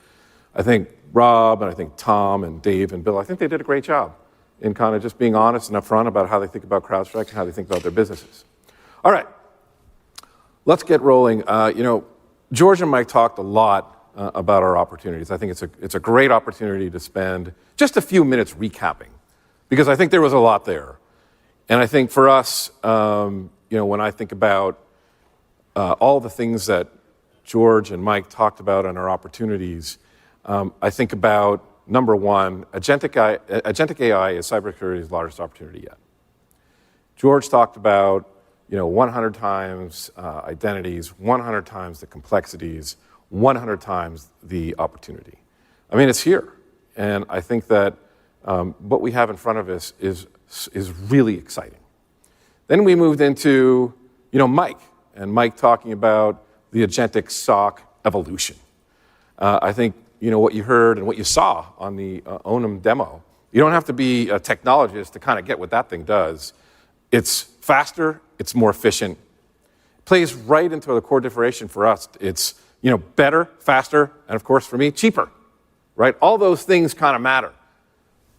I think Rob and I think Tom and Dave and Bill, I think they did a great job in kind of just being honest and upfront about how they think about CrowdStrike and how they think about their businesses. All right, let's get rolling. George and Mike talked a lot about our opportunities. I think it's a great opportunity to spend just a few minutes recapping, because I think there was a lot there. And I think for us, when I think about all the things that George and Mike talked about on our opportunities, I think about, number one, agentic AI is cybersecurity's largest opportunity yet. George talked about 100 times identities, 100 times the complexities, 100 times the opportunity. I mean, it's here. And I think that what we have in front of us is really exciting. Then we moved into, Mike, and Mike talking about the agentic SOC evolution. I think, what you heard and what you saw on the Onum demo, you don't have to be a technologist to kind of get what that thing does. It's faster, it's more efficient. It plays right into the core differentiation for us. It's, better, faster, and of course for me, cheaper, right? All those things kind of matter.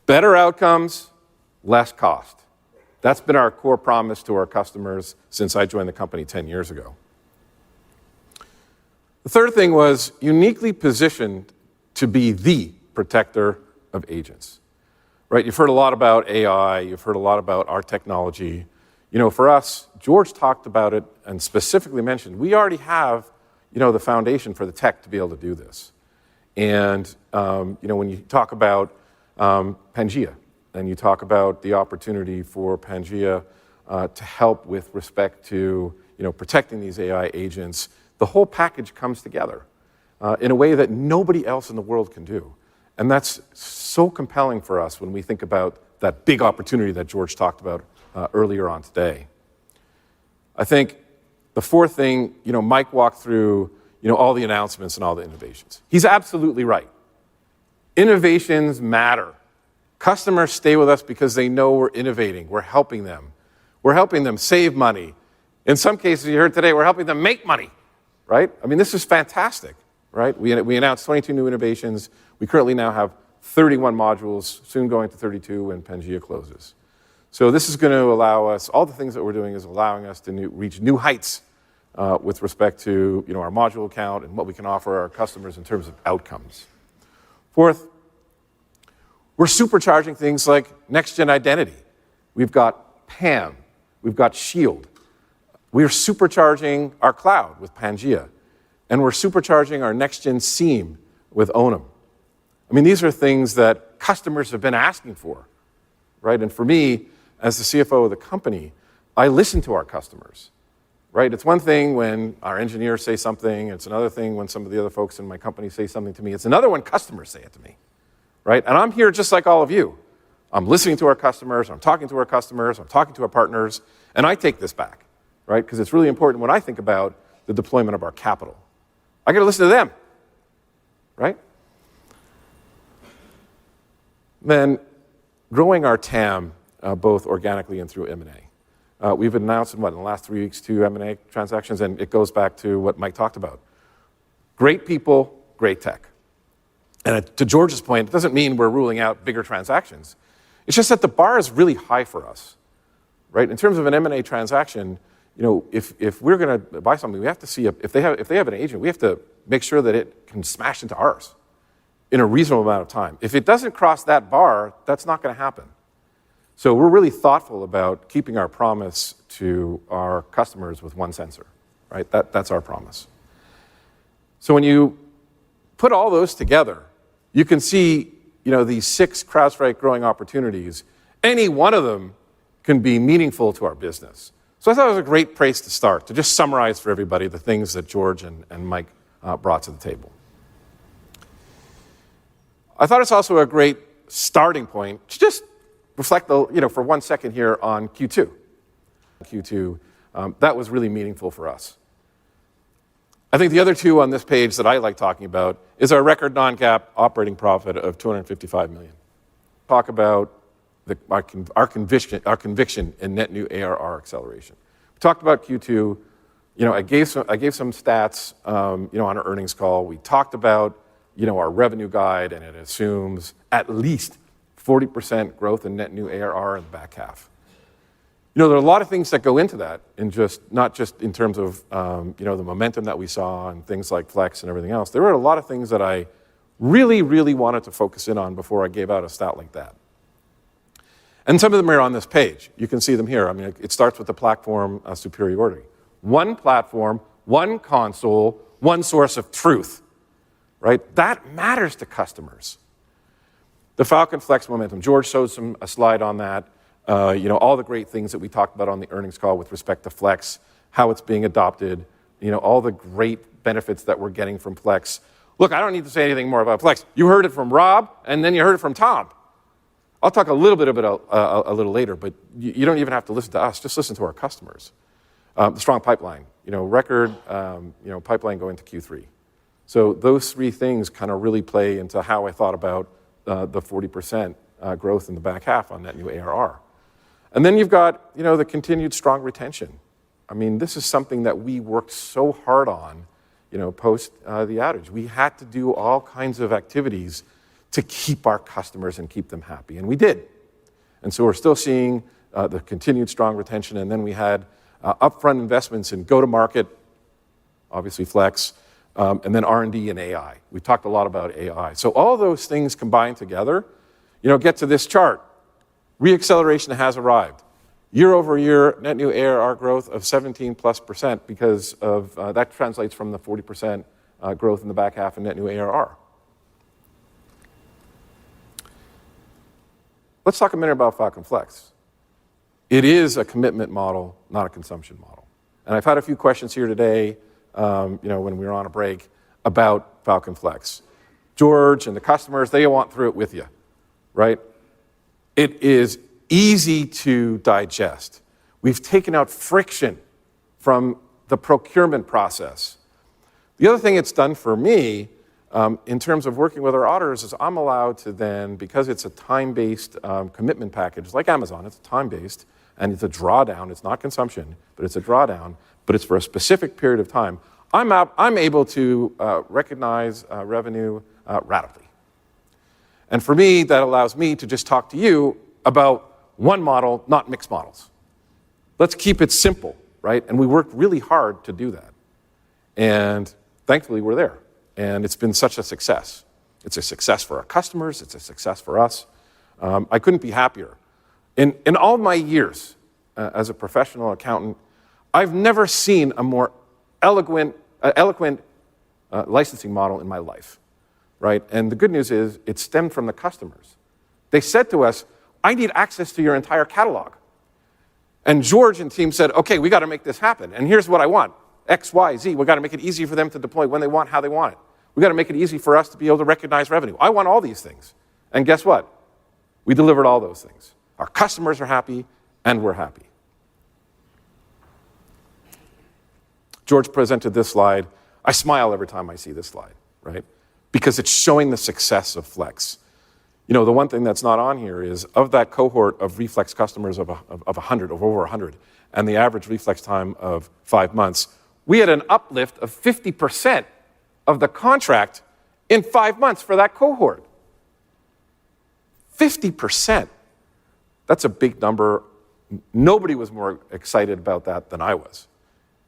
Better outcomes, less cost. That's been our core promise to our customers since I joined the company 10 years ago. The third thing was uniquely positioned to be the protector of agents, right? You've heard a lot about AI. You've heard a lot about our technology. For us, George talked about it and specifically mentioned we already have, the foundation for the tech to be able to do this. And, when you talk about Pangea, and you talk about the opportunity for Pangea to help with respect to protecting these AI agents, the whole package comes together in a way that nobody else in the world can do. And that's so compelling for us when we think about that big opportunity that George talked about earlier on today. I think the fourth thing, Mike walked through all the announcements and all the innovations. He's absolutely right. Innovations matter. Customers stay with us because they know we're innovating. We're helping them. We're helping them save money. In some cases, you heard today, we're helping them make money, right? I mean, this is fantastic, right? We announced 22 new innovations. We currently now have 31 modules, soon going to 32 when Pangea closes. So this is going to allow us, all the things that we're doing is allowing us to reach new heights with respect to our module count and what we can offer our customers in terms of outcomes. Fourth, we're supercharging things like next-gen identity. We've got PAM. We've got Shield. We are supercharging our cloud with Pangea. And we're supercharging our next-gen SIEM with Onum. I mean, these are things that customers have been asking for, right? And for me, as the CFO of the company, I listen to our customers, right? It's one thing when our engineers say something. It's another thing when some of the other folks in my company say something to me. It's another when customers say it to me. Right? And I'm here just like all of you. I'm listening to our customers, I'm talking to our customers, I'm talking to our partners, and I take this back, right? Because it's really important when I think about the deployment of our capital. I got to listen to them, right? Then growing our TAM, both organically and through M&A. We've announced in the last 3 weeks 2 M&A transactions, and it goes back to what Mike talked about. Great people, great tech. And to George's point, it doesn't mean we're ruling out bigger transactions. It's just that the bar is really high for us, right? In terms of an M&A transaction, if we're going to buy something, we have to see if they have an agent, we have to make sure that it can smash into ours in a reasonable amount of time. If it doesn't cross that bar, that's not going to happen. So we're really thoughtful about keeping our promise to our customers with one sensor, right? That's our promise. So when you put all those together, you can see, these 6 CrowdStrike growing opportunities. Any one of them can be meaningful to our business. So I thought it was a great place to start, to just summarize for everybody the things that George and Mike brought to the table. I thought it's also a great starting point to just reflect, for 1 second here on Q2. Q2, that was really meaningful for us. I think the other 2 on this page that I like talking about is our record non-GAAP operating profit of $255 million. Talk about our conviction in net new ARR acceleration. We talked about Q2. I gave some stats, on our earnings call. We talked about, our revenue guide, and it assumes at least 40% growth in net new ARR in the back half. There are a lot of things that go into that, not just in terms of the momentum that we saw and things like Flex and everything else. There were a lot of things that I really, really wanted to focus in on before I gave out a stat like that. And some of them are on this page. You can see them here. It starts with the platform superiority. One platform, one console, one source of truth, right? That matters to customers. The Falcon Flex momentum. George showed a slide on that. All the great things that we talked about on the earnings call with respect to Flex, how it's being adopted, all the great benefits that we're getting from Flex. Look, I don't need to say anything more about Flex. You heard it from Rob, and then you heard it from Tom. I'll talk a little bit about a little later, but you don't even have to listen to us. Just listen to our customers. The strong pipeline, record, pipeline going to Q3. So those 3 things kind of really play into how I thought about the 40% growth in the back half on net new ARR. And then you've got, the continued strong retention. This is something that we worked so hard on, post the outage. We had to do all kinds of activities to keep our customers and keep them happy, and we did. And so we're still seeing the continued strong retention, and then we had upfront investments in go-to-market, obviously Flex, and then R&D and AI. We talked a lot about AI. So all those things combined together, get to this chart. Re-acceleration has arrived. Year over year, net new ARR growth of 17+% because of that translates from the 40% growth in the back half in net new ARR. Let's talk a minute about Falcon Flex. It is a commitment model, not a consumption model. And I've had a few questions here today, when we were on a break, about Falcon Flex. George and the customers, they want through it with you, right? It is easy to digest. We've taken out friction from the procurement process. The other thing it's done for me, in terms of working with our auditors, is I'm allowed to then, because it's a time-based commitment package, like Amazon, it's time-based, and it's a drawdown, it's not consumption, but it's a drawdown, but it's for a specific period of time, I'm able to recognize revenue ratably. And for me, that allows me to just talk to you about one model, not mixed models. Let's keep it simple, right? And we worked really hard to do that. And thankfully, we're there. And it's been such a success. It's a success for our customers. It's a success for us. I couldn't be happier. In all my years as a professional accountant, I've never seen a more eloquent licensing model in my life, right? And the good news is it stemmed from the customers. They said to us, I need access to your entire catalog. And George and team said, okay, we got to make this happen. And here's what I want. X, Y, Z. We got to make it easy for them to deploy when they want, how they want it. We got to make it easy for us to be able to recognize revenue. I want all these things. And guess what? We delivered all those things. Our customers are happy, and we're happy. George presented this slide. I smile every time I see this slide, right? Because it's showing the success of Flex. The one thing that's not on here is of that cohort of Reflex customers of over 100, and the average Reflex time of 5 months, we had an uplift of 50% of the contract in 5 months for that cohort. 50%. That's a big number. Nobody was more excited about that than I was.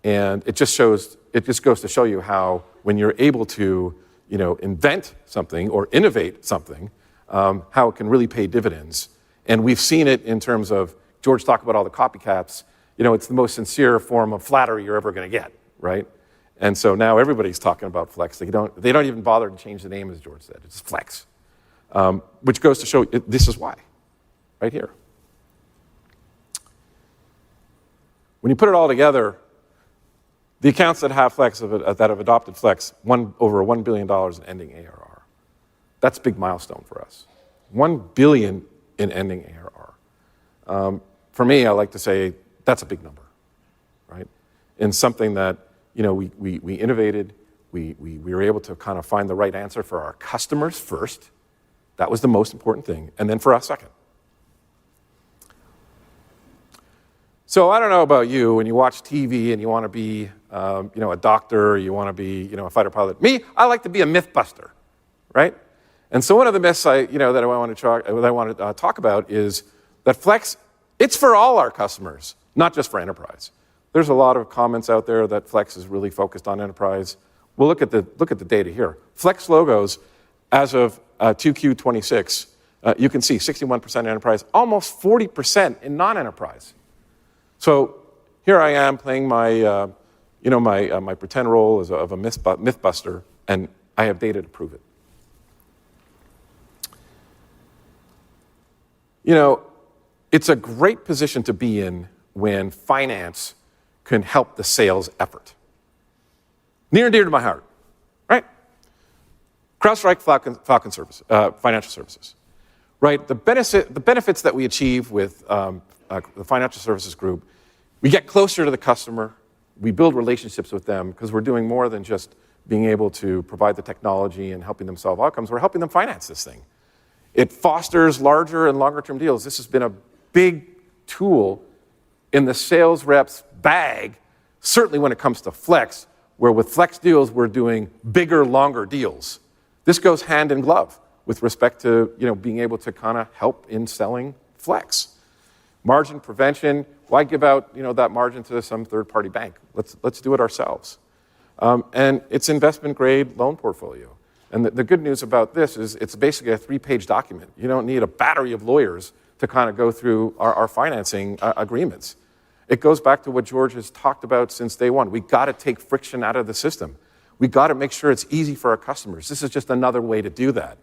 And it just goes to show you how when you're able to, invent something or innovate something, how it can really pay dividends. And we've seen it in terms of, George talked about all the copycats. It's the most sincere form of flattery you're ever going to get, right? And so now everybody's talking about Flex. They don't even bother to change the name, as George said. It's Flex, which goes to show this is why, right here. When you put it all together, the accounts that have Flex, that have adopted Flex, over $1 billion in ending ARR. That's a big milestone for us. $1 billion in ending ARR. For me, I like to say that's a big number, right? In something that we innovated, we were able to kind of find the right answer for our customers first. That was the most important thing, and then for us second. So I don't know about you, when you watch TV and you want to be, a doctor, or you want to be, a fighter pilot. Me, I like to be a myth buster, right? And so one of the myths that I want to talk about is that Flex, it's for all our customers, not just for enterprise. There's a lot of comments out there that Flex is really focused on enterprise. Well, look at the data here. Flex logos, as of 2Q26, you can see 61% enterprise, almost 40% in non-enterprise. So here I am playing my, my pretend role of a myth buster, and I have data to prove it. It's a great position to be in when finance can help the sales effort. Near and dear to my heart, right? CrowdStrike Fal Con service, financial services, right? The benefits that we achieve with the financial services group, we get closer to the customer, we build relationships with them because we're doing more than just being able to provide the technology and helping them solve outcomes. We're helping them finance this thing. It fosters larger and longer term deals. This has been a big tool in the sales rep's bag, certainly when it comes to Flex, where with Flex deals, we're doing bigger, longer deals. This goes hand in glove with respect to being able to kind of help in selling Flex. Margin prevention, why give out that margin to some third-party bank? Let's do it ourselves. And it's investment-grade loan portfolio. And the good news about this is it's basically a 3-page document. You don't need a battery of lawyers to kind of go through our financing agreements. It goes back to what George has talked about since day one. We've got to take friction out of the system. We've got to make sure it's easy for our customers. This is just another way to do that.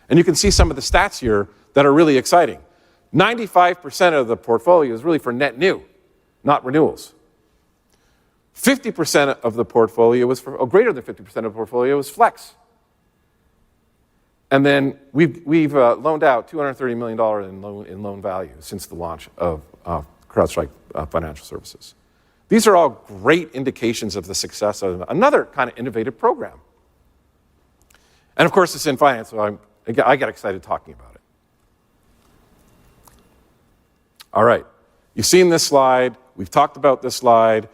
And you can see some of the stats here that are really exciting. 95% of the portfolio is really for net new, not renewals. 50% of the portfolio is or greater than 50% of the portfolio is Flex. And then we've loaned out $230 million in loan value since the launch of CrowdStrike Financial Services. These are all great indications of the success of another kind of innovative program. And of course, it's in finance, so I get excited talking about it. All right, you've seen this slide. We've talked about this slide.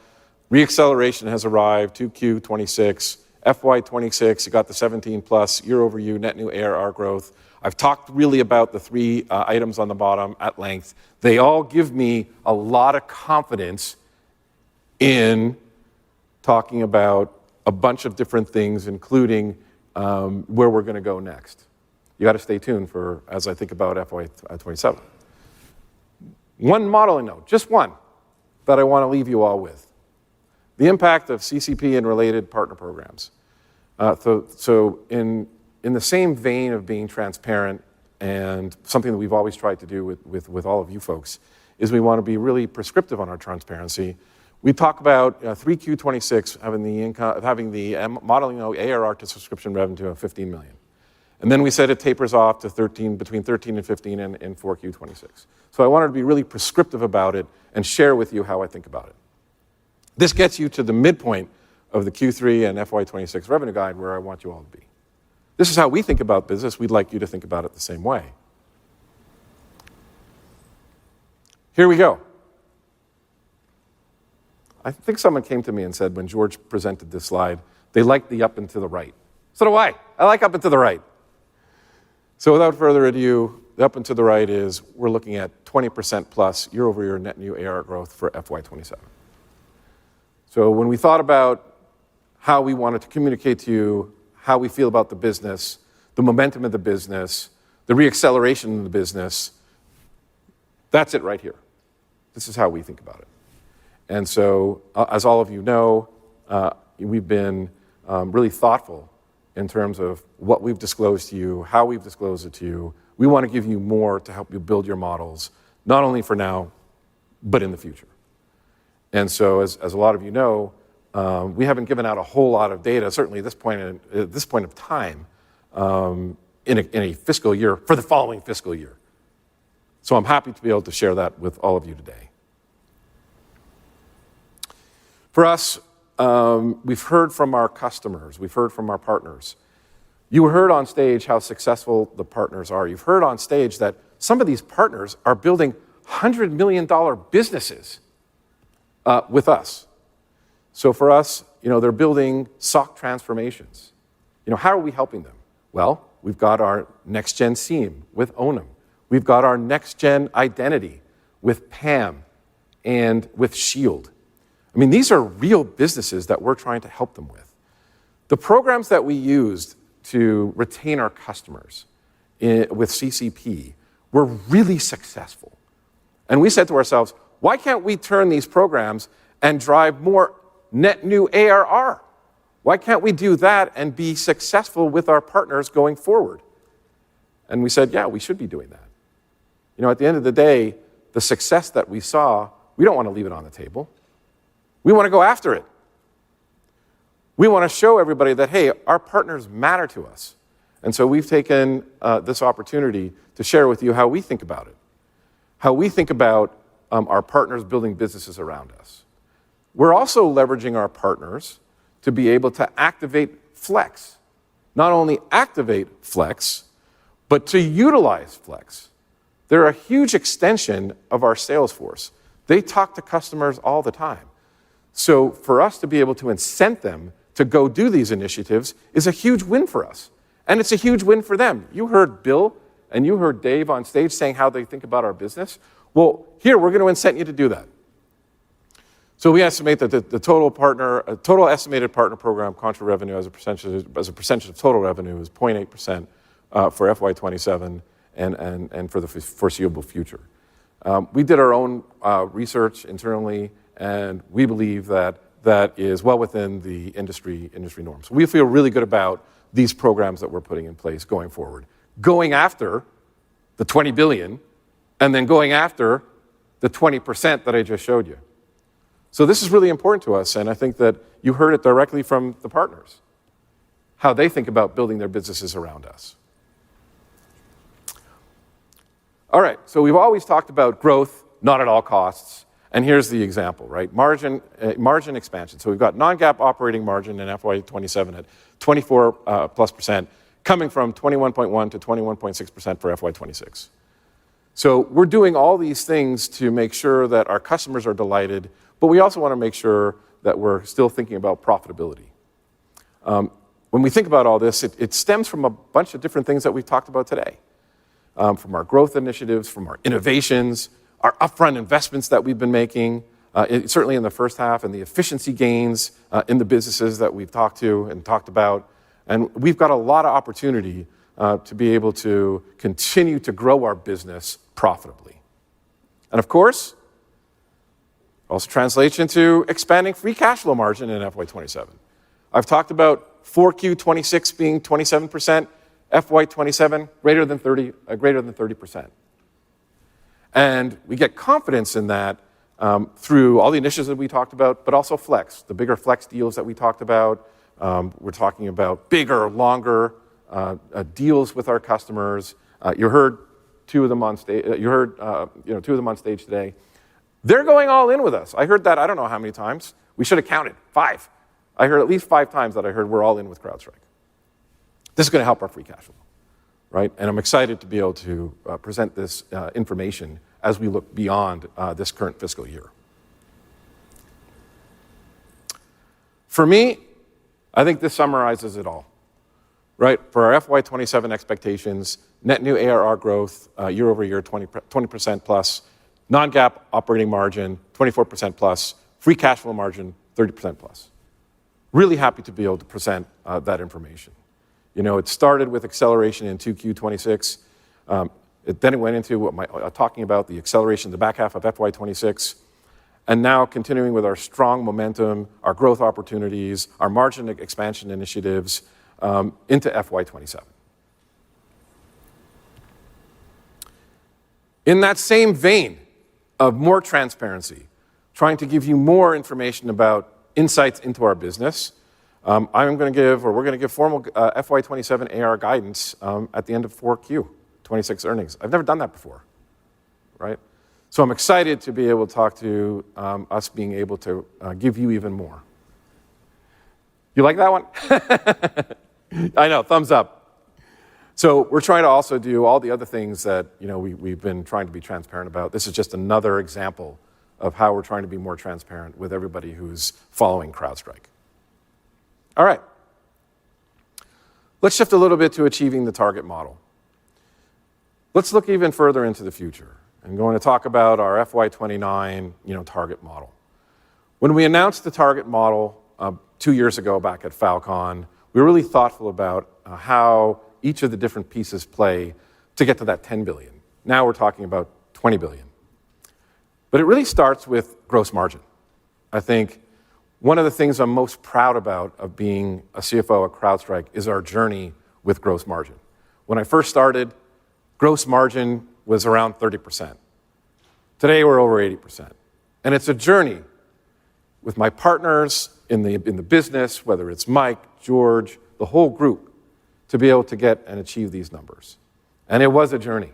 Reacceleration has arrived, 2Q26. FY26, you got the 17 plus year-over-year net new ARR growth. I've talked really about the 3 items on the bottom at length. They all give me a lot of confidence in talking about a bunch of different things, including where we're going to go next. You got to stay tuned for as I think about FY27. One modeling note, just one, that I want to leave you all with. The impact of CCP and related partner programs. So in the same vein of being transparent and something that we've always tried to do with all of you folks, is we want to be really prescriptive on our transparency. We talk about 3Q26 having the modeling ARR to subscription revenue of 15 million. And then we said it tapers off to between 13 and 15 in 4Q26. So I wanted to be really prescriptive about it and share with you how I think about it. This gets you to the midpoint of the Q3 and FY26 revenue guide where I want you all to be. This is how we think about business. We'd like you to think about it the same way. Here we go. I think someone came to me and said when George presented this slide, they liked the up and to the right. So do I. I like up and to the right. So without further ado, the up and to the right is we're looking at 20% plus year-over-year net new ARR growth for FY27. So when we thought about how we wanted to communicate to you how we feel about the business, the momentum of the business, the reacceleration of the business, that's it right here. This is how we think about it. And so, as all of you know, we've been really thoughtful in terms of what we've disclosed to you, how we've disclosed it to you. We want to give you more to help you build your models, not only for now, but in the future. And so, as a lot of you know, we haven't given out a whole lot of data, certainly at this point of time, in a fiscal year, for the following fiscal year. So I'm happy to be able to share that with all of you today. For us, we've heard from our customers, we've heard from our partners. You heard on stage how successful the partners are. You've heard on stage that some of these partners are building $100 million businesses with us. So for us, they're building SOC transformations. How are we helping them? Well, we've got our next-gen SIEM with Onum. We've got our next-gen identity with PAM and with Shield. These are real businesses that we're trying to help them with. The programs that we used to retain our customers with CCP were really successful. And we said to ourselves, why can't we turn these programs and drive more net new ARR? Why can't we do that and be successful with our partners going forward? And we said, yeah, we should be doing that. At the end of the day, the success that we saw, we don't want to leave it on the table. We want to go after it. We want to show everybody that, hey, our partners matter to us. And so we've taken this opportunity to share with you how we think about it, how we think about our partners building businesses around us. We're also leveraging our partners to be able to activate Flex. Not only activate Flex, but to utilize Flex. They're a huge extension of our sales force. They talk to customers all the time. So for us to be able to incent them to go do these initiatives is a huge win for us. And it's a huge win for them. You heard Bill and you heard Dave on stage saying how they think about our business. Well, here, we're going to incent you to do that. So we estimate that the total estimated partner program contra revenue as a percentage of total revenue is 0.8% for FY27 and for the foreseeable future. We did our own research internally, and we believe that is well within the industry norms. So we feel really good about these programs that we're putting in place going forward, going after the 20 billion, and then going after the 20% that I just showed you. So this is really important to us, and I think that you heard it directly from the partners, how they think about building their businesses around us. All right, so we've always talked about growth, not at all costs, and here's the example, right? Margin expansion. So we've got non-GAAP operating margin in FY27 at 24+%, coming from 21.1 to 21.6% for FY26. So we're doing all these things to make sure that our customers are delighted, but we also want to make sure that we're still thinking about profitability. When we think about all this, it stems from a bunch of different things that we've talked about today. From our growth initiatives, from our innovations, our upfront investments that we've been making, certainly in the first half, and the efficiency gains in the businesses that we've talked to and talked about. And we've got a lot of opportunity to be able to continue to grow our business profitably. And of course, also translates into expanding free cash flow margin in FY27. I've talked about 4Q26 being 27%, FY27 greater than 30%. And we get confidence in that through all the initiatives that we talked about, but also Flex, the bigger Flex deals that we talked about. We're talking about bigger, longer deals with our customers. You heard two of them on stage. Two of them on stage today. They're going all in with us. I heard that I don't know how many times. We should have counted 5. I heard at least 5 times that I heard we're all in with CrowdStrike. This is going to help our free cash flow, right? And I'm excited to be able to present this information as we look beyond this current fiscal year. For me, I think this summarizes it all. right? For our FY27 expectations, net new ARR growth year over year, 20% plus, non-GAAP operating margin, 24% plus, free cash flow margin, 30% plus. Really happy to be able to present that information. It started with acceleration in 2Q26. Then it went into what talking about the acceleration in the back half of FY26. And now continuing with our strong momentum, our growth opportunities, our margin expansion initiatives into FY27. In that same vein of more transparency, trying to give you more information about insights into our business, we're going to give formal FY27 AR guidance at the end of 4Q 26 earnings. I've never done that before, right? So I'm excited to be able to talk to us being able to give you even more. You like that one? I know, thumbs up. So we're trying to also do all the other things that we've been trying to be transparent about. This is just another example of how we're trying to be more transparent with everybody who's following CrowdStrike. All right. Let's shift a little bit to achieving the target model. Let's look even further into the future. I'm going to talk about our FY29 target model. When we announced the target model 2 years ago back at Fal Con, we were really thoughtful about how each of the different pieces play to get to that 10 billion. Now we're talking about 20 billion. But it really starts with gross margin. I think one of the things I'm most proud about of being a CFO at CrowdStrike is our journey with gross margin. When I first started, gross margin was around 30%. Today, we're over 80%. And it's a journey with my partners in the business, whether it's Mike, George, the whole group, to be able to get and achieve these numbers. And it was a journey,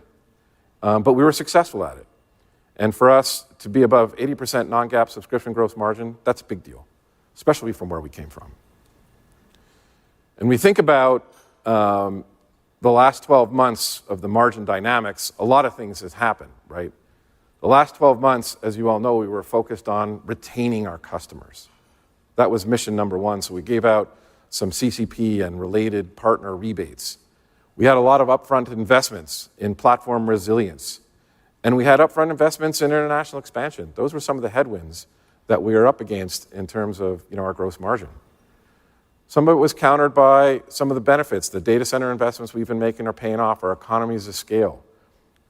but we were successful at it. And for us to be above 80% non-GAAP subscription gross margin, that's a big deal, especially from where we came from. And we think about the last 12 months of the margin dynamics, a lot of things has happened, right? The last 12 months, as you all know, we were focused on retaining our customers. That was mission number one, so we gave out some CCP and related partner rebates. We had a lot of upfront investments in platform resilience, and we had upfront investments in international expansion. Those were some of the headwinds that we are up against in terms of our gross margin. Some of it was countered by some of the benefits. The data center investments we've been making are paying off, our economies of scale.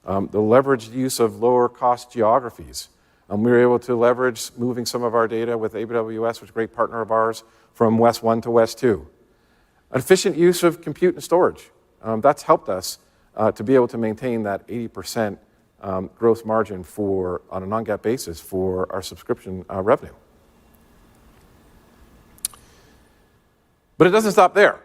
The leveraged use of lower cost geographies. We were able to leverage moving some of our data with AWS, which is a great partner of ours, from West 1 to West 2. Efficient use of compute and storage. That's helped us to be able to maintain that 80% gross margin on a non-GAAP basis for our subscription revenue. But it doesn't stop there.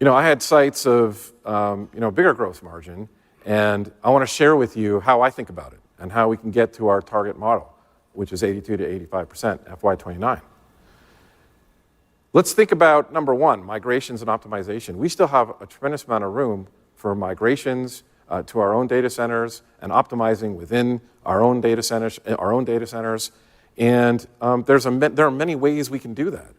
I had sights of bigger gross margin, and I want to share with you how I think about it and how we can get to our target model, which is 82 to 85% FY29. Let's think about number one, migrations and optimization. We still have a tremendous amount of room for migrations to our own data centers and optimizing within our own data centers. And there are many ways we can do that.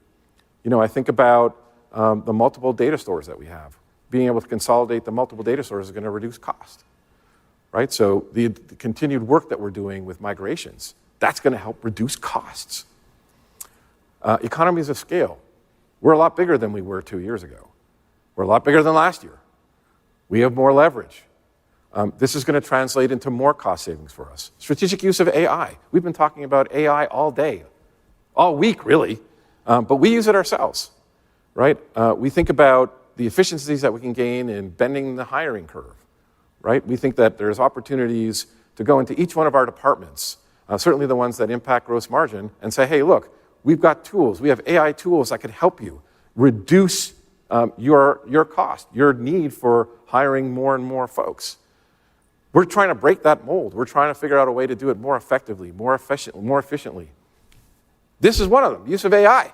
I think about the multiple data stores that we have. Being able to consolidate the multiple data stores is going to reduce cost, right? So the continued work that we're doing with migrations, that's going to help reduce costs. Economies of scale. We're a lot bigger than we were 2 years ago. We're a lot bigger than last year. We have more leverage. This is going to translate into more cost savings for us. Strategic use of AI. We've been talking about AI all day, all week, really, but we use it ourselves, right? We think about the efficiencies that we can gain in bending the hiring curve, right? We think that there's opportunities to go into each one of our departments, certainly the ones that impact gross margin, and say, hey, look, we've got tools. We have AI tools that can help you reduce your cost, your need for hiring more and more folks. We're trying to break that mold. We're trying to figure out a way to do it more effectively, more efficiently. This is one of them, use of AI,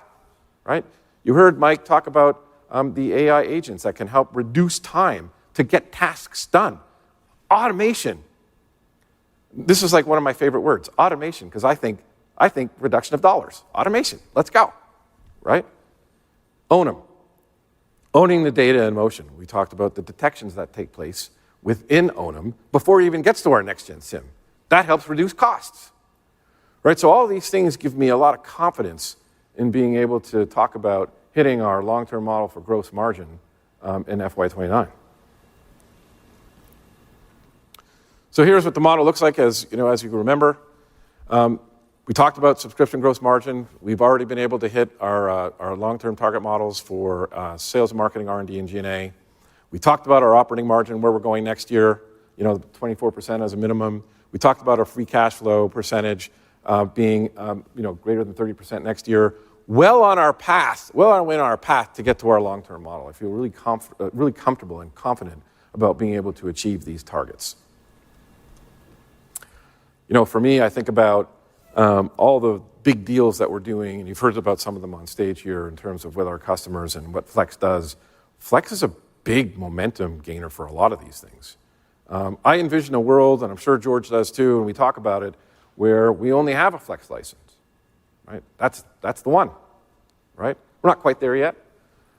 right? You heard Mike talk about the AI agents that can help reduce time to get tasks done. Automation. This is like one of my favorite words, automation, because I think reduction of dollars. Automation, let's go, right? Own them. Owning the data in motion. We talked about the detections that take place within Onum before it even gets to our next-gen SIM. That helps reduce costs. Right? So all these things give me a lot of confidence in being able to talk about hitting our long-term model for gross margin in FY29. So here's what the model looks like as you remember. We talked about subscription gross margin. We've already been able to hit our long-term target models for sales and marketing, R&D, and G&A. We talked about our operating margin, where we're going next year, 24% as a minimum. We talked about our free cash flow percentage being greater than 30% next year. Well on our way on our path to get to our long-term model. I feel really comfortable and confident about being able to achieve these targets. For me, I think about all the big deals that we're doing, and you've heard about some of them on stage here in terms of with our customers and what Flex does. Flex is a big momentum gainer for a lot of these things. I envision a world, and I'm sure George does too, and we talk about it, where we only have a Flex license. Right? That's the one. Right? We're not quite there yet,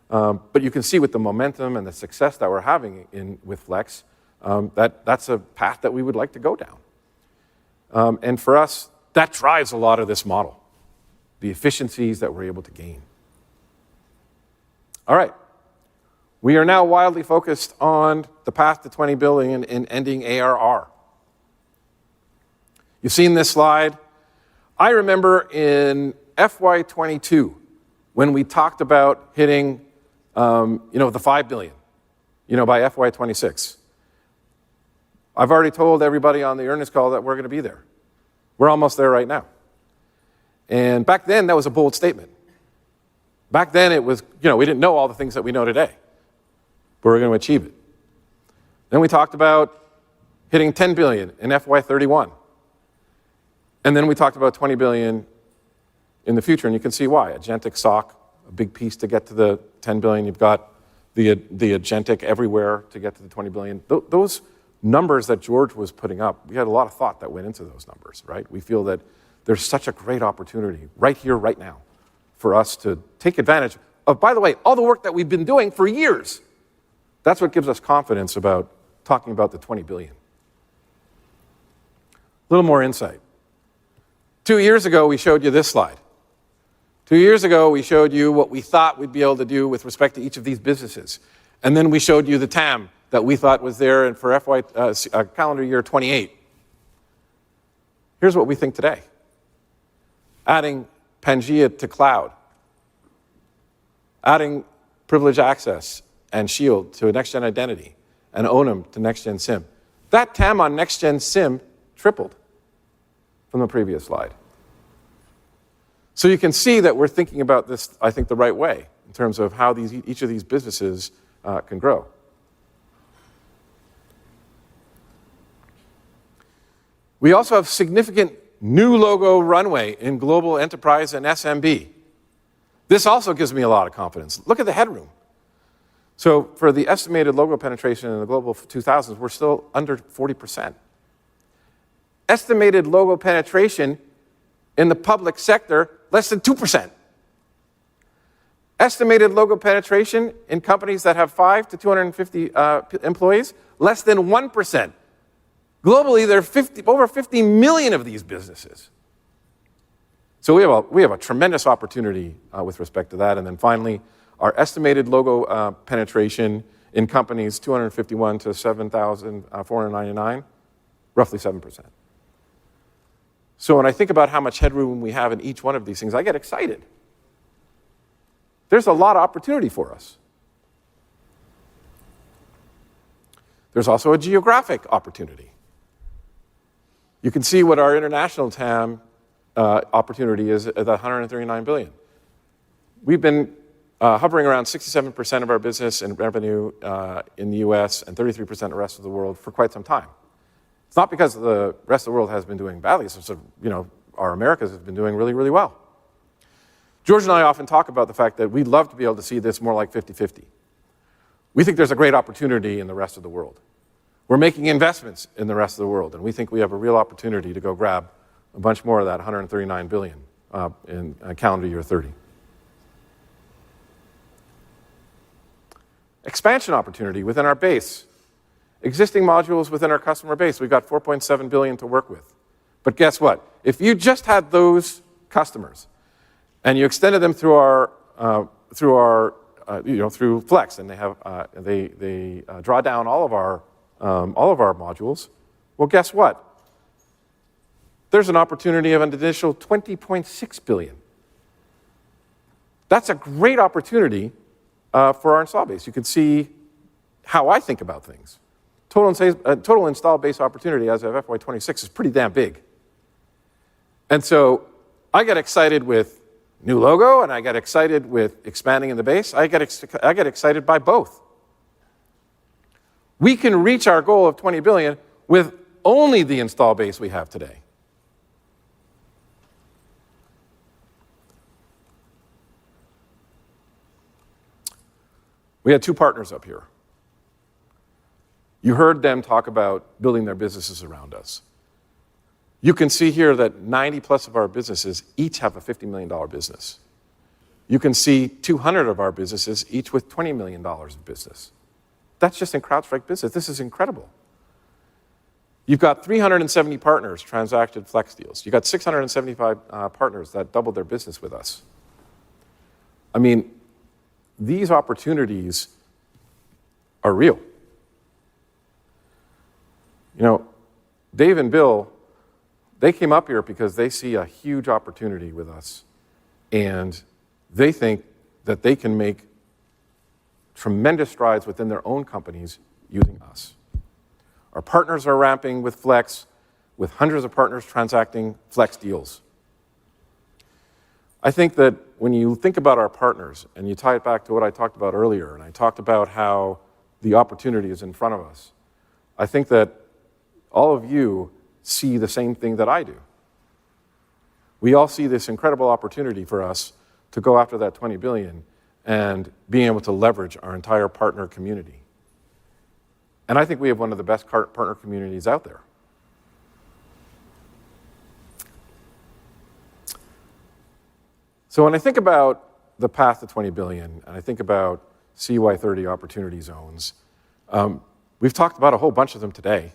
but you can see with the momentum and the success that we're having with Flex, that's a path that we would like to go down. And for us, that drives a lot of this model, the efficiencies that we're able to gain. All right. We are now wildly focused on the path to 20 billion in ending ARR. You've seen this slide. I remember in FY22 when we talked about hitting, the 5 billion, by FY26. I've already told everybody on the earnings call that we're going to be there. We're almost there right now. And back then, that was a bold statement. Back then, it was, we didn't know all the things that we know today, but we're going to achieve it. Then we talked about hitting 10 billion in FY31. And then we talked about 20 billion in the future, and you can see why. Agentic SOC, a big piece to get to the 10 billion. You've got the agentic everywhere to get to the 20 billion. Those numbers that George was putting up, we had a lot of thought that went into those numbers, right? We feel that there's such a great opportunity right here, right now, for us to take advantage of, by the way, all the work that we've been doing for years. That's what gives us confidence about talking about the 20 billion. A little more insight. 2 years ago, we showed you this slide. 2 years ago, we showed you what we thought we'd be able to do with respect to each of these businesses. And then we showed you the TAM that we thought was there and for calendar year 28. Here's what we think today. Adding Pangea to cloud. Adding privileged access and Shield to next-gen identity. And Onum to next-gen SIM. That TAM on next-gen SIM tripled from the previous slide. So you can see that we're thinking about this, I think, the right way in terms of how each of these businesses can grow. We also have significant new logo runway in global enterprise and SMB. This also gives me a lot of confidence. Look at the headroom. So for the estimated logo penetration in the global 2000s, we're still under 40%. Estimated logo penetration in the public sector, less than 2%. Estimated logo penetration in companies that have 5 to 250 employees, less than 1%. Globally, there are over 50 million of these businesses. So we have a tremendous opportunity with respect to that. And then finally, our estimated logo penetration in companies 251 to 7,499, roughly 7%. So when I think about how much headroom we have in each one of these things, I get excited. There's a lot of opportunity for us. There's also a geographic opportunity. You can see what our international TAM opportunity is at 139 billion. We've been hovering around 67% of our business and revenue in the US and 33% of the rest of the world for quite some time. It's not because the rest of the world has been doing badly. It's just, our Americas has been doing really, really well. George and I often talk about the fact that we'd love to be able to see this more like 50-50. We think there's a great opportunity in the rest of the world. We're making investments in the rest of the world, and we think we have a real opportunity to go grab a bunch more of that 139 billion in calendar year 30. Expansion opportunity within our base. Existing modules within our customer base, we've got 4.7 billion to work with. But guess what? If you just had those customers and you extended them through through Flex, and they draw down all of our modules, well, guess what? There's an opportunity of an additional 20.6 billion. That's a great opportunity for our install base. You can see how I think about things. Total install base opportunity as of FY26 is pretty damn big. And so I get excited with new logo, and I get excited with expanding in the base. I get excited by both. We can reach our goal of 20 billion with only the install base we have today. We had two partners up here. You heard them talk about building their businesses around us. You can see here that 90 plus of our businesses each have a $50 million business. You can see 200 of our businesses each with $20 million of business. That's just in CrowdStrike Business. This is incredible. You've got 370 partners transacted Flex deals. You've got 675 partners that doubled their business with us. I mean, these opportunities are real. You know, Dave and Bill, they came up here because they see a huge opportunity with us, and they think that they can make tremendous strides within their own companies using us. Our partners are ramping with Flex, with hundreds of partners transacting Flex deals. I think that when you think about our partners, and you tie it back to what I talked about earlier, and I talked about how the opportunity is in front of us, I think that all of you see the same thing that I do. We all see this incredible opportunity for us to go after that 20 billion and being able to leverage our entire partner community. And I think we have one of the best partner communities out there. So when I think about the path to 20 billion, and I think about CY30 opportunity zones, we've talked about a whole bunch of them today.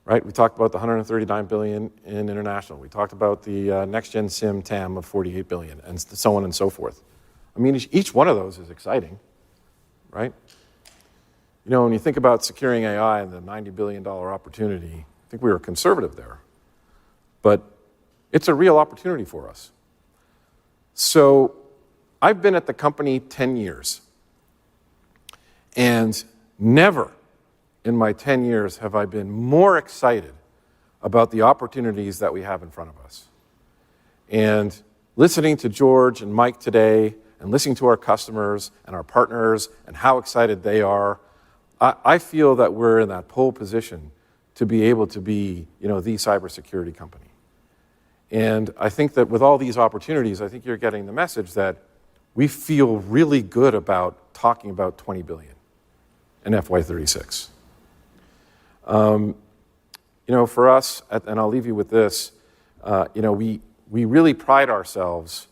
Right? We talked about the 139 billion in international. We talked about the next-gen SIM TAM of 48 billion, and so on and so forth. I mean, each one of those is exciting, right? You know, when you think about securing AI and the $90 billion opportunity, I think we were conservative there. But it's a real opportunity for us. So I've been at the company 10 years, and never in my 10 years have I been more excited about the opportunities that we have in front of us. And listening to George and Mike today, and listening to our customers and our partners and how excited they are, I feel that we're in that pole position to be able to be, the cybersecurity company. And I think that with all these opportunities, I think you're getting the message that we feel really good about talking about 20 billion in FY36. For us, and I'll leave you with this, we really pride ourselves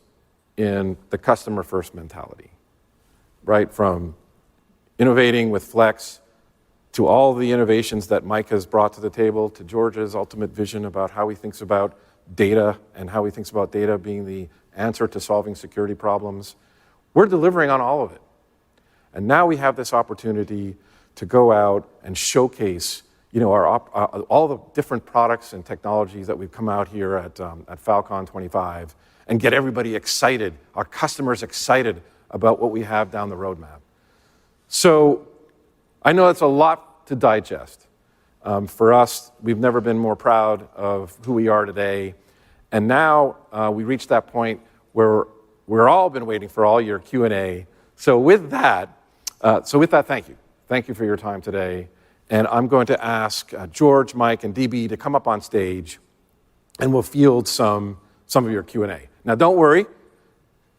in the customer-first mentality, right? From innovating with Flex to all the innovations that Mike has brought to the table, to George's ultimate vision about how he thinks about data and how he thinks about data being the answer to solving security problems. We're delivering on all of it. And now we have this opportunity to go out and showcase all the different products and technologies that we've come out here at Fal Con 25 and get everybody excited, our customers excited about what we have down the roadmap. So I know it's a lot to digest. For us, we've never been more proud of who we are today. And now we reached that point where we're all been waiting for all your Q&A. So with that, thank you. Thank you for your time today. And I'm going to ask George, Mike, and DB to come up on stage, and we'll field some of your Q&A. Now, don't worry.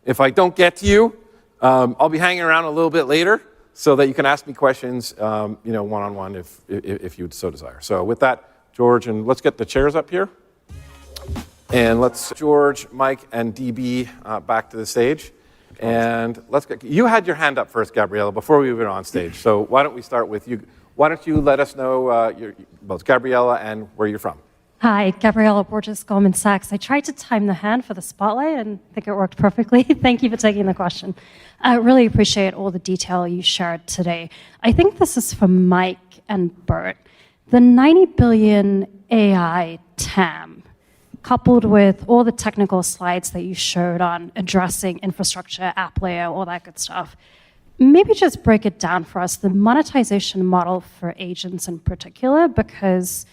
If I don't get to you, I'll be hanging around a little bit later so that you can ask me questions, one-on-one if you so desire. So with that, George, and let's get the chairs up here. And let's George, Mike, and DB back to the stage. And let's go. You had your hand up first, Gabriella, before we went on stage. So why don't we start with you? Why don't you let us know both Gabriella and where you're from? Hi, Gabriella Borges, Goldman Sachs. I tried to time the hand for the spotlight and I think it worked perfectly. Thank you for taking the question. I really appreciate all the detail you shared today. I think this is for Mike and Bert. The 90 billion AI TAM, coupled with all the technical slides that you showed on addressing infrastructure, app layer, all that good stuff, maybe just break it down for us, the monetization model for agents in particular, because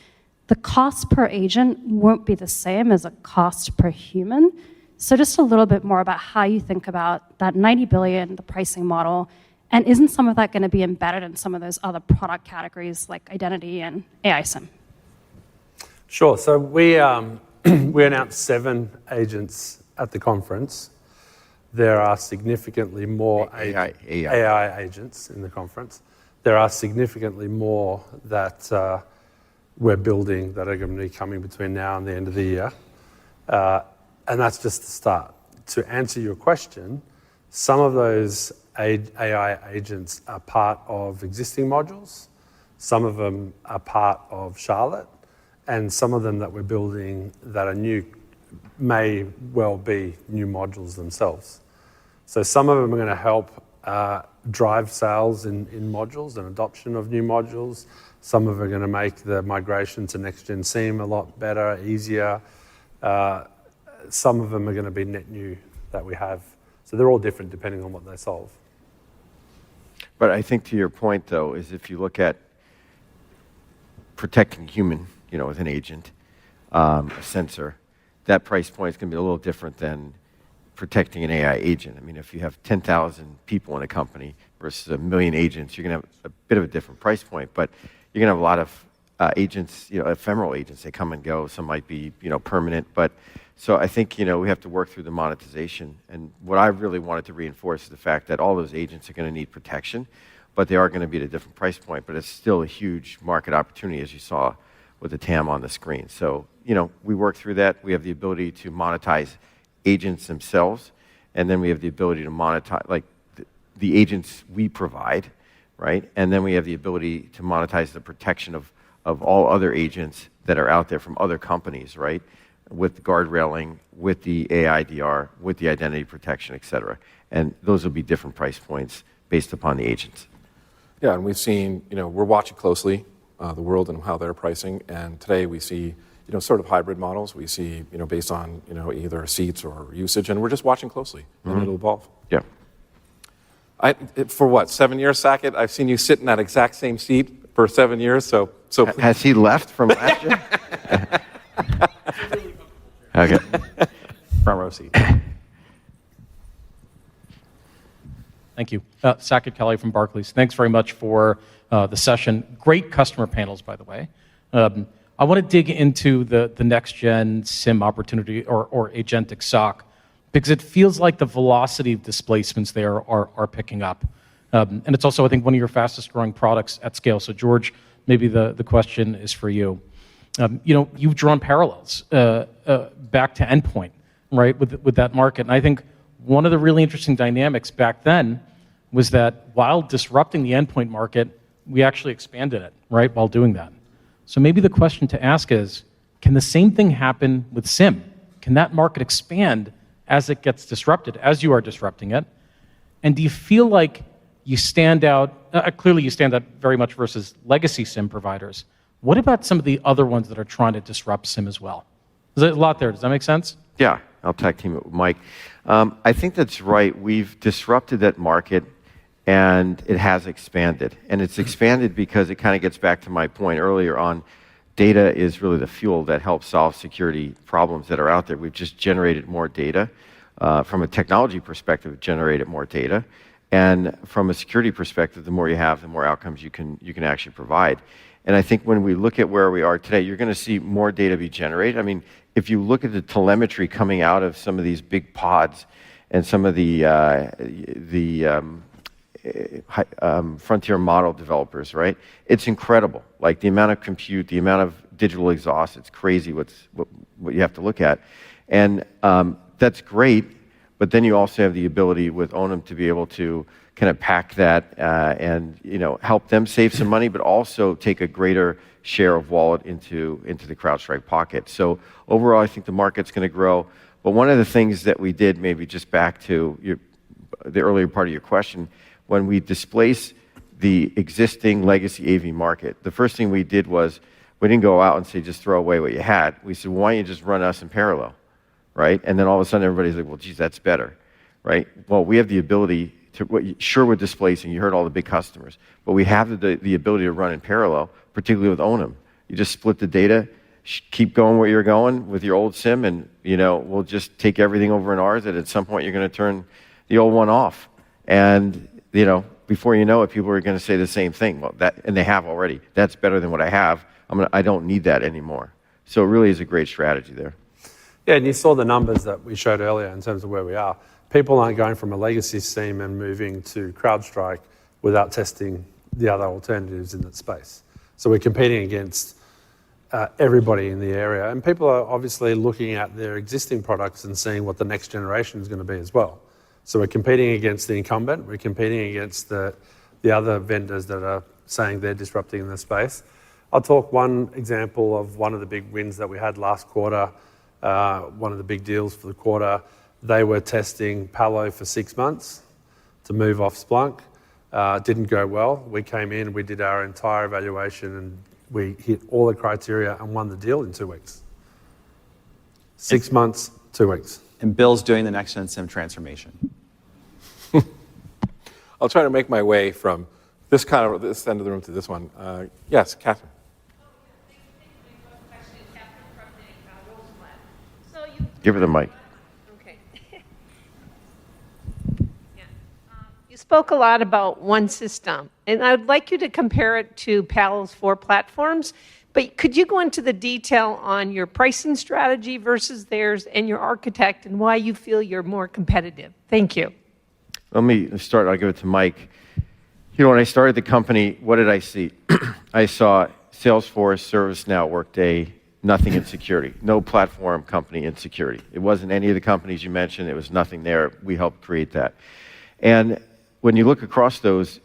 the cost per agent won't be the same as a cost per human. So just a little bit more about how you think about that 90 billion, the pricing model, and isn't some of that going to be embedded in some of those other product categories like identity and AI SIM? Sure. So we announced 7 agents at the conference. There are significantly more AI agents in the conference. There are significantly more that we're building that are going to be coming between now and the end of the year. And that's just the start. To answer your question, some of those AI agents are part of existing modules. Some of them are part of Charlotte. And some of them that we're building that are new may well be new modules themselves. So some of them are going to help drive sales in modules and adoption of new modules. Some of them are going to make the migration to next-gen SIEM a lot better, easier. Some of them are going to be net new that we have. So they're all different depending on what they solve. But I think to your point, though, is if you look at protecting human, with an agent, a sensor, that price point is going to be a little different than protecting an AI agent. I mean, if you have 10,000 people in a company versus 1 million agents, you're going to have a bit of a different price point. But you're going to have a lot of agents, ephemeral agents. They come and go. Some might be, permanent. But so I think, we have to work through the monetization. And what I really wanted to reinforce is the fact that all those agents are going to need protection, but they are going to be at a different price point. But it's still a huge market opportunity, as you saw with the TAM on the screen. So, we work through that. We have the ability to monetize agents themselves, and then we have the ability to monetize, like the agents we provide, right? And then we have the ability to monetize the protection of all other agents that are out there from other companies, right? With guardrailing, with the AIDR, with the identity protection, et cetera. And those will be different price points based upon the agents. Yeah, and we've seen, we're watching closely the world and how they're pricing. And today we see, sort of hybrid models. We see, based on, either seats or usage, and we're just watching closely, and it'll evolve. Yeah. For what, 7 years, Sackett? I've seen you sit in that exact same seat for 7 years, so Has he left from last year? Okay. Front row seat. Thank you. Sackett Kelly from Barclays. Thanks very much for the session. Great customer panels, by the way. I want to dig into the next-gen SIM opportunity or agentic SOC, because it feels like the velocity of displacements there are picking up. And it's also, I think, one of your fastest-growing products at scale. So, George, maybe the question is for you. You've drawn parallels back to endpoint, right, with that market. And I think one of the really interesting dynamics back then was that while disrupting the endpoint market, we actually expanded it, right, while doing that. So maybe the question to ask is, can the same thing happen with SIM? Can that market expand as it gets disrupted, as you are disrupting it? And do you feel like you stand out, clearly you stand out very much versus legacy SIM providers. What about some of the other ones that are trying to disrupt SIM as well? There's a lot there. Does that make sense? Yeah, I'll tag team it with Mike. I think that's right. We've disrupted that market, and it has expanded. And it's expanded because it kind of gets back to my point earlier on. Data is really the fuel that helps solve security problems that are out there. We've just generated more data. From a technology perspective, generated more data. And from a security perspective, the more you have, the more outcomes you can actually provide. And I think when we look at where we are today, you're going to see more data be generated. I mean, if you look at the telemetry coming out of some of these big pods and some of the frontier model developers, right? It's incredible. Like the amount of compute, the amount of digital exhaust, it's crazy what you have to look at. And that's great, But then you also have the ability with Onum to be able to kind of pack that and help them save some money, but also take a greater share of wallet into the CrowdStrike pocket. So overall, I think the market's going to grow. But one of the things that we did, maybe just back to the earlier part of your question, when we displaced the existing legacy AV market, the first thing we did was we didn't go out and say, just throw away what you had. We said, why don't you just run us in parallel, right? And then all of a sudden everybody's like, well, geez, that's better, right? Well, we have the ability to, sure we're displacing, you heard all the big customers, but we have the ability to run in parallel, particularly with Onum. You just split the data, keep going where you're going with your old SIM, and we'll just take everything over in ours, and at some point you're going to turn the old one off. And before you know it, people are going to say the same thing. Well, and they have already. That's better than what I have. I don't need that anymore. So it really is a great strategy there. Yeah, and you saw the numbers that we showed earlier in terms of where we are. People aren't going from a legacy SIEM and moving to CrowdStrike without testing the other alternatives in that space. So we're competing against everybody in the area. And people are obviously looking at their existing products and seeing what the next generation is going to be as well. So we're competing against the incumbent. We're competing against the other vendors that are saying they're disrupting the space. I'll talk one example of one of the big wins that we had last quarter, one of the big deals for the quarter. They were testing Palo for 6 months to move off Splunk. Didn't go well. We came in, we did our entire evaluation, and we hit all the criteria and won the deal in 2 weeks. 6 months, 2 weeks. And Bill's doing the next-gen SIM transformation. I'll try to make my way from this end of the room to this one. Yes, Catherine. Give her the mic. Okay. Yeah. You spoke a lot about one system, and I would like you to compare it to Palo's 4 platforms. But could you go into the detail on your pricing strategy versus theirs and your architect and why you feel you're more competitive? Thank you. Let me start. I'll give it to Mike. When I started the company, what did I see? I saw Salesforce, ServiceNow, Workday, nothing in security. No platform company in security. It wasn't any of the companies you mentioned. It was nothing there. We helped create that. And when you look across those,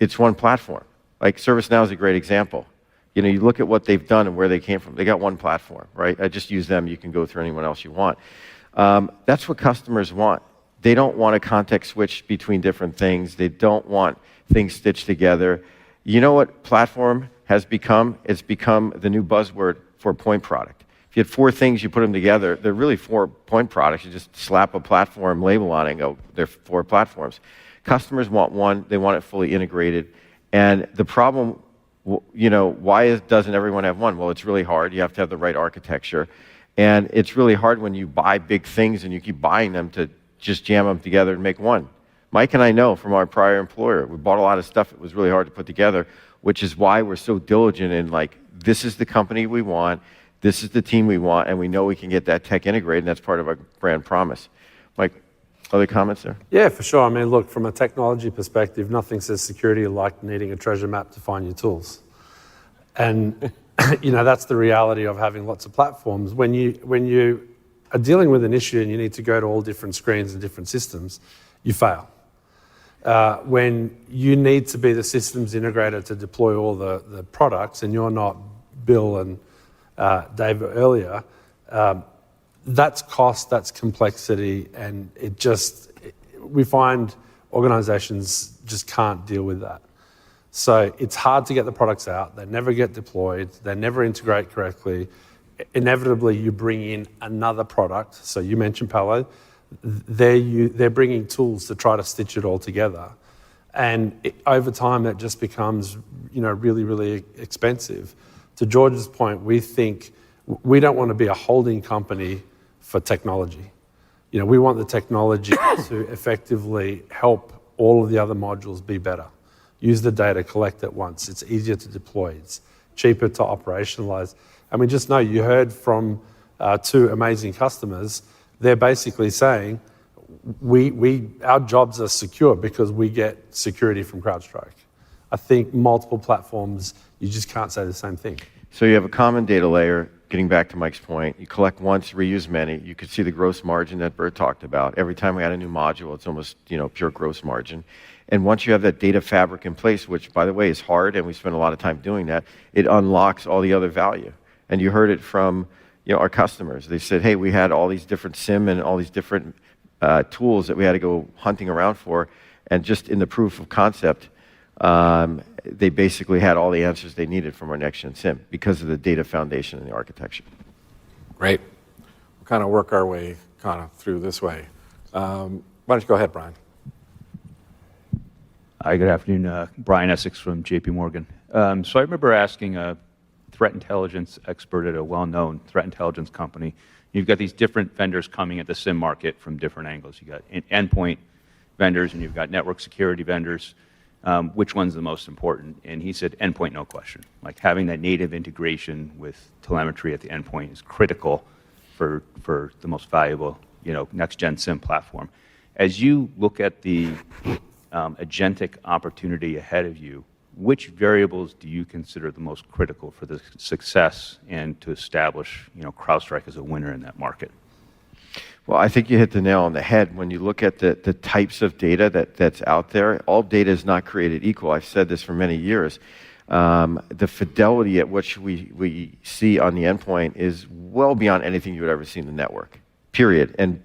it's one platform. Like ServiceNow is a great example. You look at what they've done and where they came from. They got one platform, right? I just use them. You can go through anyone else you want. That's what customers want. They don't want a context switch between different things. They don't want things stitched together. You know what platform has become? It's become the new buzzword for a point product. If you had 4 things, you put them together, they're really 4 point products. You just slap a platform label on it and go, they're 4 platforms. Customers want one. They want it fully integrated. And the problem, why doesn't everyone have one? Well, it's really hard. You have to have the right architecture. And it's really hard when you buy big things and you keep buying them to just jam them together and make one. Mike and I know from our prior employer, we bought a lot of stuff. It was really hard to put together, which is why we're so diligent in this is the company we want, this is the team we want, and we know we can get that tech integrated, and that's part of our brand promise. Mike, other comments there? Yeah, for sure. Look, from a technology perspective, nothing says security like needing a treasure map to find your tools. And, that's the reality of having lots of platforms. When you are dealing with an issue and you need to go to all different screens and different systems, you fail. When you need to be the systems integrator to deploy all the products and you're not Bill and Dave earlier, that's cost, that's complexity, and we find organizations just can't deal with that. So it's hard to get the products out. They never get deployed. They never integrate correctly. Inevitably, you bring in another product. So you mentioned Palo. They're bringing tools to try to stitch it all together. And over time, it just becomes really, really expensive. To George's point, we think we don't want to be a holding company for technology. We want the technology to effectively help all of the other modules be better. Use the data, collect it once. It's easier to deploy. It's cheaper to operationalize. Just know you heard from 2 amazing customers. They're basically saying, our jobs are secure because we get security from CrowdStrike. I think multiple platforms, you just can't say the same thing. So you have a common data layer. getting back to Mike's point, you collect once, reuse many. You could see the gross margin that Bert talked about. Every time we add a new module, it's almost pure gross margin. And once you have that data fabric in place, which by the way is hard, and we spend a lot of time doing that, it unlocks all the other value. And you heard it from our customers. They said, hey, we had all these different SIM and all these different tools that we had to go hunting around for, and just in the proof of concept, they basically had all the answers they needed from our next-gen SIM because of the data foundation and the architecture. Great. We'll kind of work our way kind of through this way. Why don't you go ahead, Brian? Hi, good afternoon. Brian Essex from JP Morgan. So I remember asking a threat intelligence expert at a well-known threat intelligence company, you've got these different vendors coming at the SIM market from different angles. You've got endpoint vendors and you've got network security vendors. Which one's the most important? And he said endpoint, no question. Like having that native integration with telemetry at the endpoint is critical for the most valuable next-gen SIM platform. As you look at the agentic opportunity ahead of you, which variables do you consider the most critical for the success and to establish CrowdStrike as a winner in that market? Well, I think you hit the nail on the head. When you look at the types of data that's out there, all data is not created equal. I've said this for many years. The fidelity at which we see on the endpoint is well beyond anything you would ever see in the network, period. And,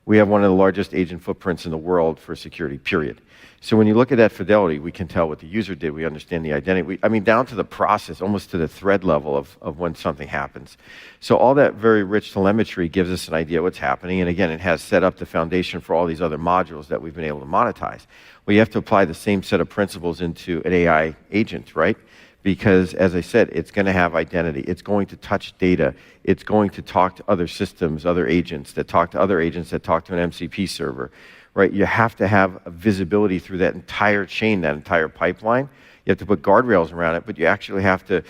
we have one of the largest agent footprints in the world for security, period. So when you look at that fidelity, we can tell what the user did. We understand the identity. Down to the process, almost to the thread level of when something happens. So all that very rich telemetry gives us an idea what's happening. And again, it has set up the foundation for all these other modules that we've been able to monetize. Well, you have to apply the same set of principles into an AI agent, right? Because, as I said, it's going to have identity. It's going to touch data. It's going to talk to other systems, other agents that talk to other agents that talk to an MCP server. Right? You have to have a visibility through that entire chain, that entire pipeline. You have to put guardrails around it, but you actually have to,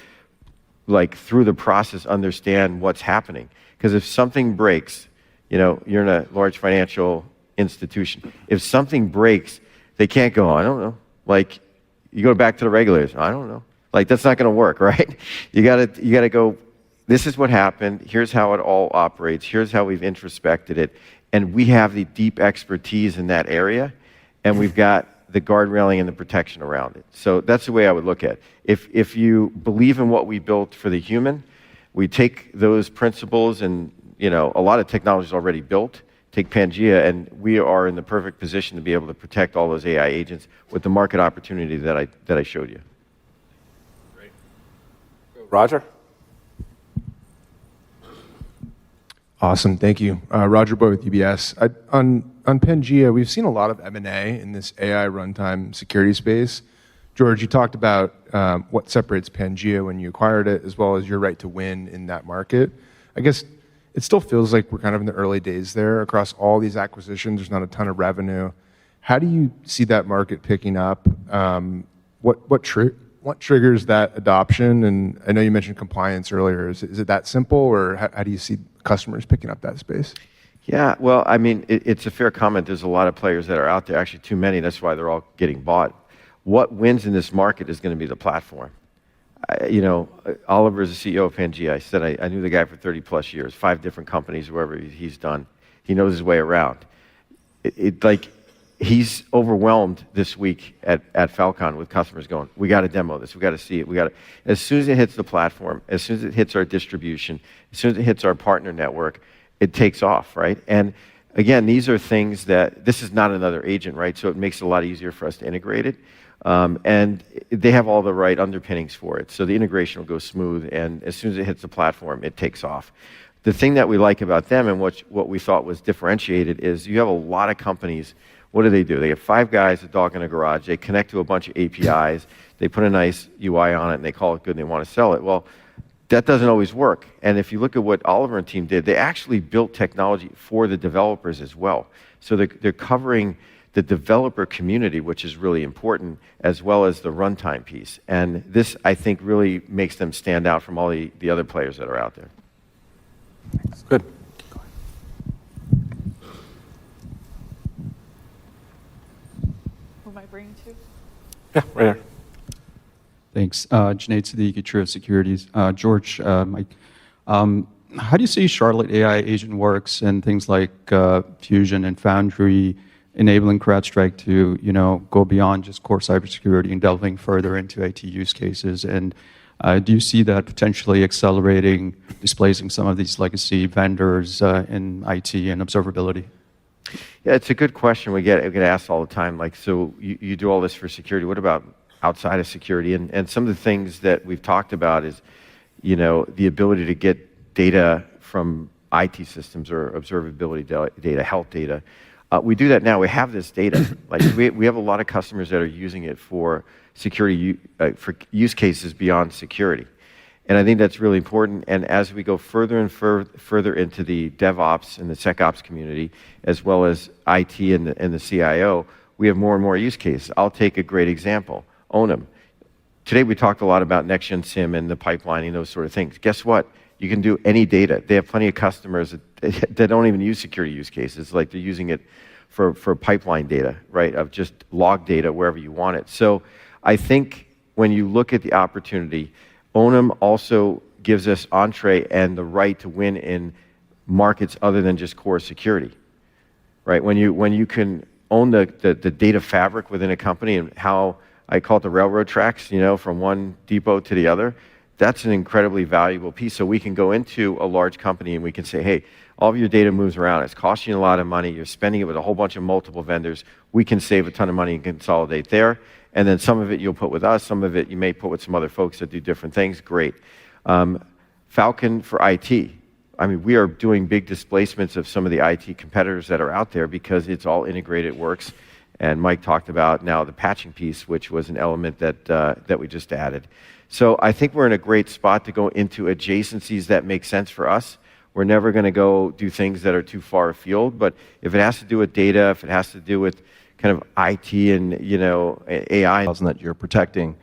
through the process, understand what's happening. Because if something breaks, you're in a large financial institution. If something breaks, they can't go, I don't know. You go back to the regulators, I don't know. That's not going to work, right? You got to go, this is what happened. Here's how it all operates. Here's how we've introspected it. And we have the deep expertise in that area, and we've got the guardrailing and the protection around it. So that's the way I would look at it. If you believe in what we built for the human, we take those principles and, a lot of technology is already built. Take Pangea, and we are in the perfect position to be able to protect all those AI agents with the market opportunity that I showed you. Great. Roger? Awesome, thank you. Roger Boy with UBS. On Pangea, we've seen a lot of M&A in this AI runtime security space. George, you talked about what separates Pangea when you acquired it, as well as your right to win in that market. I guess it still feels like we're kind of in the early days there. Across all these acquisitions, there's not a ton of revenue. How do you see that market picking up? What triggers that adoption? And I know you mentioned compliance earlier. Is it that simple, or how do you see customers picking up that space? Yeah, well, it's a fair comment. There's a lot of players that are out there, actually too many. That's why they're all getting bought. What wins in this market is going to be the platform. Oliver is the CEO of Pangea. I said I knew the guy for 30 plus years, 5 different companies, wherever he's done. He knows his way around. He's overwhelmed this week at Fal Con with customers going, we got to demo this, we got to see it, as soon as it hits the platform, as soon as it hits our distribution, as soon as it hits our partner network, it takes off, right? And again, these are things this is not another agent, right? So it makes it a lot easier for us to integrate it. And they have all the right underpinnings for it. So the integration will go smooth, and as soon as it hits the platform, it takes off. The thing that we like about them and what we thought was differentiated is you have a lot of companies. What do? They have 5 guys, a dog in a garage. They connect to a bunch of APIs. They put a nice UI on it, and they call it good, and they want to sell it. Well, that doesn't always work. And if you look at what Oliver and team did, they actually built technology for the developers as well. So they're covering the developer community, which is really important, as well as the runtime piece. And this, I think, really makes them stand out from all the other players that are out there. Good. Who am I bringing to? Yeah, right here. Thanks. Junaid Siddiqui, Truist Securities. George, How do you see Charlotte AI Agent Works and things like Fusion and Foundry enabling CrowdStrike to, go beyond just core cybersecurity and delving further into IT use cases? And do you see that potentially accelerating, displacing some of these legacy vendors in IT and observability? Yeah, it's a good question. We get asked all the time. Like, so you do all this for security. What about outside of security? And some of the things that we've talked about is, the ability to get data from IT systems or observability data, health data. We do that now. We have this data. Like we have a lot of customers that are using it for security, for use cases beyond security. And I think that's really important. And as we go further and further into the DevOps and the SecOps community, as well as IT and the CIO, we have more and more use cases. I'll take a great example, Onum. Today we talked a lot about next-gen SIEM and the pipelining, those sort of things. Guess what? You can do any data. They have plenty of customers that don't even use security use cases. Like they're using it for pipeline data, right? Of just log data wherever you want it. So I think when you look at the opportunity, Onum also gives us entree and the right to win in markets other than just core security, right? When you can own the data fabric within a company and how I call it the railroad tracks, from one depot to the other, that's an incredibly valuable piece. So we can go into a large company and we can say, hey, all of your data moves around. It's costing you a lot of money. You're spending it with a whole bunch of multiple vendors. We can save a ton of money and consolidate there. And then some of it you'll put with us. Some of it you may put with some other folks that do different things. Great. Falcon for IT. I mean, we are doing big displacements of some of the IT competitors that are out there because it's all integrated, works. And Mike talked about now the patching piece, which was an element that we just added. So I think we're in a great spot to go into adjacencies that make sense for us. We're never going to go do things that are too far afield, but if it has to do with data, if it has to do with kind of IT and AI that you're protecting,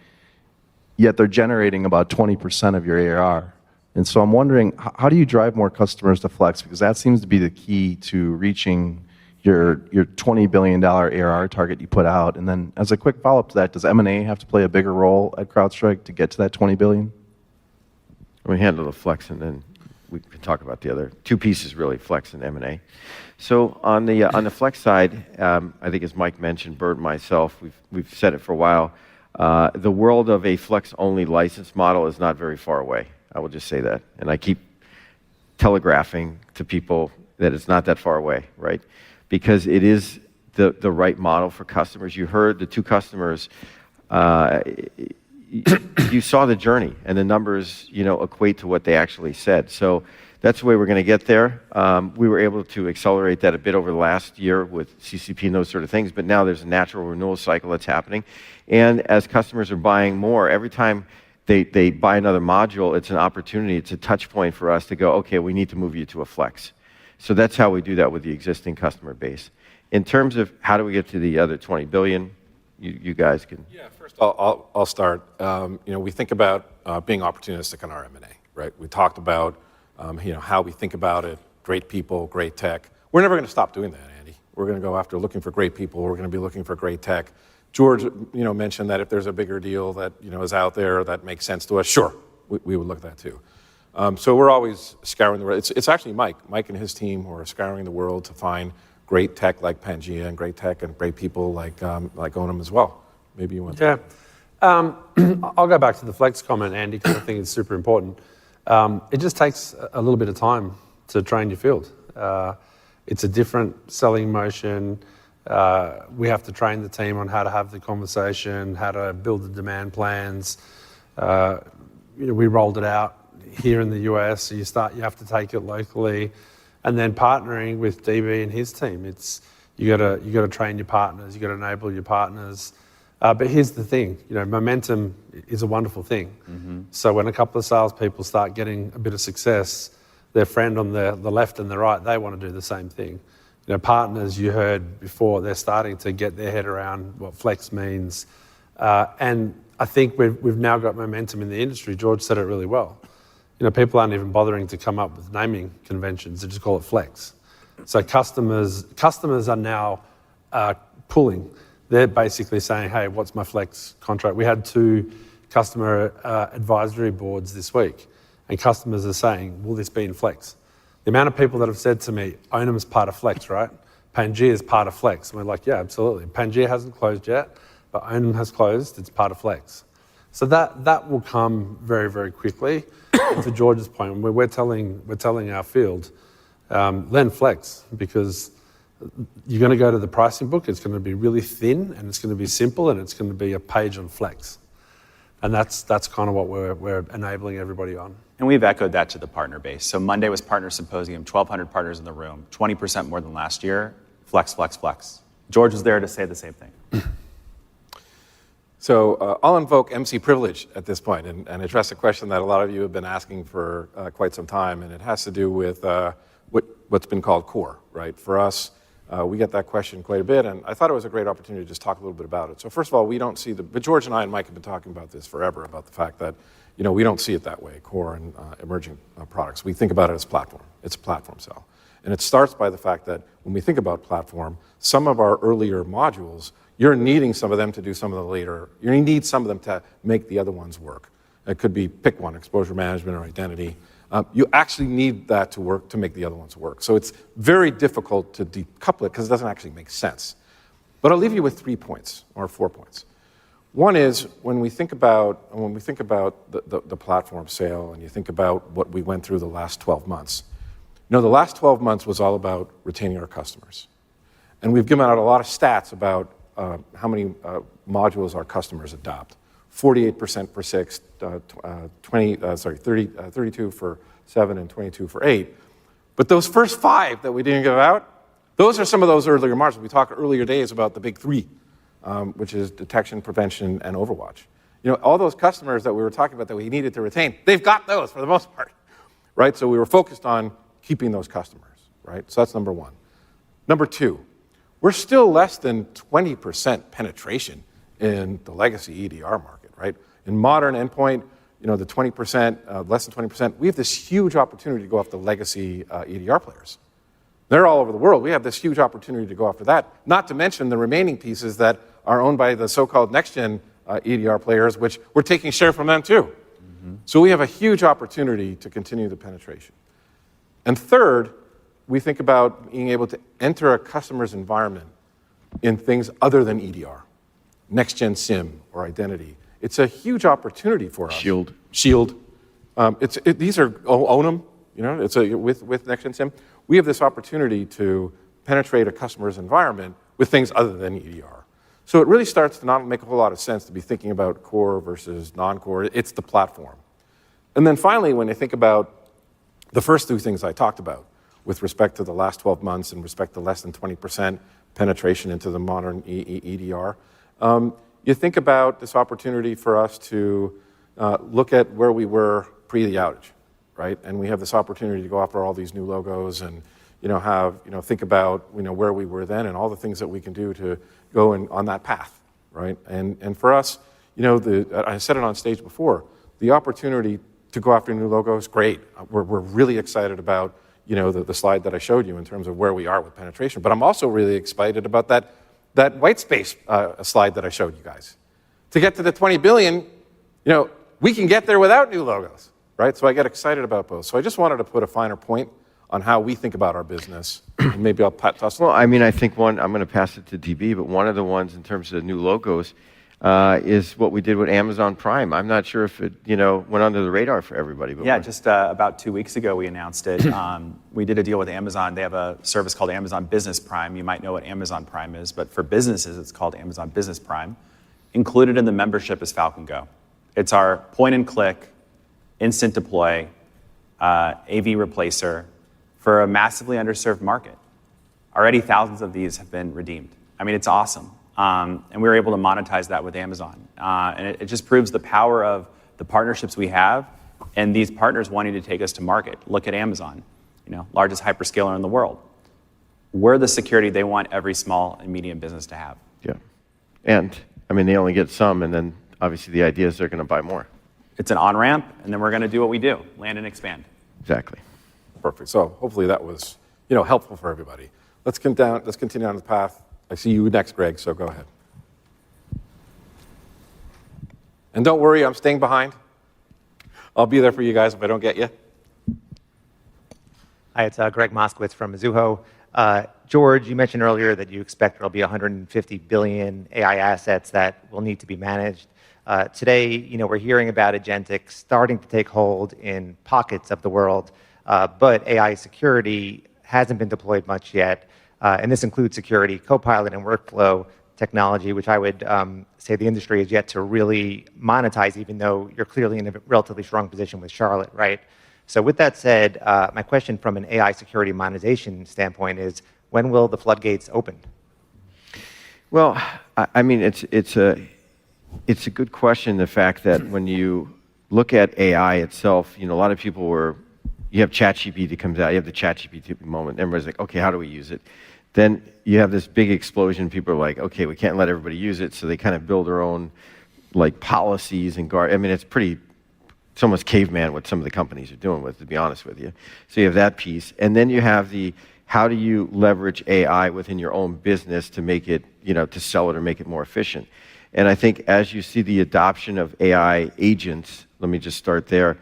yet they're generating about 20% of your ARR. And so I'm wondering, how do you drive more customers to Flex? Because that seems to be the key to reaching your $20 billion ARR target you put out. And then as a quick follow-up to that, does M&A have to play a bigger role at CrowdStrike to get to that $20 billion? Let me handle the Flex and then we can talk about the other two pieces, really, Flex and M&A. So on the Flex side, I think as Mike mentioned, Bert and myself, we've said it for a while, the world of a Flex-only license model is not very far away. I will just say that. And I keep telegraphing to people that it's not that far away, right? Because it is the right model for customers. You heard the two customers, you saw the journey and the numbers, equate to what they actually said. So that's the way we're going to get there. We were able to accelerate that a bit over the last year with CCP and those sort of things, but now there's a natural renewal cycle that's happening. And as customers are buying more, every time they buy another module, it's an opportunity, it's a touch point for us to go, okay, we need to move you to a Flex. So that's how we do that with the existing customer base. In terms of how do we get to the other 20 billion, you guys can. Yeah, first I'll start. We think about being opportunistic on our M&A, right? We talked about how we think about it, great people, great tech. We're never going to stop doing that, Andy. We're going to go after looking for great people. We're going to be looking for great tech. George, mentioned that if there's a bigger deal that, is out there that makes sense to us, sure, we would look at that too. So we're always scouring the world. It's actually Mike and his team who are scouring the world to find great tech like Pangea and great tech and great people like Onum as well. Maybe you want to. Yeah. I'll go back to the Flex comment, Andy, because I think it's super important. It just takes a little bit of time to train your field. It's a different selling motion. We have to train the team on how to have the conversation, how to build the demand plans. We rolled it out here in the US, so you have to take it locally, and then partnering with DB and his team. You got to train your partners, you got to enable your partners. But here's the thing, momentum is a wonderful thing. Mm-hmm. So when a couple of salespeople start getting a bit of success, their friend on the left and the right, they want to do the same thing. Partners, you heard before, they're starting to get their head around what Flex means. And I think we've now got momentum in the industry. George said it really well. People aren't even bothering to come up with naming conventions. They just call it Flex. So customers are now pulling. They're basically saying, hey, what's my Flex contract? We had 2 customer advisory boards this week. and customers are saying, will this be in Flex? The amount of people that have said to me, Onum is part of Flex, right? Pangea is part of Flex. And we're like, yeah, absolutely. Pangea hasn't closed yet, but Onum has closed. It's part of Flex. So that will come very, very quickly. And to George's point, we're telling our field, learn Flex, because you're going to go to the pricing book. It's going to be really thin, and it's going to be simple, and it's going to be a page on Flex. And that's kind of what we're enabling everybody on. And we've echoed that to the partner base. So Monday was Partner Symposium, 1,200 partners in the room, 20% more than last year. Flex, flex, flex. George was there to say the same thing. So I'll invoke MC privilege at this point and address a question that a lot of you have been asking for quite some time, and it has to do with what's been called core, right? For us, we get that question quite a bit, and I thought it was a great opportunity to just talk a little bit about it. So first of all, we don't see but George and I and Mike have been talking about this forever, about the fact that, we don't see it that way, core and emerging products. We think about it as platform. It's a platform sell. And it starts by the fact that when we think about platform, some of our earlier modules, you're needing some of them to do some of the later, you need some of them to make the other ones work. It could be, pick one, exposure management or identity. You actually need that to work to make the other ones work. So it's very difficult to decouple it because it doesn't actually make sense. But I'll leave you with 3 points or 4 points. One is when we think about the platform sale, and you think about what we went through the last 12 months. The last 12 months was all about retaining our customers. And we've given out a lot of stats about how many modules our customers adopt. 48% for 6, 32 for 7, and 22 for 8. But those first 5 that we didn't give out, those are some of those earlier modules. We talked earlier days about the big 3, which is detection, prevention, and Overwatch. All those customers that we were talking about that we needed to retain, they've got those for the most part, right? So we were focused on keeping those customers, right? So that's number 1. Number 2, we're still less than 20% penetration in the legacy EDR market, right? In modern endpoint, the 20%, less than 20%, we have this huge opportunity to go after the legacy EDR players. They're all over the world. We have this huge opportunity to go after that, not to mention the remaining pieces that are owned by the so-called next-gen EDR players, which we're taking share from them too. Mm-hmm. So we have a huge opportunity to continue the penetration. And third, we think about being able to enter a customer's environment in things other than EDR, next-gen SIEM or identity. It's a huge opportunity for us. Shield. These are Onum, with next-gen SIEM. We have this opportunity to penetrate a customer's environment with things other than EDR. So it really starts to not make a whole lot of sense to be thinking about core versus non-core. It's the platform. And then finally, when you think about the first 2 things I talked about with respect to the last 12 months and respect to less than 20% penetration into the modern EDR, you think about this opportunity for us to look at where we were pre the outage, right? And we have this opportunity to go after all these new logos and think about where we were then and all the things that we can do to go on that path, right? And for us, I said it on stage before, the opportunity to go after new logos, great. We're really excited about the slide that I showed you in terms of where we are with penetration. But I'm also really excited about that white space slide that I showed you guys. To get to the 20 billion, we can get there without new logos, right? So I get excited about both. So I just wanted to put a finer point on how we think about our business. And maybe I'll toss it. Well, I think I'm going to pass it to DB, but one of the ones in terms of new logos is what we did with Amazon Prime. I'm not sure if it, went under the radar for everybody. But yeah, just about 2 weeks ago we announced it. We did a deal with Amazon. They have a service called Amazon Business Prime. You might know what Amazon Prime is, but for businesses it's called Amazon Business Prime. Included in the membership is Falcon Go. It's our point-and-click, instant deploy, AV replacer for a massively underserved market. Already thousands of these have been redeemed. It's awesome. And we were able to monetize that with Amazon. And it just proves the power of the partnerships we have and these partners wanting to take us to market. Look at Amazon, largest hyperscaler in the world. We're the security they want every small and medium business to have. Yeah. And, they only get some, and then obviously the idea is they're going to buy more. It's an on-ramp, and then we're going to do what we do, land and expand. Exactly. Perfect. So hopefully that was, helpful for everybody. Let's continue on the path. I see you next, Greg, so go ahead. And don't worry, I'm staying behind. I'll be there for you guys if I don't get you. Hi, it's Greg Moskowitz from Mizuho. George, you mentioned earlier that you expect there'll be 150 billion AI assets that will need to be managed. Today, we're hearing about agentic starting to take hold in pockets of the world, but AI security hasn't been deployed much yet, and this includes security, copilot, and workflow technology, which I would say the industry is yet to really monetize, even though you're clearly in a relatively strong position with Charlotte, right? So with that said, my question from an AI security monetization standpoint is, when will the floodgates open? Well, I mean, it's a good question, the fact that when you look at AI itself, a lot of people you have ChatGPT comes out, you have the ChatGPT moment, everybody's like, okay, how do we use it? Then you have this big explosion, people are like, okay, we can't let everybody use it, so they kind of build their own policies and guard. I mean, it's almost caveman what some of the companies are doing with, to be honest with you. So you have that piece, and then you have how do you leverage AI within your own business to make it, to sell it or make it more efficient? And I think as you see the adoption of AI agents, let me just start there,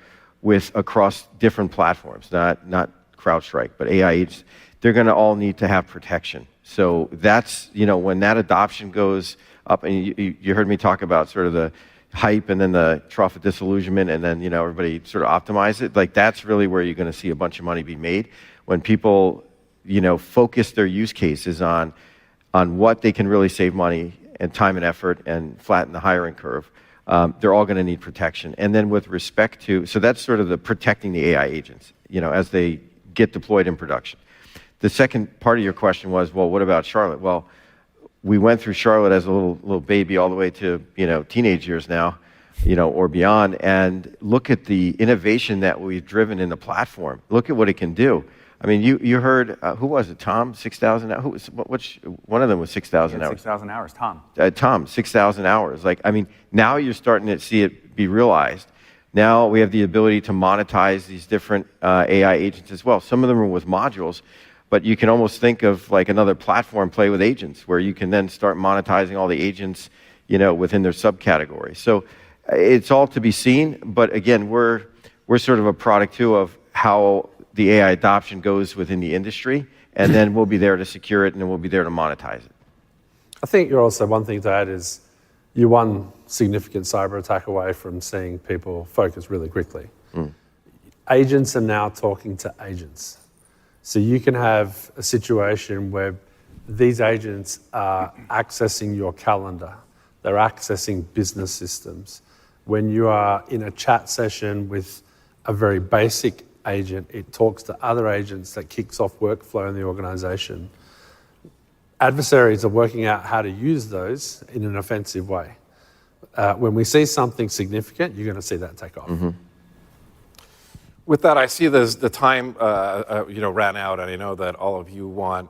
across different platforms, not CrowdStrike, but AI agents, they're going to all need to have protection. So that's, when that adoption goes up, and you heard me talk about sort of the hype and then the trough of disillusionment, and then everybody sort of optimize it. That's really where you're going to see a bunch of money be made when people focus their use cases on what they can really save money and time and effort and flatten the hiring curve. They're all going to need protection. And then with respect to, so that's sort of the protecting the AI agents, as they get deployed in production. The second part of your question was, well, what about Charlotte? Well, we went through Charlotte as a little baby all the way to, teenage years now, or beyond, and look at the innovation that we've driven in the platform. Look at what it can do. I mean, you heard, who was it, Tom? 6,000 hours? One of them was 6,000 hours. 6,000 hours, Tom. Tom, 6,000 hours. Now you're starting to see it be realized. Now we have the ability to monetize these different AI agents as well. Some of them are with modules, but you can almost think of another platform play with agents, where you can then start monetizing all the agents, within their subcategories. So it's all to be seen, but again, we're sort of a product too of how the AI adoption goes within the industry, and then we'll be there to secure it, and then we'll be there to monetize it. I think you're also, one thing to add is, you're one significant cyber attack away from seeing people focus really quickly. Agents are now talking to agents. So you can have a situation where these agents are accessing your calendar. They're accessing business systems. When you are in a chat session with a very basic agent, it talks to other agents, that kicks off workflow in the organization. Adversaries are working out how to use those in an offensive way. When we see something significant, you're going to see that take off. Mm-hmm. With that, I see the time ran out, and I know that all of you want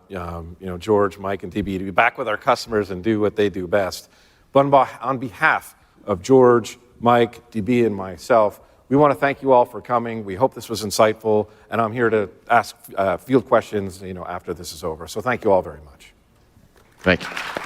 George, Mike, and DB to be back with our customers and do what they do best. But on behalf of George, Mike, DB, and myself, we want to thank you all for coming. We hope this was insightful, and I'm here to ask field questions after this is over. So thank you all very much. Thank you.